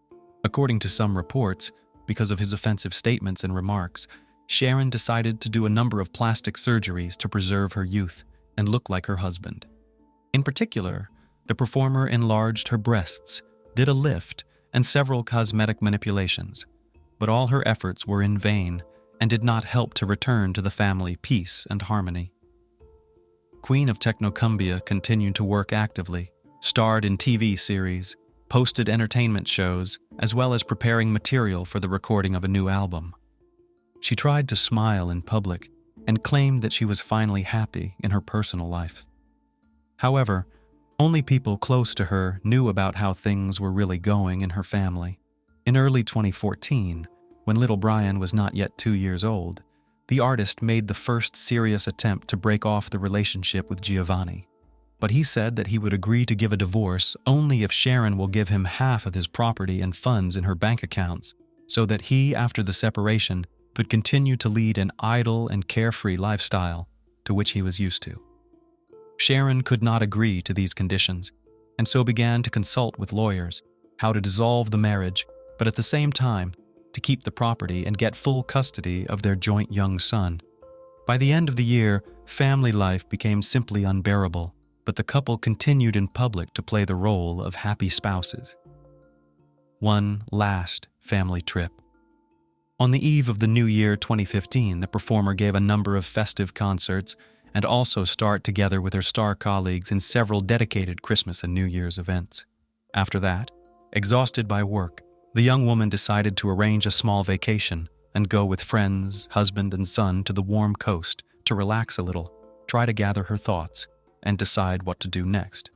According to some reports, because of his offensive statements and remarks, Sharon decided to do a number of plastic surgeries to preserve her youth and look like her husband. In particular, the performer enlarged her breasts, did a lift, and several cosmetic manipulations, but all her efforts were in vain and did not help to return to the family peace and harmony. Queen of Technocumbia continued to work actively, starred in TV series, posted entertainment shows, as well as preparing material for the recording of a new album. She tried to smile in public and claimed that she was finally happy in her personal life. However, only people close to her knew about how things were really going in her family. In early 2014, when little Brian was not yet 2 years old, the artist made the first serious attempt to break off the relationship with Giovanni. But he said that he would agree to give a divorce only if Sharon will give him half of his property and funds in her bank accounts, so that he, after the separation, could continue to lead an idle and carefree lifestyle to which he was used to. Sharon could not agree to these conditions, and so began to consult with lawyers how to dissolve the marriage, but at the same time, to keep the property and get full custody of their joint young son. By the end of the year, family life became simply unbearable, but the couple continued in public to play the role of happy spouses. One last family trip. On the eve of the new year 2015, the performer gave a number of festive concerts and also starred together with her star colleagues in several dedicated Christmas and New Year's events. After that, exhausted by work, the young woman decided to arrange a small vacation and go with friends, husband, and son to the warm coast to relax a little, try to gather her thoughts, and decide what to do next.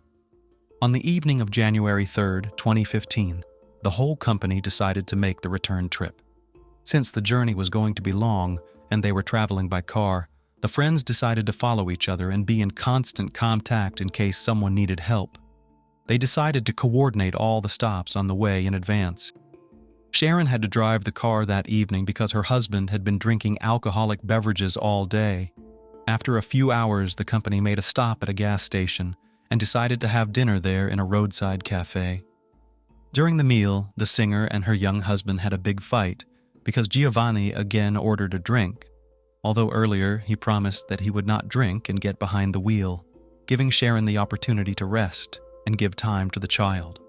On the evening of January 3rd, 2015, the whole company decided to make the return trip. Since the journey was going to be long and they were traveling by car, the friends decided to follow each other and be in constant contact in case someone needed help. They decided to coordinate all the stops on the way in advance. Sharon had to drive the car that evening because her husband had been drinking alcoholic beverages all day. After a few hours, the company made a stop at a gas station and decided to have dinner there in a roadside cafe. During the meal, the singer and her young husband had a big fight because Giovanni again ordered a drink, although earlier he promised that he would not drink and get behind the wheel, giving Sharon the opportunity to rest and give time to the child.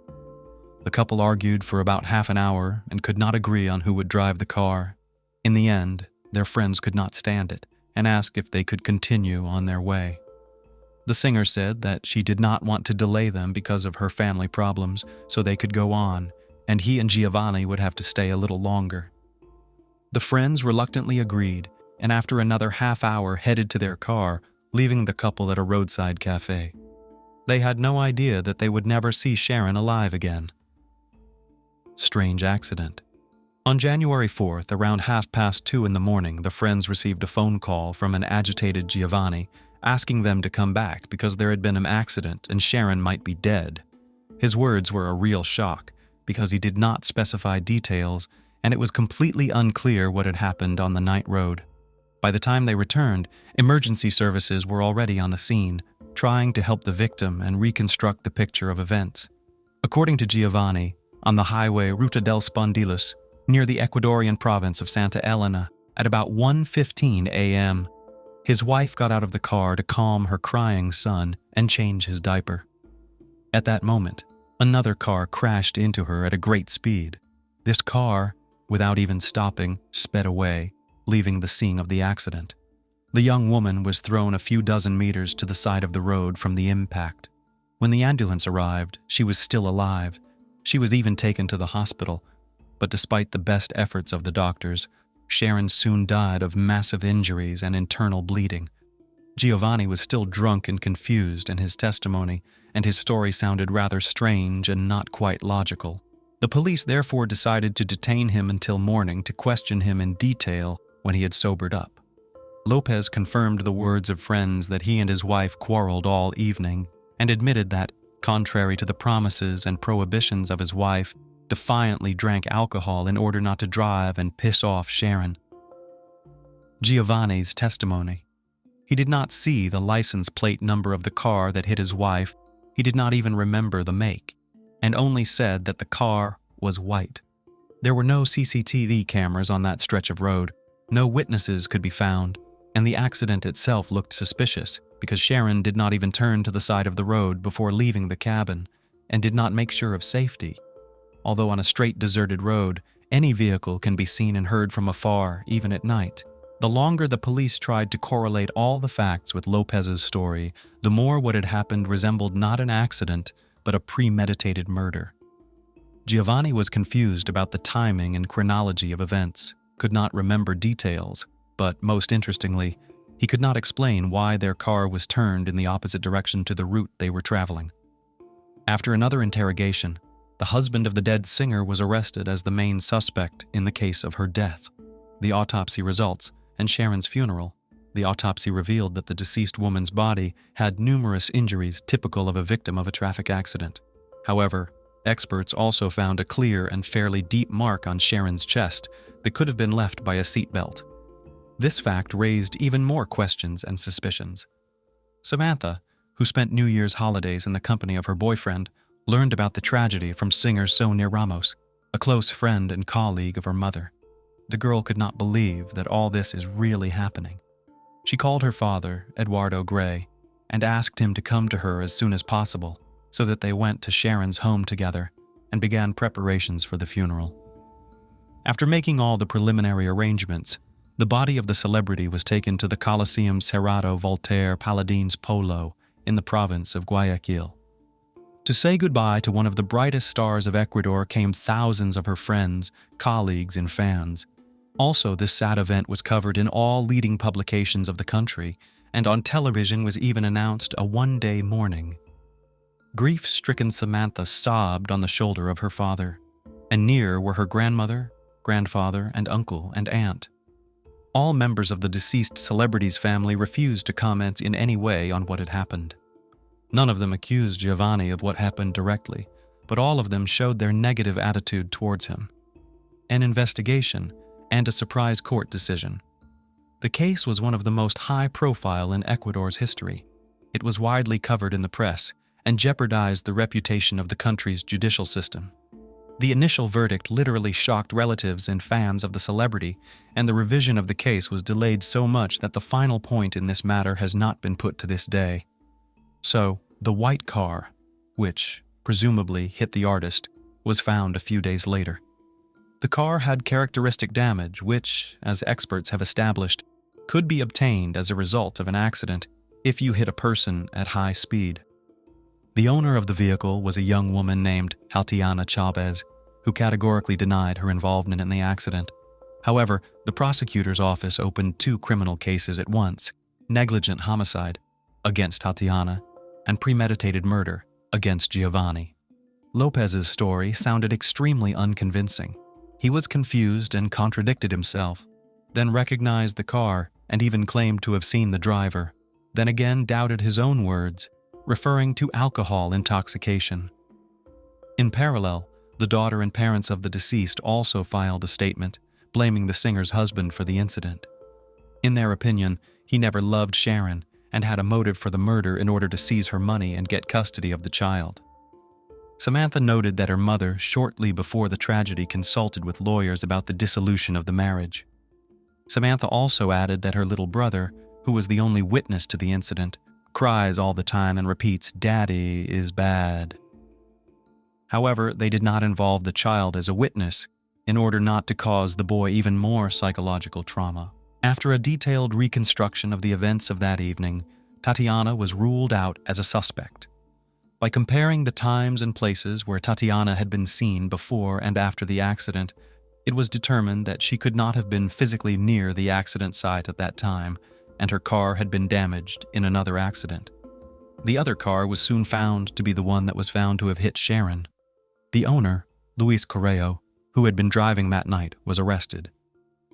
The couple argued for about half an hour and could not agree on who would drive the car. In the end, their friends could not stand it and asked if they could continue on their way. The singer said that she did not want to delay them because of her family problems, so they could go on, and he and Giovanni would have to stay a little longer. The friends reluctantly agreed, and after another half hour headed to their car, leaving the couple at a roadside cafe. They had no idea that they would never see Sharon alive again. Strange accident. On January 4th, around 2:30 in the morning, the friends received a phone call from an agitated Giovanni asking them to come back because there had been an accident and Sharon might be dead. His words were a real shock because he did not specify details and it was completely unclear what had happened on the night road. By the time they returned, emergency services were already on the scene, trying to help the victim and reconstruct the picture of events. According to Giovanni, on the highway Ruta del Spondylus, near the Ecuadorian province of Santa Elena, at about 1:15 a.m., his wife got out of the car to calm her crying son and change his diaper. At that moment, another car crashed into her at a great speed. This car, without even stopping, sped away, leaving the scene of the accident. The young woman was thrown a few dozen meters to the side of the road from the impact. When the ambulance arrived, she was still alive. She was even taken to the hospital, but despite the best efforts of the doctors, Sharon soon died of massive injuries and internal bleeding. Giovanni was still drunk and confused in his testimony, and his story sounded rather strange and not quite logical. The police therefore decided to detain him until morning to question him in detail when he had sobered up. Lopez confirmed the words of friends that he and his wife quarreled all evening and admitted that, contrary to the promises and prohibitions of his wife, defiantly drank alcohol in order not to drive and piss off Sharon. Giovanni's testimony. He did not see the license plate number of the car that hit his wife, he did not even remember the make, and only said that the car was white. There were no CCTV cameras on that stretch of road, no witnesses could be found, and the accident itself looked suspicious because Sharon did not even turn to the side of the road before leaving the cabin and did not make sure of safety. Although on a straight deserted road, any vehicle can be seen and heard from afar, even at night. The longer the police tried to correlate all the facts with Lopez's story, the more what had happened resembled not an accident, but a premeditated murder. Giovanni was confused about the timing and chronology of events, could not remember details, but most interestingly, he could not explain why their car was turned in the opposite direction to the route they were traveling. After another interrogation, the husband of the dead singer was arrested as the main suspect in the case of her death. The autopsy results and Sharon's funeral. The autopsy revealed that the deceased woman's body had numerous injuries typical of a victim of a traffic accident. However, experts also found a clear and fairly deep mark on Sharon's chest that could have been left by a seatbelt. This fact raised even more questions and suspicions. Samantha, who spent New Year's holidays in the company of her boyfriend, learned about the tragedy from singer Sonia Ramos, a close friend and colleague of her mother. The girl could not believe that all this is really happening. She called her father, Eduardo Gray, and asked him to come to her as soon as possible so that they went to Sharon's home together and began preparations for the funeral. After making all the preliminary arrangements, the body of the celebrity was taken to the Coliseum Cerrado Voltaire Paladines Polo in the province of Guayaquil. To say goodbye to one of the brightest stars of Ecuador came thousands of her friends, colleagues, and fans. Also, this sad event was covered in all leading publications of the country, and on television was even announced a one-day mourning. Grief-stricken Samantha sobbed on the shoulder of her father, and near were her grandmother, grandfather, and uncle and aunt. All members of the deceased celebrity's family refused to comment in any way on what had happened. None of them accused Giovanni of what happened directly, but all of them showed their negative attitude towards him. An investigation and a surprise court decision. The case was one of the most high-profile in Ecuador's history. It was widely covered in the press and jeopardized the reputation of the country's judicial system. The initial verdict literally shocked relatives and fans of the celebrity, and the revision of the case was delayed so much that the final point in this matter has not been put to this day. So, the white car, which presumably hit the artist, was found a few days later. The car had characteristic damage which, as experts have established, could be obtained as a result of an accident if you hit a person at high speed. The owner of the vehicle was a young woman named Tatiana Chavez, who categorically denied her involvement in the accident. However, the prosecutor's office opened 2 criminal cases at once: negligent homicide against Tatiana and premeditated murder against Giovanni. Lopez's story sounded extremely unconvincing. He was confused and contradicted himself, then recognized the car and even claimed to have seen the driver, then again doubted his own words, referring to alcohol intoxication. In parallel, the daughter and parents of the deceased also filed a statement, blaming the singer's husband for the incident. In their opinion, he never loved Sharon and had a motive for the murder in order to seize her money and get custody of the child. Samantha noted that her mother, shortly before the tragedy, consulted with lawyers about the dissolution of the marriage. Samantha also added that her little brother, who was the only witness to the incident, cries all the time and repeats, "Daddy is bad." However, they did not involve the child as a witness in order not to cause the boy even more psychological trauma. After a detailed reconstruction of the events of that evening, Tatiana was ruled out as a suspect. By comparing the times and places where Tatiana had been seen before and after the accident, it was determined that she could not have been physically near the accident site at that time, and her car had been damaged in another accident. The other car was soon found to be the one that was found to have hit Sharon. The owner, Luis Correo, who had been driving that night, was arrested.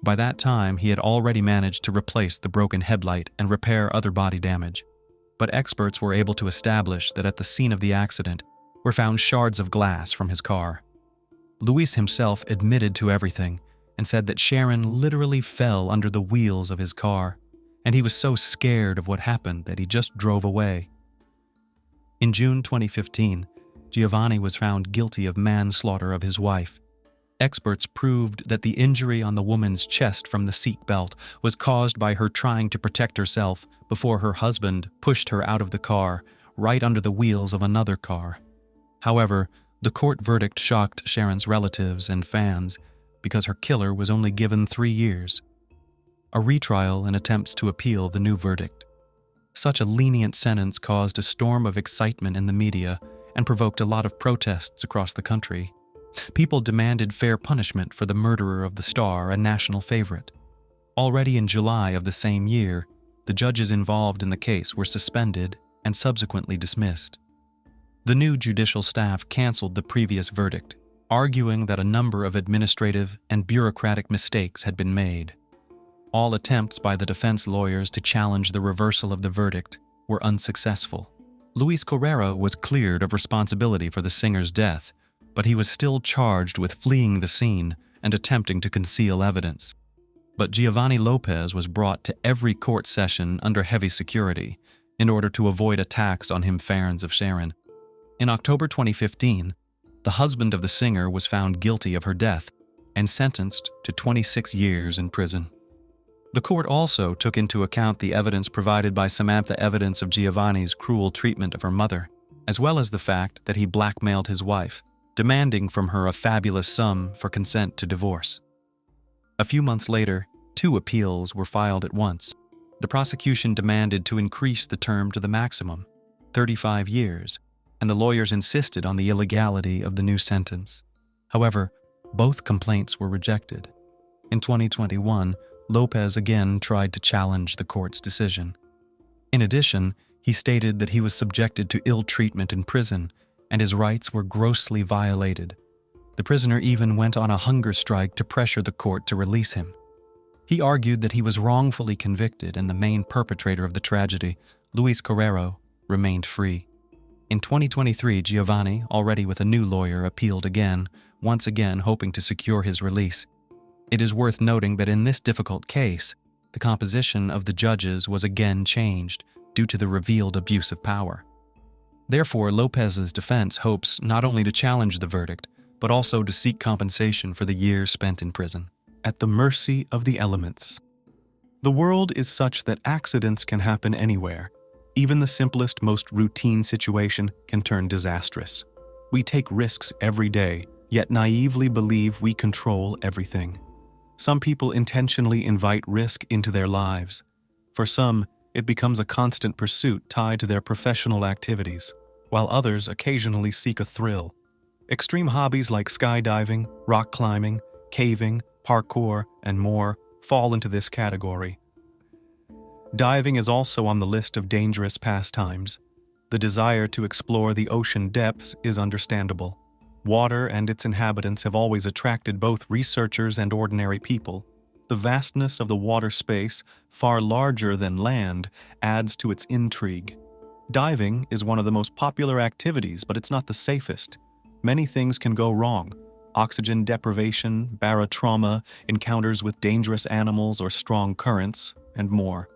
By that time, he had already managed to replace the broken headlight and repair other body damage. But experts were able to establish that at the scene of the accident were found shards of glass from his car. Luis himself admitted to everything and said that Sharon literally fell under the wheels of his car, and he was so scared of what happened that he just drove away. In June 2015, Giovanni was found guilty of manslaughter of his wife. Experts proved that the injury on the woman's chest from the seat belt was caused by her trying to protect herself before her husband pushed her out of the car, right under the wheels of another car. However, the court verdict shocked Sharon's relatives and fans because her killer was only given 3 years. A retrial and attempts to appeal the new verdict. Such a lenient sentence caused a storm of excitement in the media and provoked a lot of protests across the country. People demanded fair punishment for the murderer of the star and national favorite. Already in July of the same year, the judges involved in the case were suspended and subsequently dismissed. The new judicial staff canceled the previous verdict, arguing that a number of administrative and bureaucratic mistakes had been made. All attempts by the defense lawyers to challenge the reversal of the verdict were unsuccessful. Luis Correo was cleared of responsibility for the singer's death, but he was still charged with fleeing the scene and attempting to conceal evidence. But Giovanni Lopez was brought to every court session under heavy security in order to avoid attacks on him fans of Sharon. In October 2015, the husband of the singer was found guilty of her death and sentenced to 26 years in prison. The court also took into account the evidence provided by Samantha evidence of Giovanni's cruel treatment of her mother, as well as the fact that he blackmailed his wife, demanding from her a fabulous sum for consent to divorce. A few months later, 2 appeals were filed at once. The prosecution demanded to increase the term to the maximum, 35 years, and the lawyers insisted on the illegality of the new sentence. However, both complaints were rejected. In 2021, Lopez again tried to challenge the court's decision. In addition, he stated that he was subjected to ill treatment in prison and his rights were grossly violated. The prisoner even went on a hunger strike to pressure the court to release him. He argued that he was wrongfully convicted and the main perpetrator of the tragedy, Luis Carrero, remained free. In 2023, Giovanni, already with a new lawyer, appealed again, once again hoping to secure his release. It is worth noting that in this difficult case, the composition of the judges was again changed due to the revealed abuse of power. Therefore, Lopez's defense hopes not only to challenge the verdict, but also to seek compensation for the years spent in prison. At the mercy of the elements. The world is such that accidents can happen anywhere. Even the simplest, most routine situation can turn disastrous. We take risks every day, yet naively believe we control everything. Some people intentionally invite risk into their lives. For some, it becomes a constant pursuit tied to their professional activities, while others occasionally seek a thrill. Extreme hobbies like skydiving, rock climbing, caving, parkour, and more fall into this category. Diving is also on the list of dangerous pastimes. The desire to explore the ocean depths is understandable. Water and its inhabitants have always attracted both researchers and ordinary people. The vastness of the water space, far larger than land, adds to its intrigue. Diving is one of the most popular activities, but it's not the safest. Many things can go wrong. Oxygen deprivation, barotrauma, encounters with dangerous animals or strong currents, and more.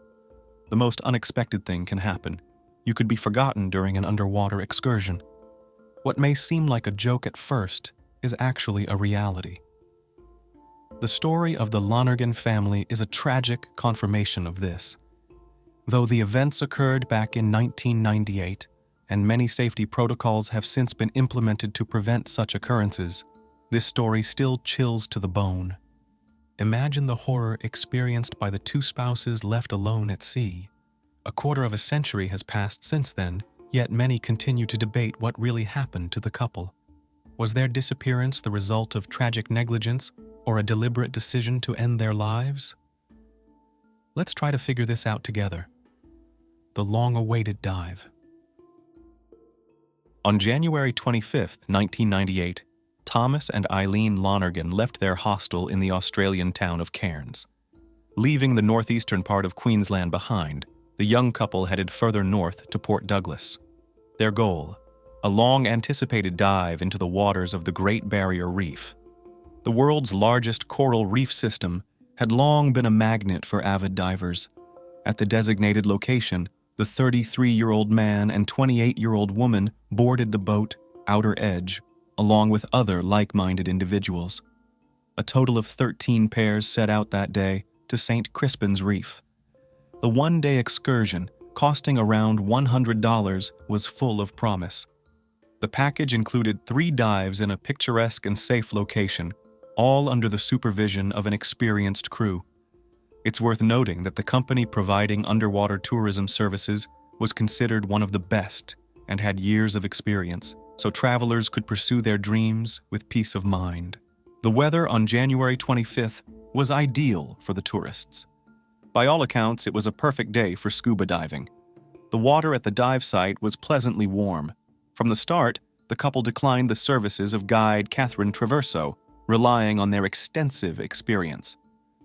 The most unexpected thing can happen. You could be forgotten during an underwater excursion. What may seem like a joke at first is actually a reality. The story of the Lonergan family is a tragic confirmation of this. Though the events occurred back in 1998, and many safety protocols have since been implemented to prevent such occurrences, this story still chills to the bone. Imagine the horror experienced by the two spouses left alone at sea. A quarter of a century has passed since then, yet many continue to debate what really happened to the couple. Was their disappearance the result of tragic negligence or a deliberate decision to end their lives? Let's try to figure this out together. The long-awaited dive. On January 25, 1998, Thomas and Eileen Lonergan left their hostel in the Australian town of Cairns. Leaving the northeastern part of Queensland behind, the young couple headed further north to Port Douglas. Their goal, a long-anticipated dive into the waters of the Great Barrier Reef. The world's largest coral reef system had long been a magnet for avid divers. At the designated location, the 33-year-old man and 28-year-old woman boarded the boat Outer Edge, along with other like-minded individuals. A total of 13 pairs set out that day to St. Crispin's Reef. The one-day excursion, costing around $100, was full of promise. The package included 3 dives in a picturesque and safe location, all under the supervision of an experienced crew. It's worth noting that the company providing underwater tourism services was considered one of the best and had years of experience, so travelers could pursue their dreams with peace of mind. The weather on January 25th was ideal for the tourists. By all accounts, it was a perfect day for scuba diving. The water at the dive site was pleasantly warm. From the start, the couple declined the services of guide Catherine Traverso, relying on their extensive experience.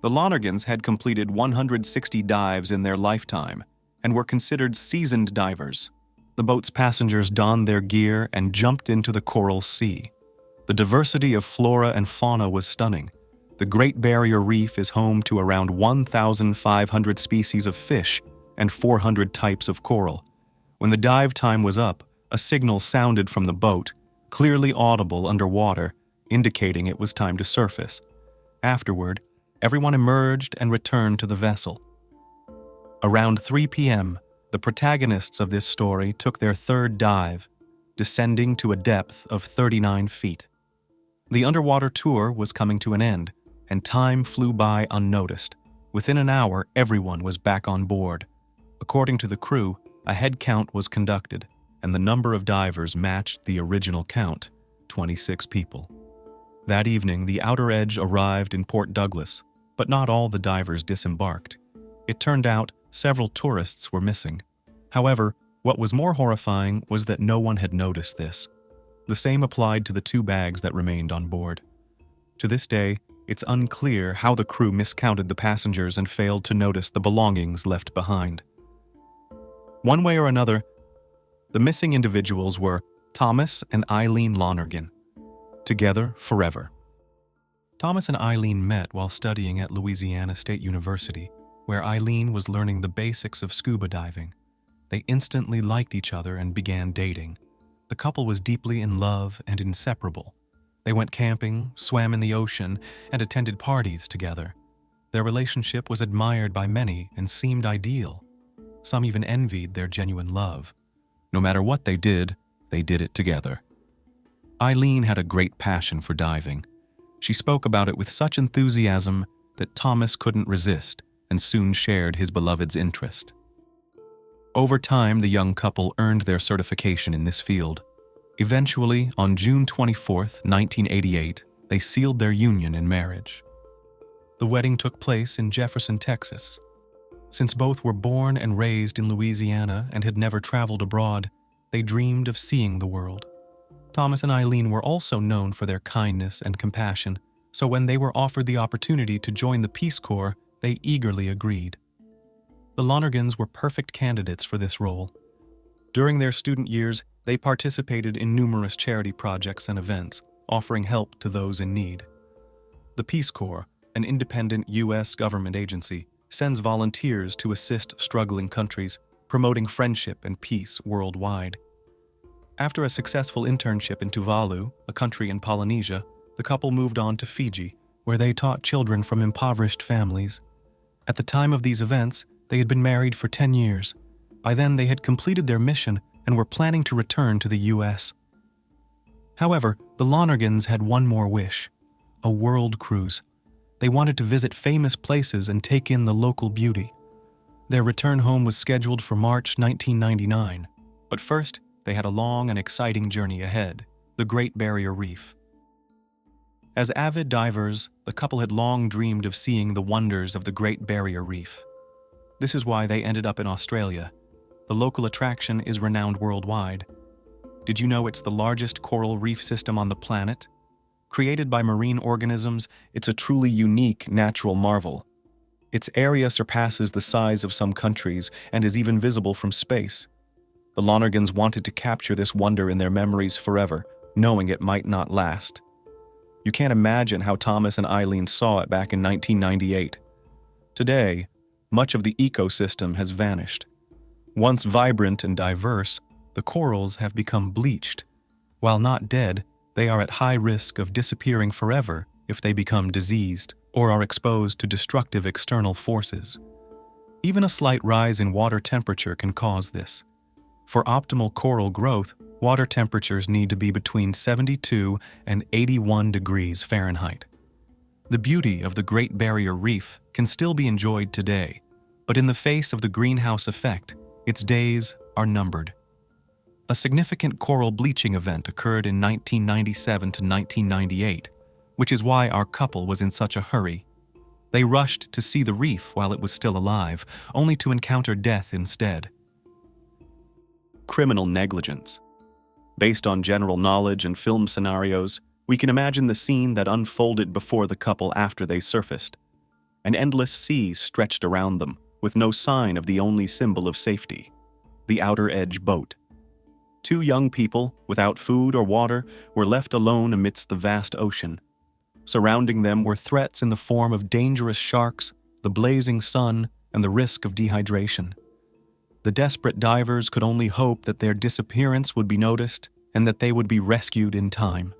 The Lonergans had completed 160 dives in their lifetime and were considered seasoned divers. The boat's passengers donned their gear and jumped into the coral sea. The diversity of flora and fauna was stunning. The Great Barrier Reef is home to around 1,500 species of fish and 400 types of coral. When the dive time was up, a signal sounded from the boat, clearly audible underwater, indicating it was time to surface. Afterward, everyone emerged and returned to the vessel. Around 3 p.m., the protagonists of this story took their third dive, descending to a depth of 39 feet. The underwater tour was coming to an end, and time flew by unnoticed. Within an hour, everyone was back on board. According to the crew, a head count was conducted, and the number of divers matched the original count, 26 people. That evening, the Outer Edge arrived in Port Douglas, but not all the divers disembarked. It turned out several tourists were missing. However, what was more horrifying was that no one had noticed this. The same applied to the 2 bags that remained on board. To this day, it's unclear how the crew miscounted the passengers and failed to notice the belongings left behind. One way or another, the missing individuals were Thomas and Eileen Lonergan, together forever. Thomas and Eileen met while studying at Louisiana State University, where Eileen was learning the basics of scuba diving. They instantly liked each other and began dating. The couple was deeply in love and inseparable. They went camping, swam in the ocean, and attended parties together. Their relationship was admired by many and seemed ideal. Some even envied their genuine love. No matter what they did it together. Eileen had a great passion for diving. She spoke about it with such enthusiasm that Thomas couldn't resist and soon shared his beloved's interest. Over time, the young couple earned their certification in this field. Eventually, on June 24, 1988, they sealed their union in marriage. The wedding took place in Jefferson, Texas. Since both were born and raised in Louisiana and had never traveled abroad, they dreamed of seeing the world. Thomas and Eileen were also known for their kindness and compassion, so when they were offered the opportunity to join the Peace Corps, they eagerly agreed. The Lonergans were perfect candidates for this role. During their student years, they participated in numerous charity projects and events, offering help to those in need. The Peace Corps, an independent U.S. government agency, sends volunteers to assist struggling countries, promoting friendship and peace worldwide. After a successful internship in Tuvalu, a country in Polynesia, the couple moved on to Fiji, where they taught children from impoverished families. At the time of these events, they had been married for 10 years. By then, they had completed their mission and were planning to return to the U.S. However, the Lonergans had one more wish: a world cruise. They wanted to visit famous places and take in the local beauty. Their return home was scheduled for March 1999, but first, they had a long and exciting journey ahead: the Great Barrier Reef. As avid divers, the couple had long dreamed of seeing the wonders of the Great Barrier Reef. This is why they ended up in Australia. The local attraction is renowned worldwide. Did you know it's the largest coral reef system on the planet? Created by marine organisms, it's a truly unique natural marvel. Its area surpasses the size of some countries and is even visible from space. The Lonergans wanted to capture this wonder in their memories forever, knowing it might not last. You can't imagine how Thomas and Eileen saw it back in 1998. Today, much of the ecosystem has vanished. Once vibrant and diverse, the corals have become bleached. While not dead, they are at high risk of disappearing forever if they become diseased or are exposed to destructive external forces. Even a slight rise in water temperature can cause this. For optimal coral growth, water temperatures need to be between 72 and 81 degrees Fahrenheit. The beauty of the Great Barrier Reef can still be enjoyed today, but in the face of the greenhouse effect, its days are numbered. A significant coral bleaching event occurred in 1997 to 1998, which is why our couple was in such a hurry. They rushed to see the reef while it was still alive, only to encounter death instead. Criminal negligence. Based on general knowledge and film scenarios, we can imagine the scene that unfolded before the couple after they surfaced. An endless sea stretched around them, with no sign of the only symbol of safety: the outer edge boat. 2 young people, without food or water, were left alone amidst the vast ocean. Surrounding them were threats in the form of dangerous sharks, the blazing sun, and the risk of dehydration. The desperate divers could only hope that their disappearance would be noticed and that they would be rescued in time.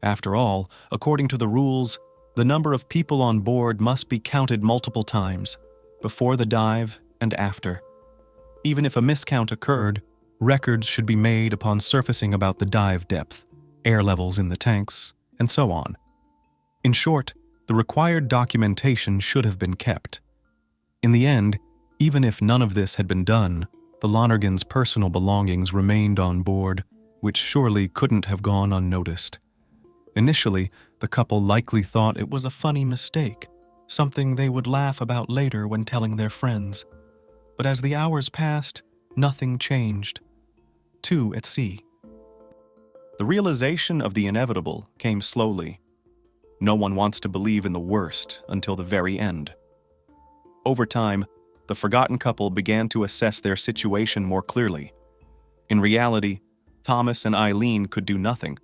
After all, according to the rules, the number of people on board must be counted multiple times, before the dive and after. Even if a miscount occurred, records should be made upon surfacing about the dive depth, air levels in the tanks, and so on. In short, the required documentation should have been kept. In the end, even if none of this had been done, the Lonergans' personal belongings remained on board, which surely couldn't have gone unnoticed. Initially, the couple likely thought it was a funny mistake, something they would laugh about later when telling their friends. But as the hours passed, Nothing changed. 2 at sea. The realization of the inevitable came slowly. No one wants to believe in the worst until the very end. Over time, the forgotten couple began to assess their situation more clearly. In reality, Thomas and Eileen could do nothing.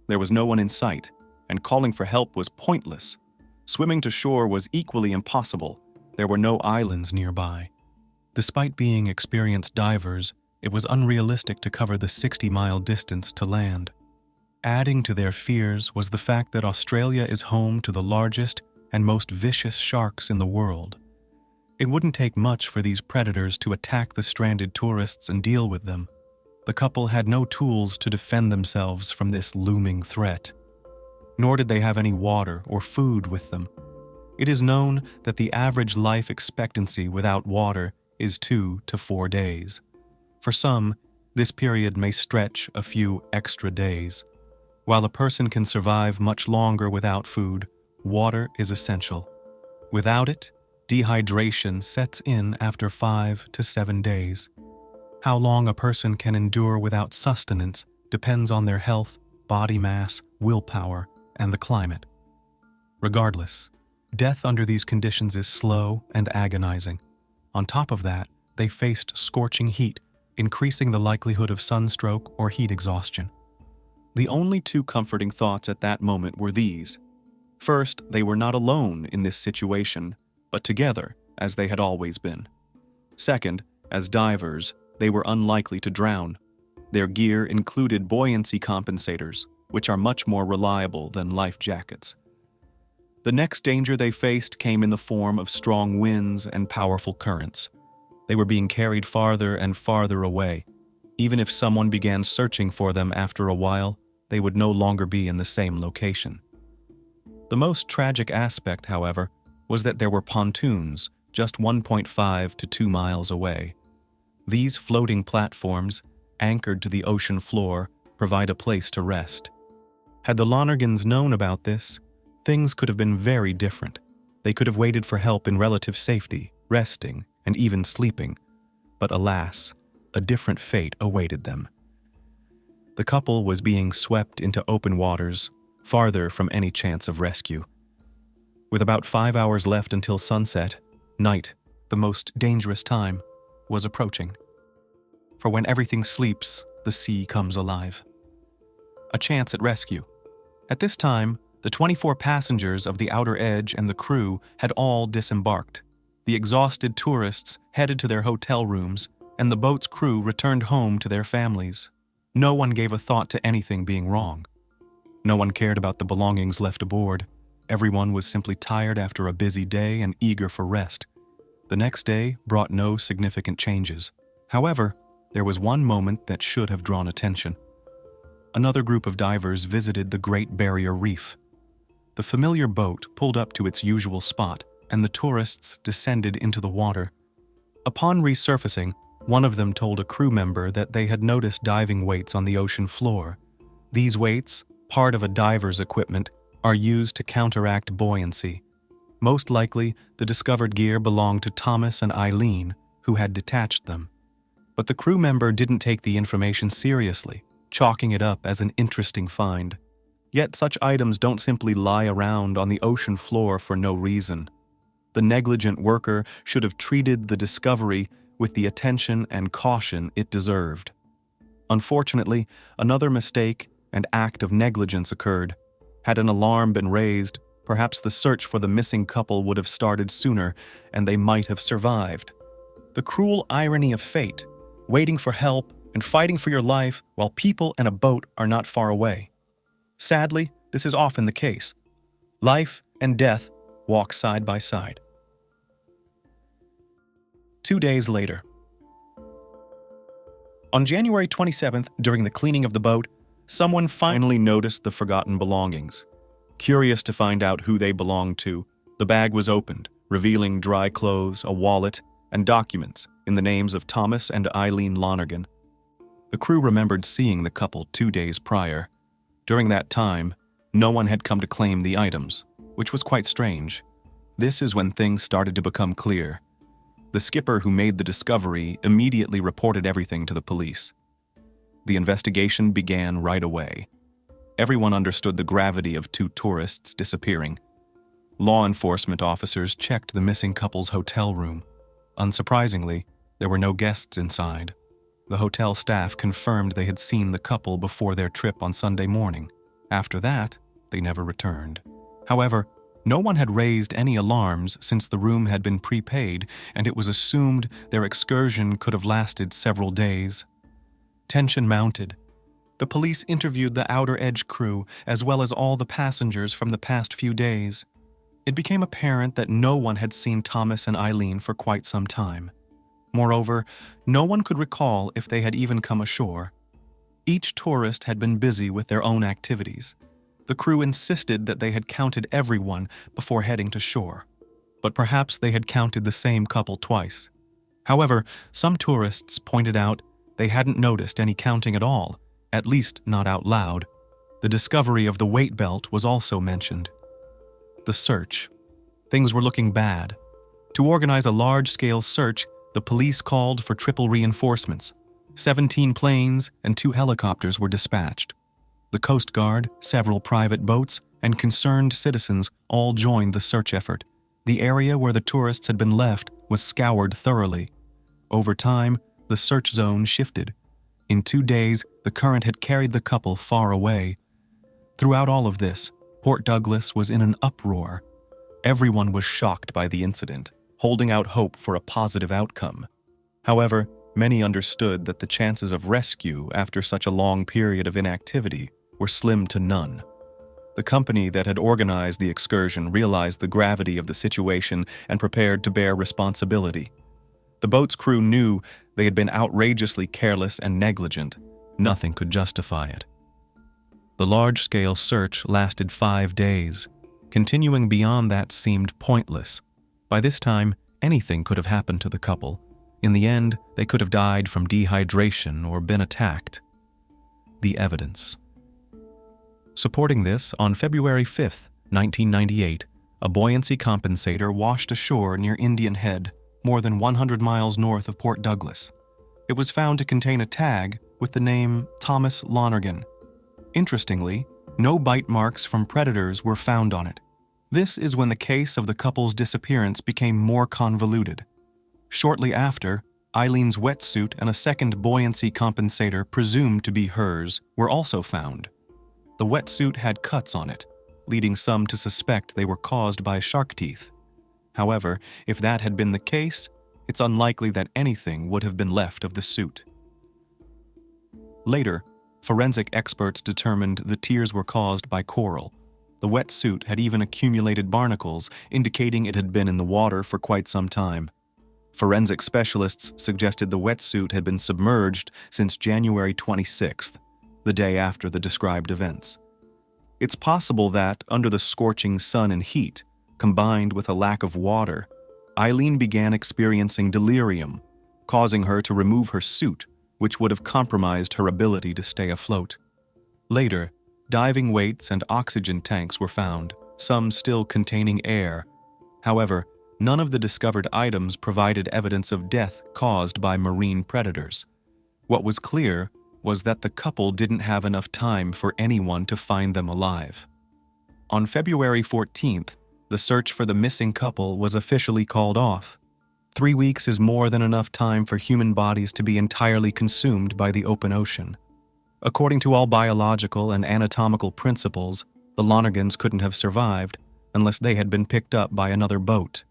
There was no one in sight, and calling for help was pointless. Swimming to shore was equally impossible. There were no islands nearby. Despite being experienced divers, it was unrealistic to cover the 60-mile distance to land. Adding to their fears was the fact that Australia is home to the largest and most vicious sharks in the world. It wouldn't take much for these predators to attack the stranded tourists and deal with them. The couple had no tools to defend themselves from this looming threat. Nor did they have any water or food with them. It is known that the average life expectancy without water is 2 to 4 days. For some, this period may stretch a few extra days. While a person can survive much longer without food, water is essential. Without it, dehydration sets in after 5 to 7 days. How long a person can endure without sustenance depends on their health, body mass, willpower, and the climate. Regardless, death under these conditions is slow and agonizing. On top of that, they faced scorching heat, increasing the likelihood of sunstroke or heat exhaustion. The only two comforting thoughts at that moment were these. First, they were not alone in this situation, but together, as they had always been. Second, as divers, they were unlikely to drown. Their gear included buoyancy compensators, which are much more reliable than life jackets. The next danger they faced came in the form of strong winds and powerful currents. They were being carried farther and farther away. Even if someone began searching for them after a while, they would no longer be in the same location. The most tragic aspect, however, was that there were pontoons just 1.5 to 2 miles away. These floating platforms, anchored to the ocean floor, provide a place to rest. Had the Lonergans known about this, things could have been very different. They could have waited for help in relative safety, resting, and even sleeping. But alas, a different fate awaited them. The couple was being swept into open waters, farther from any chance of rescue. With about 5 hours left until sunset, night, the most dangerous time, was approaching. For when everything sleeps, the sea comes alive. A chance at rescue. At this time, the 24 passengers of the Outer Edge and the crew had all disembarked. The exhausted tourists headed to their hotel rooms, and the boat's crew returned home to their families. No one gave a thought to anything being wrong. No one cared about the belongings left aboard. Everyone was simply tired after a busy day and eager for rest. The next day brought no significant changes. However, there was one moment that should have drawn attention. Another group of divers visited the Great Barrier Reef. The familiar boat pulled up to its usual spot, and the tourists descended into the water. Upon resurfacing, one of them told a crew member that they had noticed diving weights on the ocean floor. These weights, part of a diver's equipment, are used to counteract buoyancy. Most likely, the discovered gear belonged to Thomas and Eileen, who had detached them. But the crew member didn't take the information seriously, chalking it up as an interesting find. Yet such items don't simply lie around on the ocean floor for no reason. The negligent worker should have treated the discovery with the attention and caution it deserved. Unfortunately, another mistake and act of negligence occurred. Had an alarm been raised, perhaps the search for the missing couple would have started sooner, and they might have survived. The cruel irony of fate, waiting for help and fighting for your life while people and a boat are not far away. Sadly, this is often the case. Life and death walk side by side. 2 days later. On January 27th, during the cleaning of the boat, someone finally noticed the forgotten belongings. Curious to find out who they belonged to, the bag was opened, revealing dry clothes, a wallet, and documents in the names of Thomas and Eileen Lonergan. The crew remembered seeing the couple 2 days prior. During that time, no one had come to claim the items, which was quite strange. This is when things started to become clear. The skipper who made the discovery immediately reported everything to the police. The investigation began right away. Everyone understood the gravity of two tourists disappearing. Law enforcement officers checked the missing couple's hotel room. Unsurprisingly, there were no guests inside. The hotel staff confirmed they had seen the couple before their trip on Sunday morning. After that, they never returned. However, no one had raised any alarms since the room had been prepaid, and it was assumed their excursion could have lasted several days. Tension mounted. The police interviewed the Outer Edge crew as well as all the passengers from the past few days. It became apparent that no one had seen Thomas and Eileen for quite some time. Moreover, no one could recall if they had even come ashore. Each tourist had been busy with their own activities. The crew insisted that they had counted everyone before heading to shore, but perhaps they had counted the same couple twice. However, some tourists pointed out they hadn't noticed any counting at all, at least not out loud. The discovery of the weight belt was also mentioned. The search. Things were looking bad. To organize a large-scale search, the police called for triple reinforcements. 17 planes and 2 helicopters were dispatched. The Coast Guard, several private boats, and concerned citizens all joined the search effort. The area where the tourists had been left was scoured thoroughly. Over time, the search zone shifted. In 2 days, the current had carried the couple far away. Throughout all of this, Port Douglas was in an uproar. Everyone was shocked by the incident, holding out hope for a positive outcome. However, many understood that the chances of rescue after such a long period of inactivity were slim to none. The company that had organized the excursion realized the gravity of the situation and prepared to bear responsibility. The boat's crew knew they had been outrageously careless and negligent. Nothing could justify it. The large-scale search lasted 5 days. Continuing beyond that seemed pointless. By this time, anything could have happened to the couple. In the end, they could have died from dehydration or been attacked. The evidence. Supporting this, on February 5, 1998, a buoyancy compensator washed ashore near Indian Head, more than 100 miles north of Port Douglas. It was found to contain a tag with the name Thomas Lonergan. Interestingly, no bite marks from predators were found on it. This is when the case of the couple's disappearance became more convoluted. Shortly after, Eileen's wetsuit and a second buoyancy compensator presumed to be hers were also found. The wetsuit had cuts on it, leading some to suspect they were caused by shark teeth. However, if that had been the case, it's unlikely that anything would have been left of the suit. Later, forensic experts determined the tears were caused by coral. The wetsuit had even accumulated barnacles, indicating it had been in the water for quite some time. Forensic specialists suggested the wetsuit had been submerged since January 26th, the day after the described events. It's possible that, under the scorching sun and heat, combined with a lack of water, Eileen began experiencing delirium, causing her to remove her suit, which would have compromised her ability to stay afloat. Later, diving weights and oxygen tanks were found, some still containing air. However, none of the discovered items provided evidence of death caused by marine predators. What was clear was that the couple didn't have enough time for anyone to find them alive. On February 14th, the search for the missing couple was officially called off. 3 weeks is more than enough time for human bodies to be entirely consumed by the open ocean. According to all biological and anatomical principles, the Lonergans couldn't have survived unless they had been picked up by another boat.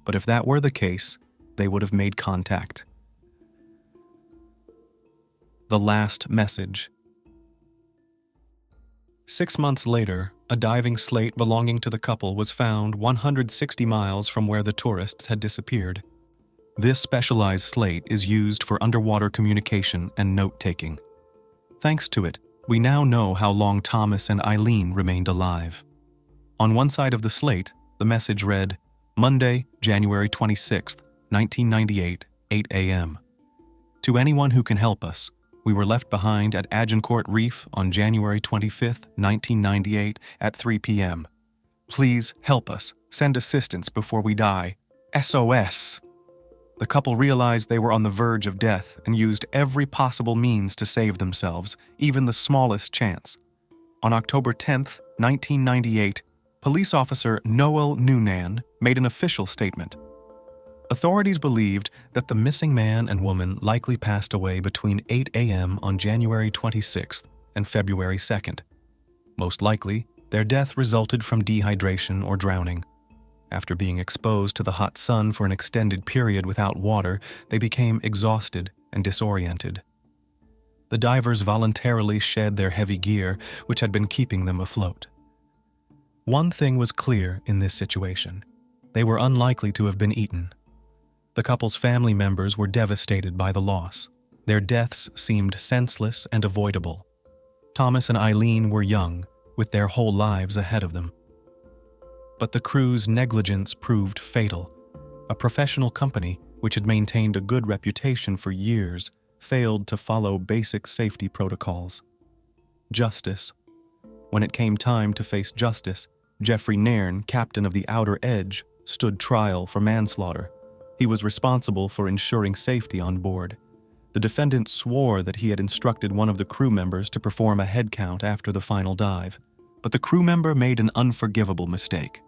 But if that were the case, they would have made contact. The last message. 6 months later, a diving slate belonging to the couple was found 160 miles from where the tourists had disappeared. This specialized slate is used for underwater communication and note-taking. Thanks to it, we now know how long Thomas and Eileen remained alive. On one side of the slate, the message read, Monday, January 26, 1998, 8 a.m. To anyone who can help us, we were left behind at Agincourt Reef on January 25, 1998 at 3 p.m. Please help us. Send assistance before we die. SOS. The couple realized they were on the verge of death and used every possible means to save themselves, even the smallest chance. On October 10, 1998, police officer Noel Noonan made an official statement. Authorities believed that the missing man and woman likely passed away between 8 a.m. on January 26th and February 2nd. Most likely, their death resulted from dehydration or drowning. After being exposed to the hot sun for an extended period without water, they became exhausted and disoriented. The divers voluntarily shed their heavy gear, which had been keeping them afloat. One thing was clear in this situation. They were unlikely to have been eaten. The couple's family members were devastated by the loss. Their deaths seemed senseless and avoidable. Thomas and Eileen were young, with their whole lives ahead of them. But the crew's negligence proved fatal. A professional company, which had maintained a good reputation for years, failed to follow basic safety protocols. Justice. When it came time to face justice, Jeffrey Nairn, captain of the Outer Edge, stood trial for manslaughter. He was responsible for ensuring safety on board. The defendant swore that he had instructed one of the crew members to perform a head count after the final dive, but the crew member made an unforgivable mistake.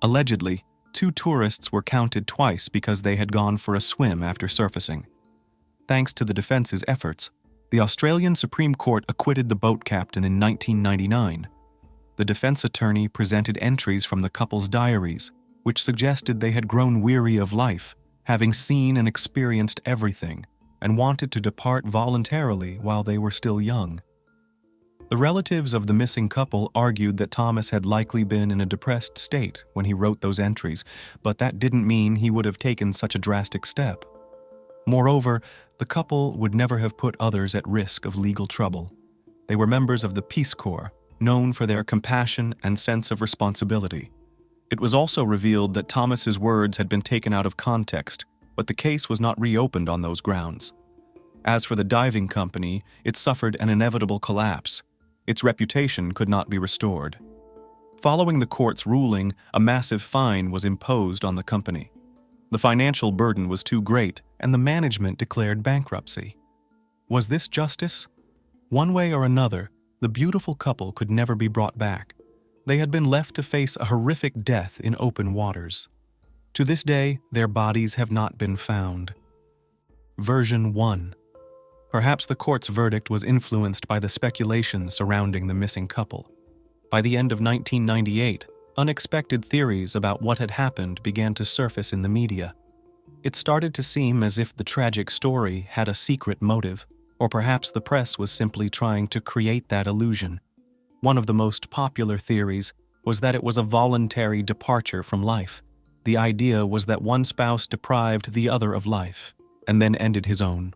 Allegedly, 2 tourists were counted twice because they had gone for a swim after surfacing. Thanks to the defense's efforts, the Australian Supreme Court acquitted the boat captain in 1999. The defense attorney presented entries from the couple's diaries, which suggested they had grown weary of life, having seen and experienced everything, and wanted to depart voluntarily while they were still young. The relatives of the missing couple argued that Thomas had likely been in a depressed state when he wrote those entries, but that didn't mean he would have taken such a drastic step. Moreover, the couple would never have put others at risk of legal trouble. They were members of the Peace Corps, known for their compassion and sense of responsibility. It was also revealed that Thomas's words had been taken out of context, but the case was not reopened on those grounds. As for the diving company, it suffered an inevitable collapse. Its reputation could not be restored. Following the court's ruling, a massive fine was imposed on the company. The financial burden was too great, and the management declared bankruptcy. Was this justice? One way or another, the beautiful couple could never be brought back. They had been left to face a horrific death in open waters. To this day, their bodies have not been found. Version 1. Perhaps the court's verdict was influenced by the speculation surrounding the missing couple. By the end of 1998, unexpected theories about what had happened began to surface in the media. It started to seem as if the tragic story had a secret motive, or perhaps the press was simply trying to create that illusion. One of the most popular theories was that it was a voluntary departure from life. The idea was that one spouse deprived the other of life, and then ended his own.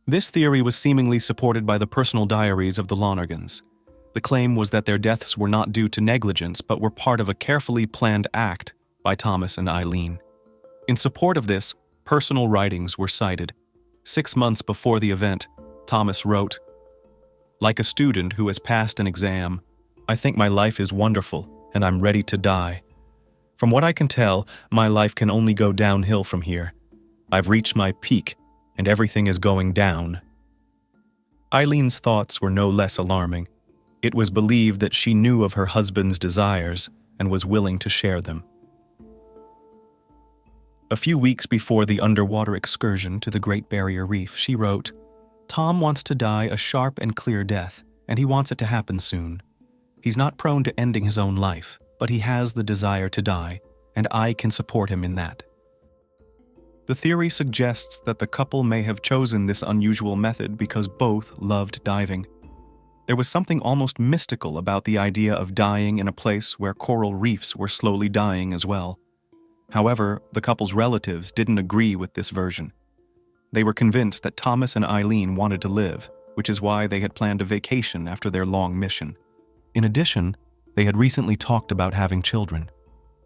This theory was seemingly supported by the personal diaries of the Lonergans. The claim was that their deaths were not due to negligence, but were part of a carefully planned act by Thomas and Eileen. In support of this, personal writings were cited. 6 months before the event, Thomas wrote, "Like a student who has passed an exam, I think my life is wonderful and I'm ready to die. From what I can tell, my life can only go downhill from here. I've reached my peak and everything is going down." Eileen's thoughts were no less alarming. It was believed that she knew of her husband's desires and was willing to share them. A few weeks before the underwater excursion to the Great Barrier Reef, she wrote, "Tom wants to die a sharp and clear death, and he wants it to happen soon. He's not prone to ending his own life, but he has the desire to die, and I can support him in that." The theory suggests that the couple may have chosen this unusual method because both loved diving. There was something almost mystical about the idea of dying in a place where coral reefs were slowly dying as well. However, the couple's relatives didn't agree with this version. They were convinced that Thomas and Eileen wanted to live, which is why they had planned a vacation after their long mission. In addition, they had recently talked about having children.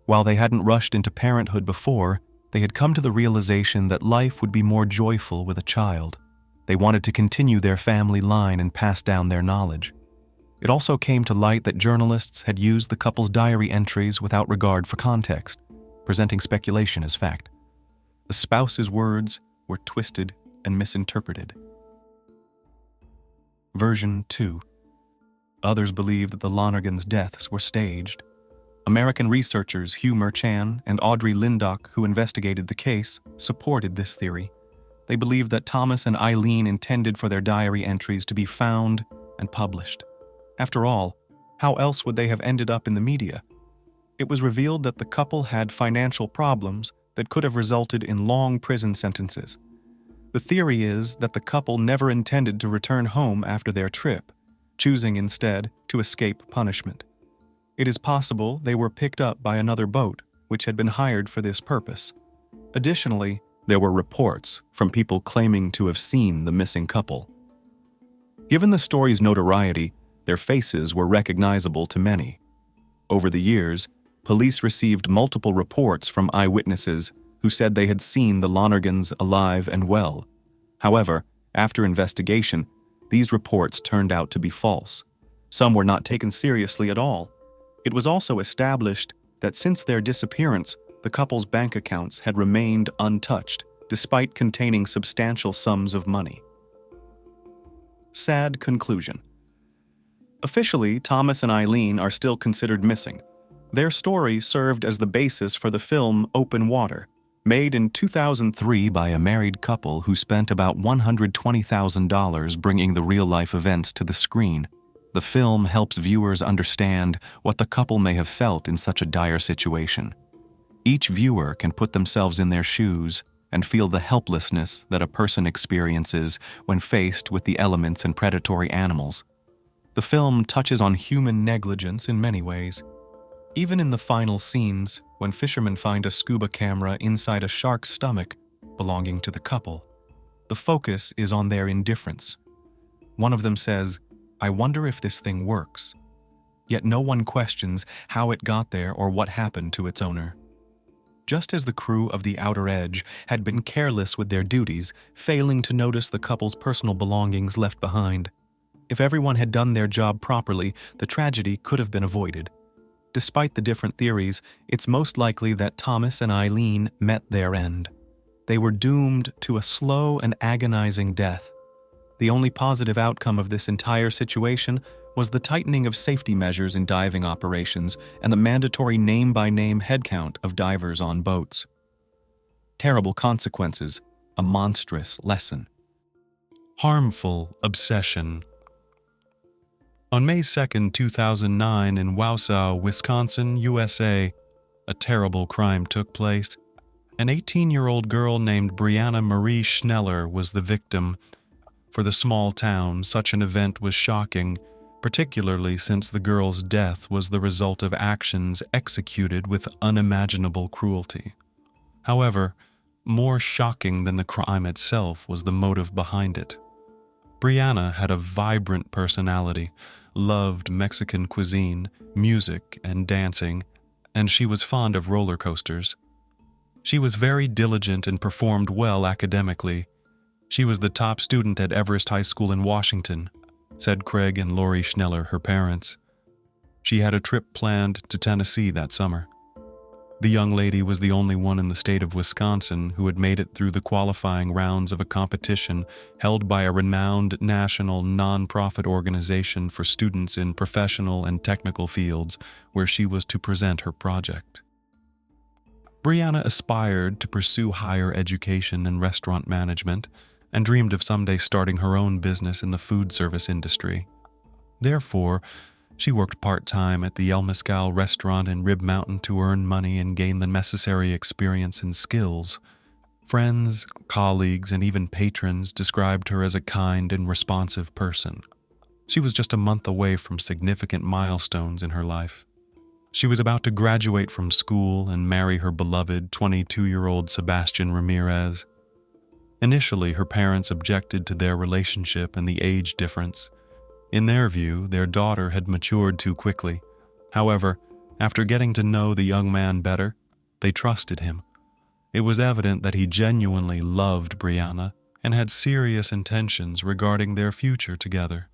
While they hadn't rushed into parenthood before, they had come to the realization that life would be more joyful with a child. They wanted to continue their family line and pass down their knowledge. It also came to light that journalists had used the couple's diary entries without regard for context, presenting speculation as fact. The spouse's words were twisted and misinterpreted. Version 2. Others believe that the Lonergans' deaths were staged. American researchers Hugh Merchan and Audrey Lindock, who investigated the case, supported this theory. They believed that Thomas and Eileen intended for their diary entries to be found and published. After all, how else would they have ended up in the media? It was revealed that the couple had financial problems that could have resulted in long prison sentences. The theory is that the couple never intended to return home after their trip, choosing instead to escape punishment. It is possible they were picked up by another boat, which had been hired for this purpose. Additionally, there were reports from people claiming to have seen the missing couple. Given the story's notoriety, their faces were recognizable to many. Over the years, police received multiple reports from eyewitnesses who said they had seen the Lonergans alive and well. However, after investigation, these reports turned out to be false. Some were not taken seriously at all. It was also established that since their disappearance, the couple's bank accounts had remained untouched, despite containing substantial sums of money. Sad conclusion. Officially, Thomas and Eileen are still considered missing. Their story served as the basis for the film Open Water, made in 2003 by a married couple who spent about $120,000 bringing the real-life events to the screen. The film helps viewers understand what the couple may have felt in such a dire situation. Each viewer can put themselves in their shoes and feel the helplessness that a person experiences when faced with the elements and predatory animals. The film touches on human negligence in many ways. Even in the final scenes, when fishermen find a scuba camera inside a shark's stomach belonging to the couple, the focus is on their indifference. One of them says, "I wonder if this thing works." Yet no one questions how it got there or what happened to its owner. Just as the crew of The Outer Edge had been careless with their duties, failing to notice the couple's personal belongings left behind. If everyone had done their job properly, the tragedy could have been avoided. Despite the different theories, it's most likely that Thomas and Eileen met their end. They were doomed to a slow and agonizing death. The only positive outcome of this entire situation was the tightening of safety measures in diving operations and the mandatory name-by-name headcount of divers on boats. Terrible consequences, a monstrous lesson. Harmful obsession. On May 2, 2009, in Wausau, Wisconsin, USA, a terrible crime took place. An 18-year-old girl named Brianna Marie Schneller was the victim. For the small town, such an event was shocking, particularly since the girl's death was the result of actions executed with unimaginable cruelty. However, more shocking than the crime itself was the motive behind it. Brianna had a vibrant personality, loved Mexican cuisine, music, and dancing, and she was fond of roller coasters. She was very diligent and performed well academically. She was the top student at Everest High School in Washington, said Craig and Lori Schneller, her parents. She had a trip planned to Tennessee that summer. The young lady was the only one in the state of Wisconsin who had made it through the qualifying rounds of a competition held by a renowned national non-profit organization for students in professional and technical fields, where she was to present her project. Brianna aspired to pursue higher education in restaurant management and dreamed of someday starting her own business in the food service industry. Therefore, she worked part-time at the El Mescal restaurant in Rib Mountain to earn money and gain the necessary experience and skills. Friends, colleagues, and even patrons described her as a kind and responsive person. She was just a month away from significant milestones in her life. She was about to graduate from school and marry her beloved 22-year-old Sebastian Ramirez. Initially, her parents objected to their relationship and the age difference. In their view, their daughter had matured too quickly. However, after getting to know the young man better, they trusted him. It was evident that he genuinely loved Brianna and had serious intentions regarding their future together.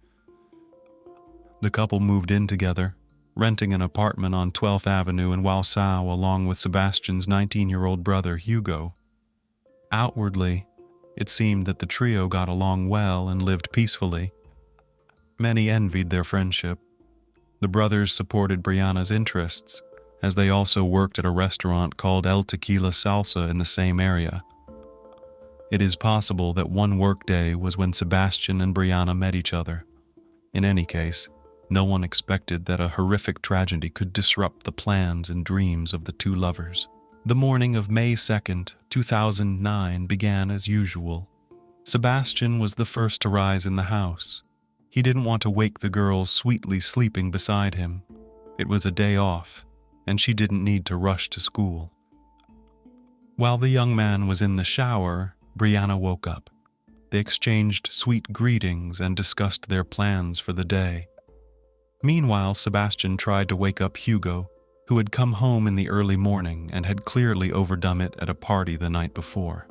The couple moved in together, renting an apartment on 12th Avenue in Wausau along with Sebastian's 19-year-old brother, Hugo. Outwardly, it seemed that the trio got along well and lived peacefully. Many envied their friendship. The brothers supported Brianna's interests, as they also worked at a restaurant called El Tequila Salsa in the same area. It is possible that one workday was when Sebastian and Brianna met each other. In any case, no one expected that a horrific tragedy could disrupt the plans and dreams of the two lovers. The morning of May 2nd, 2009 began as usual. Sebastian was the first to rise in the house. He didn't want to wake the girls sweetly sleeping beside him. It was a day off, and she didn't need to rush to school. While the young man was in the shower, Brianna woke up. They exchanged sweet greetings and discussed their plans for the day. Meanwhile, Sebastian tried to wake up Hugo, who had come home in the early morning and had clearly overdone it at a party the night before.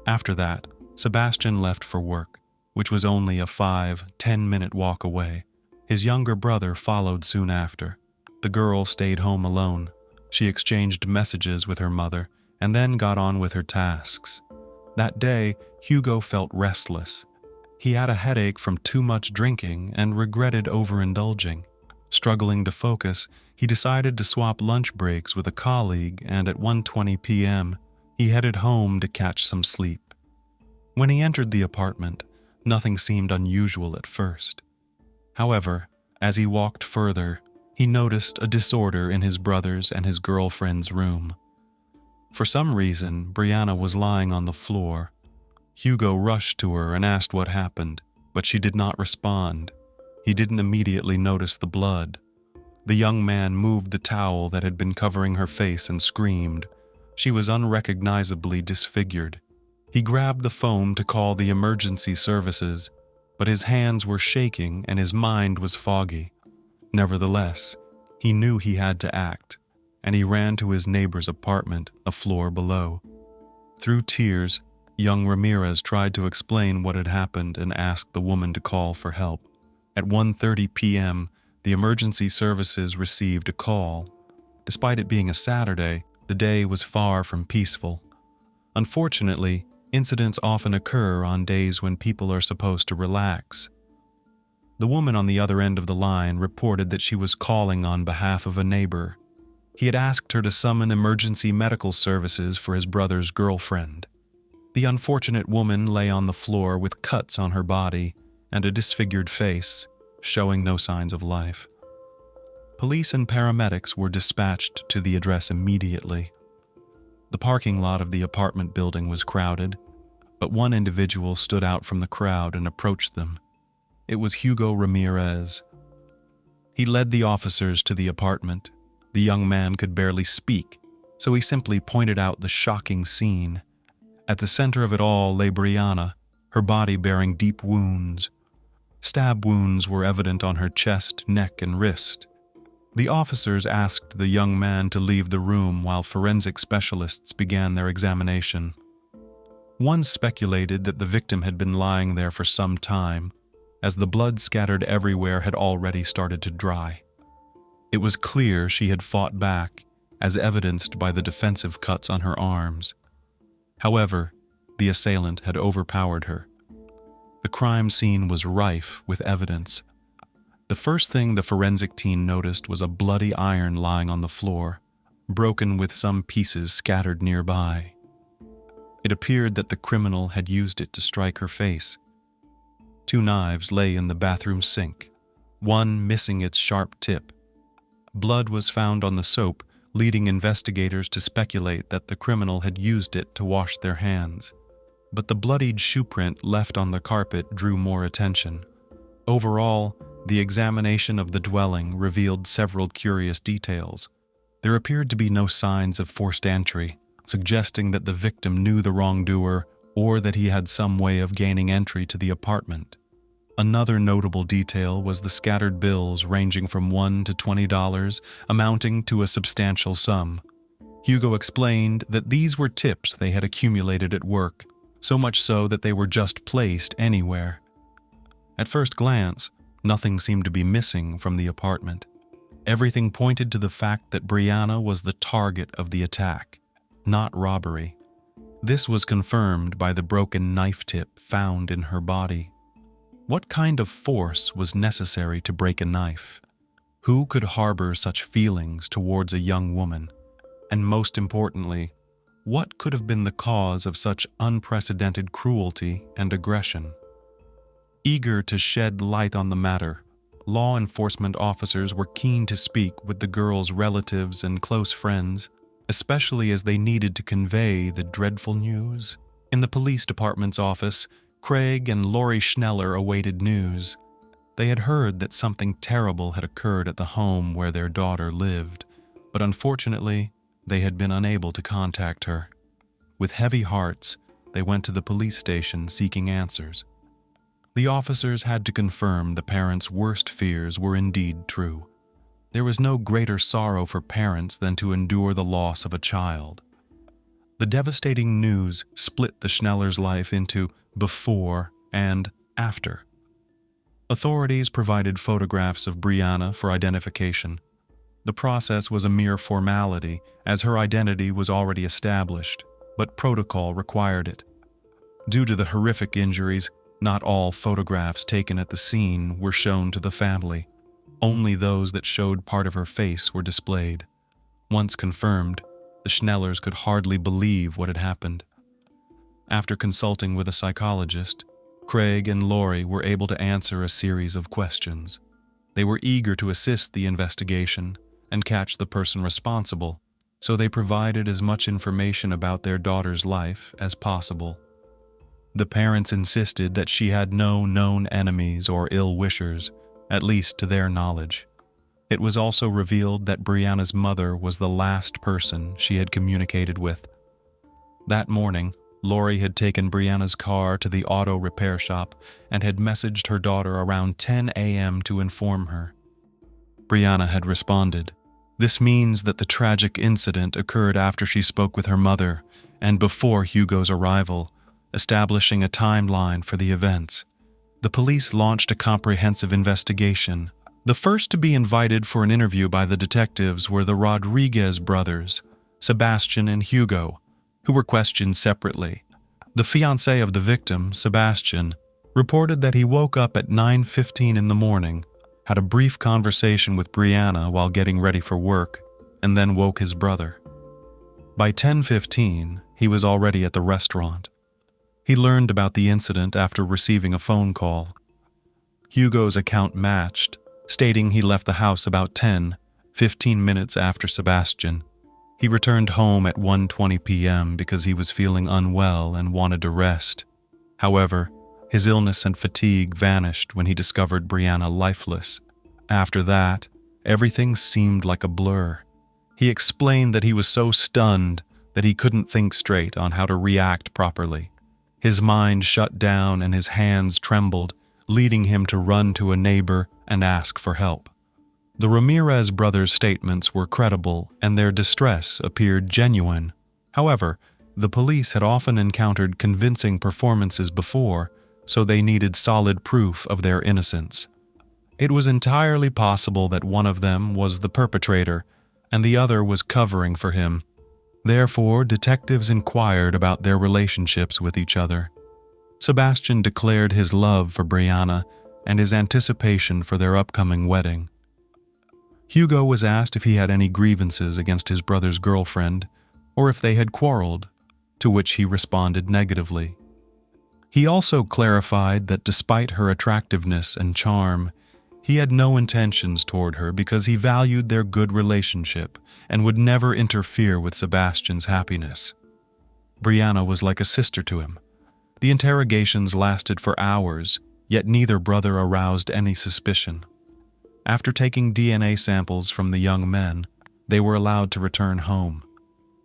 After that, Sebastian left for work, which was only a 5-10-minute walk away. His younger brother followed soon after. The girl stayed home alone. She exchanged messages with her mother and then got on with her tasks. That day, Hugo felt restless. He had a headache from too much drinking and regretted overindulging. Struggling to focus, he decided to swap lunch breaks with a colleague, and at 1:20 p.m., he headed home to catch some sleep. When he entered the apartment, nothing seemed unusual at first. However, as he walked further, he noticed a disorder in his brother's and his girlfriend's room. For some reason, Brianna was lying on the floor. Hugo rushed to her and asked what happened, but she did not respond. He didn't immediately notice the blood. The young man moved the towel that had been covering her face and screamed. She was unrecognizably disfigured. He grabbed the phone to call the emergency services, but his hands were shaking and his mind was foggy. Nevertheless, he knew he had to act, and he ran to his neighbor's apartment a floor below. Through tears, young Ramirez tried to explain what had happened and asked the woman to call for help. At 1:30 p.m., the emergency services received a call. Despite it being a Saturday, the day was far from peaceful. Unfortunately, incidents often occur on days when people are supposed to relax. The woman on the other end of the line reported that she was calling on behalf of a neighbor. He had asked her to summon emergency medical services for his brother's girlfriend. The unfortunate woman lay on the floor with cuts on her body and a disfigured face, showing no signs of life. Police and paramedics were dispatched to the address immediately. The parking lot of the apartment building was crowded, but one individual stood out from the crowd and approached them. It was Hugo Ramirez. He led the officers to the apartment. The young man could barely speak, so he simply pointed out the shocking scene. At the center of it all lay Brianna, her body bearing deep wounds. Stab wounds were evident on her chest, neck, and wrist. The officers asked the young man to leave the room while forensic specialists began their examination. One speculated that the victim had been lying there for some time, as the blood scattered everywhere had already started to dry. It was clear she had fought back, as evidenced by the defensive cuts on her arms. However, the assailant had overpowered her. The crime scene was rife with evidence. The first thing the forensic team noticed was a bloody iron lying on the floor, broken with some pieces scattered nearby. It appeared that the criminal had used it to strike her face. 2 knives lay in the bathroom sink, one missing its sharp tip. Blood was found on the soap, leading investigators to speculate that the criminal had used it to wash their hands. But the bloodied shoe print left on the carpet drew more attention. Overall, the examination of the dwelling revealed several curious details. There appeared to be no signs of forced entry, suggesting that the victim knew the wrongdoer or that he had some way of gaining entry to the apartment. Another notable detail was the scattered bills ranging from $1 to $20, amounting to a substantial sum. Hugo explained that these were tips they had accumulated at work, so much so that they were just placed anywhere. At first glance, nothing seemed to be missing from the apartment. Everything pointed to the fact that Brianna was the target of the attack, not robbery. This was confirmed by the broken knife tip found in her body. What kind of force was necessary to break a knife? Who could harbor such feelings towards a young woman? And most importantly, what could have been the cause of such unprecedented cruelty and aggression? Eager to shed light on the matter, law enforcement officers were keen to speak with the girl's relatives and close friends, especially as they needed to convey the dreadful news. In the police department's office, Craig and Laurie Schneller awaited news. They had heard that something terrible had occurred at the home where their daughter lived, but unfortunately, they had been unable to contact her. With heavy hearts, they went to the police station seeking answers. The officers had to confirm the parents' worst fears were indeed true. There was no greater sorrow for parents than to endure the loss of a child. The devastating news split the Schneller's life into before and after. Authorities provided photographs of Brianna for identification. The process was a mere formality, as her identity was already established, but protocol required it. Due to the horrific injuries, not all photographs taken at the scene were shown to the family. Only those that showed part of her face were displayed. Once confirmed, the Schnellers could hardly believe what had happened. After consulting with a psychologist, Craig and Laurie were able to answer a series of questions. They were eager to assist the investigation and catch the person responsible, so they provided as much information about their daughter's life as possible. The parents insisted that she had no known enemies or ill-wishers, at least to their knowledge. It was also revealed that Brianna's mother was the last person she had communicated with. That morning, Laurie had taken Brianna's car to the auto repair shop and had messaged her daughter around 10 a.m. to inform her. Brianna had responded, "This means that the tragic incident occurred after she spoke with her mother and before Hugo's arrival, establishing a timeline for the events." The police launched a comprehensive investigation. The first to be invited for an interview by the detectives were the Rodriguez brothers, Sebastian and Hugo, who were questioned separately. The fiancé of the victim, Sebastian, reported that he woke up at 9:15 in the morning, had a brief conversation with Brianna while getting ready for work, and then woke his brother. By 10:15, he was already at the restaurant. He learned about the incident after receiving a phone call. Hugo's account matched, stating he left the house about 15 minutes after Sebastian. He returned home at 1:20 p.m. because he was feeling unwell and wanted to rest. However, his illness and fatigue vanished when he discovered Brianna lifeless. After that, everything seemed like a blur. He explained that he was so stunned that he couldn't think straight on how to react properly. His mind shut down and his hands trembled, leading him to run to a neighbor and ask for help. The Ramirez brothers' statements were credible and their distress appeared genuine. However, the police had often encountered convincing performances before, so they needed solid proof of their innocence. It was entirely possible that one of them was the perpetrator and the other was covering for him. Therefore, detectives inquired about their relationships with each other. Sebastian declared his love for Brianna and his anticipation for their upcoming wedding. Hugo was asked if he had any grievances against his brother's girlfriend or if they had quarreled, to which he responded negatively. He also clarified that despite her attractiveness and charm, he had no intentions toward her because he valued their good relationship and would never interfere with Sebastian's happiness. Brianna was like a sister to him. The interrogations lasted for hours, yet neither brother aroused any suspicion. After taking DNA samples from the young men, they were allowed to return home.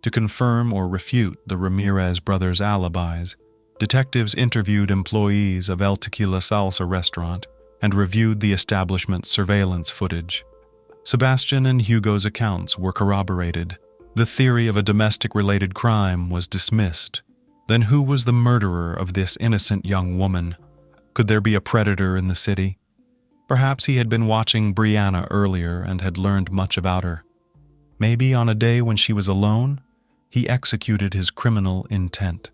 To confirm or refute the Ramirez brothers' alibis, detectives interviewed employees of El Tequila Salsa restaurant and reviewed the establishment's surveillance footage. Sebastian and Hugo's accounts were corroborated. The theory of a domestic-related crime was dismissed. Then who was the murderer of this innocent young woman? Could there be a predator in the city? Perhaps he had been watching Brianna earlier and had learned much about her. Maybe on a day when she was alone, he executed his criminal intent.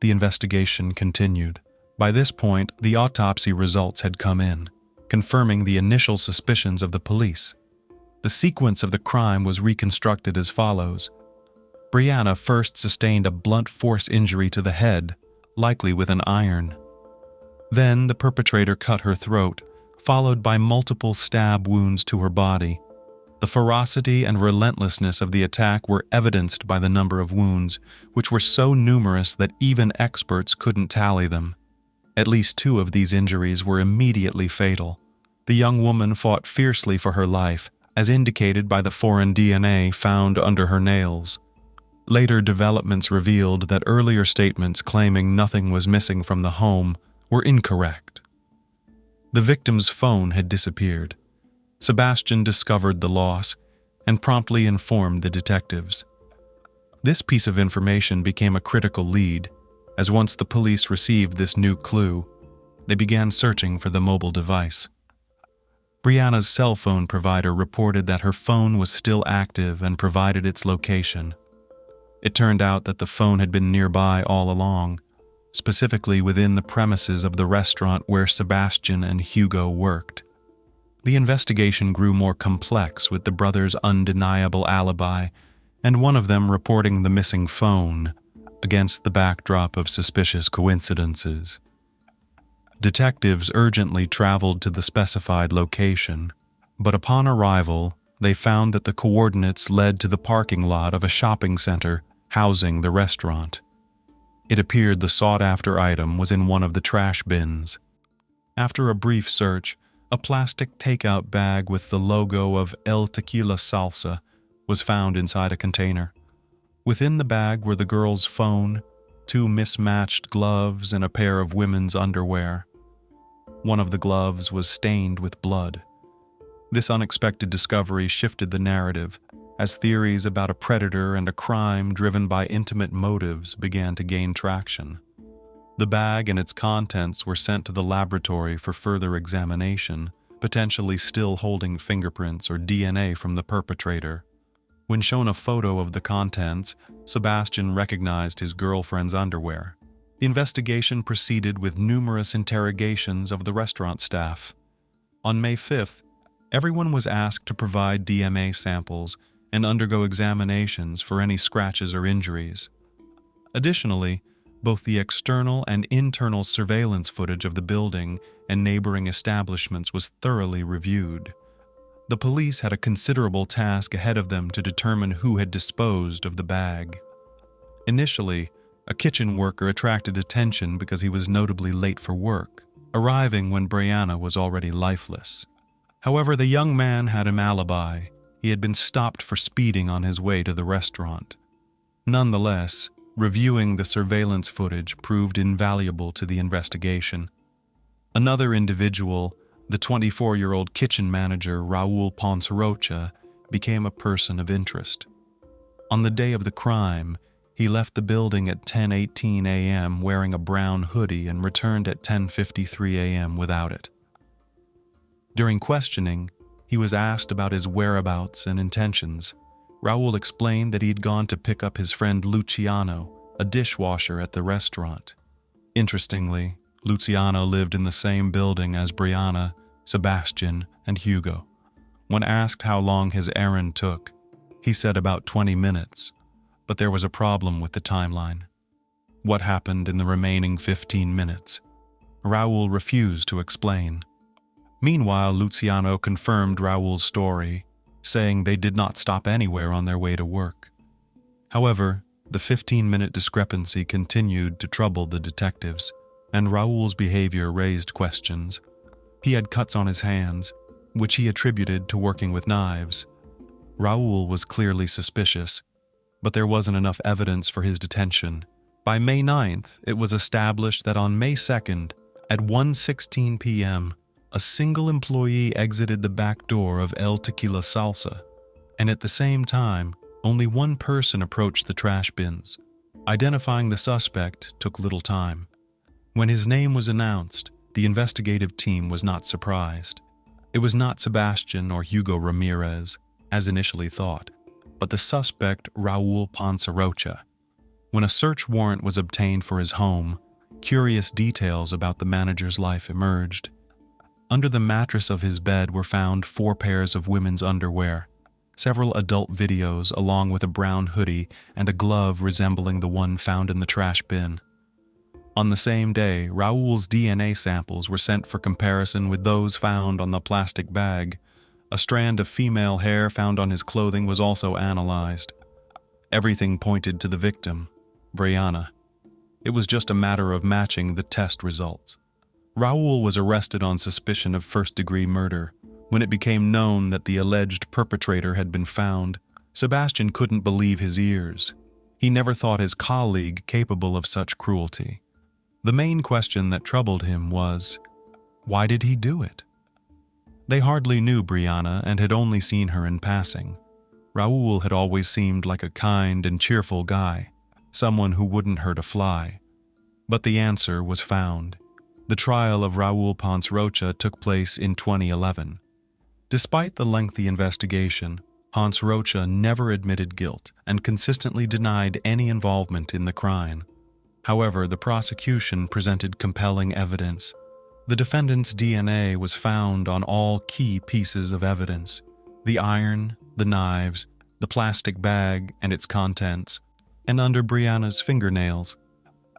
The investigation continued. By this point, the autopsy results had come in, confirming the initial suspicions of the police. The sequence of the crime was reconstructed as follows. Brianna first sustained a blunt force injury to the head, likely with an iron. Then the perpetrator cut her throat, followed by multiple stab wounds to her body. The ferocity and relentlessness of the attack were evidenced by the number of wounds, which were so numerous that even experts couldn't tally them. At least 2 of these injuries were immediately fatal. The young woman fought fiercely for her life, as indicated by the foreign DNA found under her nails. Later developments revealed that earlier statements claiming nothing was missing from the home were incorrect. The victim's phone had disappeared. Sebastian discovered the loss and promptly informed the detectives. This piece of information became a critical lead, as once the police received this new clue, they began searching for the mobile device. Brianna's cell phone provider reported that her phone was still active and provided its location. It turned out that the phone had been nearby all along, specifically within the premises of the restaurant where Sebastian and Hugo worked. The investigation grew more complex with the brothers' undeniable alibi, and one of them reporting the missing phone, against the backdrop of suspicious coincidences. Detectives urgently traveled to the specified location, but upon arrival, they found that the coordinates led to the parking lot of a shopping center housing the restaurant. It appeared the sought-after item was in one of the trash bins. After a brief search, a plastic takeout bag with the logo of El Tequila Salsa was found inside a container. Within the bag were the girl's phone, 2 mismatched gloves, and a pair of women's underwear. One of the gloves was stained with blood. This unexpected discovery shifted the narrative, as theories about a predator and a crime driven by intimate motives began to gain traction. The bag and its contents were sent to the laboratory for further examination, potentially still holding fingerprints or DNA from the perpetrator. When shown a photo of the contents, Sebastian recognized his girlfriend's underwear. The investigation proceeded with numerous interrogations of the restaurant staff. On May 5th, everyone was asked to provide DNA samples and undergo examinations for any scratches or injuries. Additionally, both the external and internal surveillance footage of the building and neighboring establishments was thoroughly reviewed. The police had a considerable task ahead of them to determine who had disposed of the bag. Initially, a kitchen worker attracted attention because he was notably late for work, arriving when Brianna was already lifeless. However, the young man had an alibi. He had been stopped for speeding on his way to the restaurant. Nonetheless, reviewing the surveillance footage proved invaluable to the investigation. Another individual, the 24-year-old kitchen manager Raul Poncerocha, became a person of interest. On the day of the crime, he left the building at 10:18 a.m. wearing a brown hoodie and returned at 10:53 a.m. without it. During questioning, he was asked about his whereabouts and intentions. Raul explained that he had gone to pick up his friend Luciano, a dishwasher at the restaurant. Interestingly, Luciano lived in the same building as Brianna, Sebastian, and Hugo. When asked how long his errand took, he said about 20 minutes, but there was a problem with the timeline. What happened in the remaining 15 minutes? Raul refused to explain. Meanwhile, Luciano confirmed Raul's story, saying they did not stop anywhere on their way to work. However, the 15-minute discrepancy continued to trouble the detectives, and Raul's behavior raised questions. He had cuts on his hands, which he attributed to working with knives. Raul was clearly suspicious, but there wasn't enough evidence for his detention. By May 9th, it was established that on May 2nd, at 1:16 p.m., a single employee exited the back door of El Tequila Salsa, and at the same time, only one person approached the trash bins. Identifying the suspect took little time. When his name was announced, the investigative team was not surprised. It was not Sebastian or Hugo Ramirez, as initially thought. but the suspect Raul Poncerocha. When a search warrant was obtained for his home, curious details about the manager's life emerged. Under the mattress of his bed were found 4 pairs of women's underwear, several adult videos along with a brown hoodie and a glove resembling the one found in the trash bin. On the same day, Raul's DNA samples were sent for comparison with those found on the plastic bag. A strand of female hair found on his clothing was also analyzed. Everything pointed to the victim, Brianna. It was just a matter of matching the test results. Raul was arrested on suspicion of first-degree murder. When it became known that the alleged perpetrator had been found, Sebastian couldn't believe his ears. He never thought his colleague capable of such cruelty. The main question that troubled him was, why did he do it? They hardly knew Brianna and had only seen her in passing. Raul had always seemed like a kind and cheerful guy, someone who wouldn't hurt a fly. But the answer was found. The trial of Raul Poncerocha took place in 2011. Despite the lengthy investigation, Poncerocha never admitted guilt and consistently denied any involvement in the crime. However, the prosecution presented compelling evidence. The defendant's DNA was found on all key pieces of evidence: the iron, the knives, the plastic bag and its contents, and under Brianna's fingernails.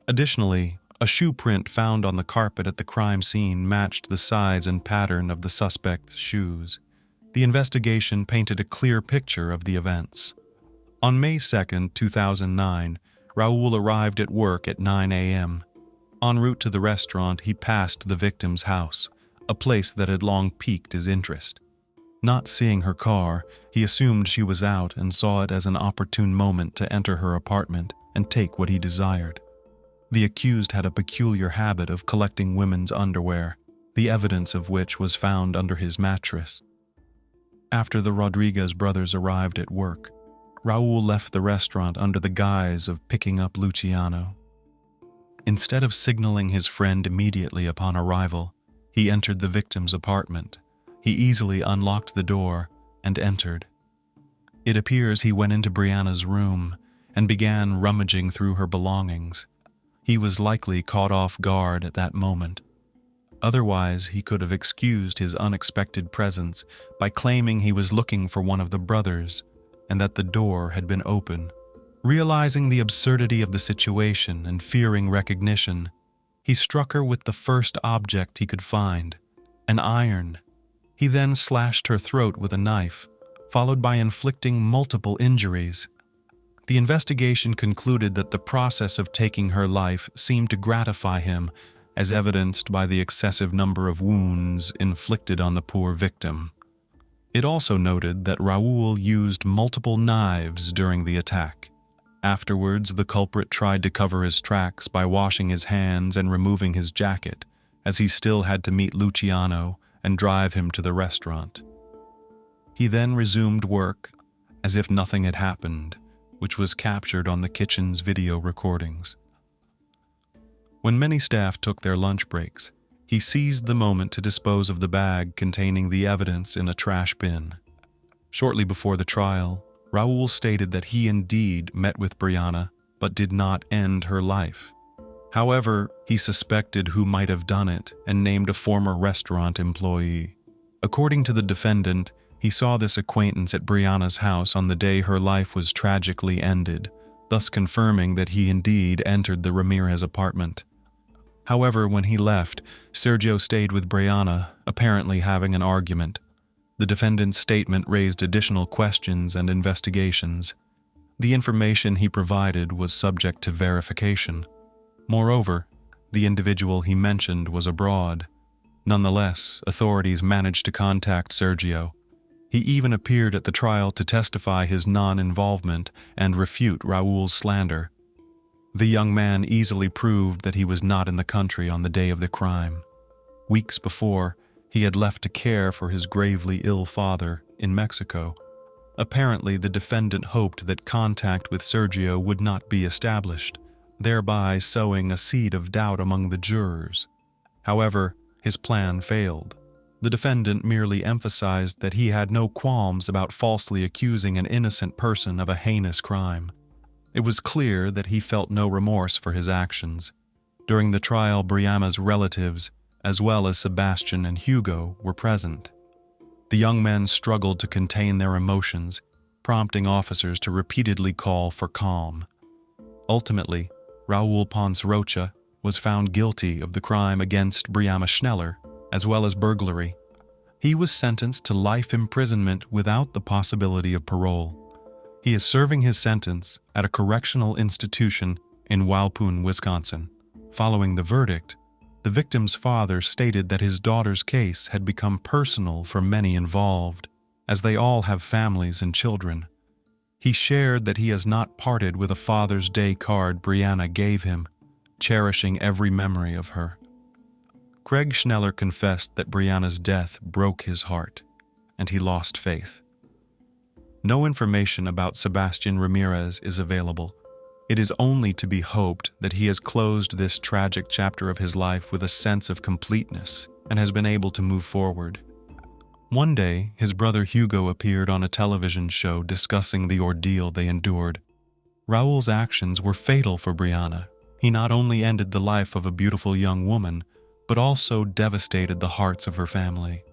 Additionally, a shoe print found on the carpet at the crime scene matched the size and pattern of the suspect's shoes. The investigation painted a clear picture of the events. On May 2, 2009, Raul arrived at work at 9 a.m. En route to the restaurant, he passed the victim's house, a place that had long piqued his interest. Not seeing her car, he assumed she was out and saw it as an opportune moment to enter her apartment and take what he desired. The accused had a peculiar habit of collecting women's underwear, the evidence of which was found under his mattress. After the Rodriguez brothers arrived at work, Raul left the restaurant under the guise of picking up Luciano. Instead of signaling his friend immediately upon arrival, he entered the victim's apartment. He easily unlocked the door and entered. It appears he went into Brianna's room and began rummaging through her belongings. He was likely caught off guard at that moment. Otherwise, he could have excused his unexpected presence by claiming he was looking for one of the brothers and that the door had been open. Realizing the absurdity of the situation and fearing recognition, he struck her with the first object he could find, an iron. He then slashed her throat with a knife, followed by inflicting multiple injuries. The investigation concluded that the process of taking her life seemed to gratify him, as evidenced by the excessive number of wounds inflicted on the poor victim. It also noted that Raul used multiple knives during the attack. Afterwards, the culprit tried to cover his tracks by washing his hands and removing his jacket, as he still had to meet Luciano and drive him to the restaurant. He then resumed work as if nothing had happened, which was captured on the kitchen's video recordings. When many staff took their lunch breaks, he seized the moment to dispose of the bag containing the evidence in a trash bin. Shortly before the trial, Raul stated that he indeed met with Brianna, but did not end her life. However, he suspected who might have done it and named a former restaurant employee. According to the defendant, he saw this acquaintance at Brianna's house on the day her life was tragically ended, thus confirming that he indeed entered the Ramirez apartment. However, when he left, Sergio stayed with Brianna, apparently having an argument. The defendant's statement raised additional questions and investigations. The information he provided was subject to verification. Moreover, the individual he mentioned was abroad. Nonetheless, authorities managed to contact Sergio. He even appeared at the trial to testify his non-involvement and refute Raul's slander. The young man easily proved that he was not in the country on the day of the crime. Weeks before, he had left to care for his gravely ill father in Mexico. Apparently, the defendant hoped that contact with Sergio would not be established, thereby sowing a seed of doubt among the jurors. However, his plan failed. The defendant merely emphasized that he had no qualms about falsely accusing an innocent person of a heinous crime. It was clear that he felt no remorse for his actions. During the trial, Brianna's relatives, as well as Sebastian and Hugo, were present. The young men struggled to contain their emotions, prompting officers to repeatedly call for calm. Ultimately, Raul Ponce Rocha was found guilty of the crime against Brianna Schneller, as well as burglary. He was sentenced to life imprisonment without the possibility of parole. He is serving his sentence at a correctional institution in Walpoon, Wisconsin. Following the verdict, the victim's father stated that his daughter's case had become personal for many involved, as they all have families and children. He shared that he has not parted with a Father's Day card Brianna gave him, cherishing every memory of her. Craig Schneller confessed that Brianna's death broke his heart, and he lost faith. No information about Sebastian Ramirez is available. It is only to be hoped that he has closed this tragic chapter of his life with a sense of completeness and has been able to move forward. One day, his brother Hugo appeared on a television show discussing the ordeal they endured. Raul's actions were fatal for Brianna. He not only ended the life of a beautiful young woman, but also devastated the hearts of her family.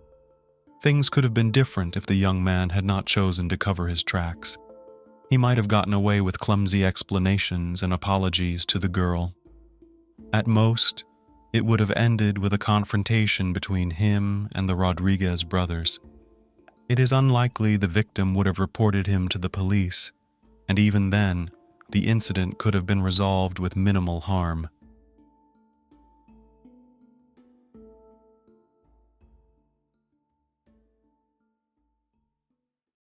Things could have been different if the young man had not chosen to cover his tracks. He might have gotten away with clumsy explanations and apologies to the girl. At most, it would have ended with a confrontation between him and the Rodriguez brothers. It is unlikely the victim would have reported him to the police, and even then, the incident could have been resolved with minimal harm.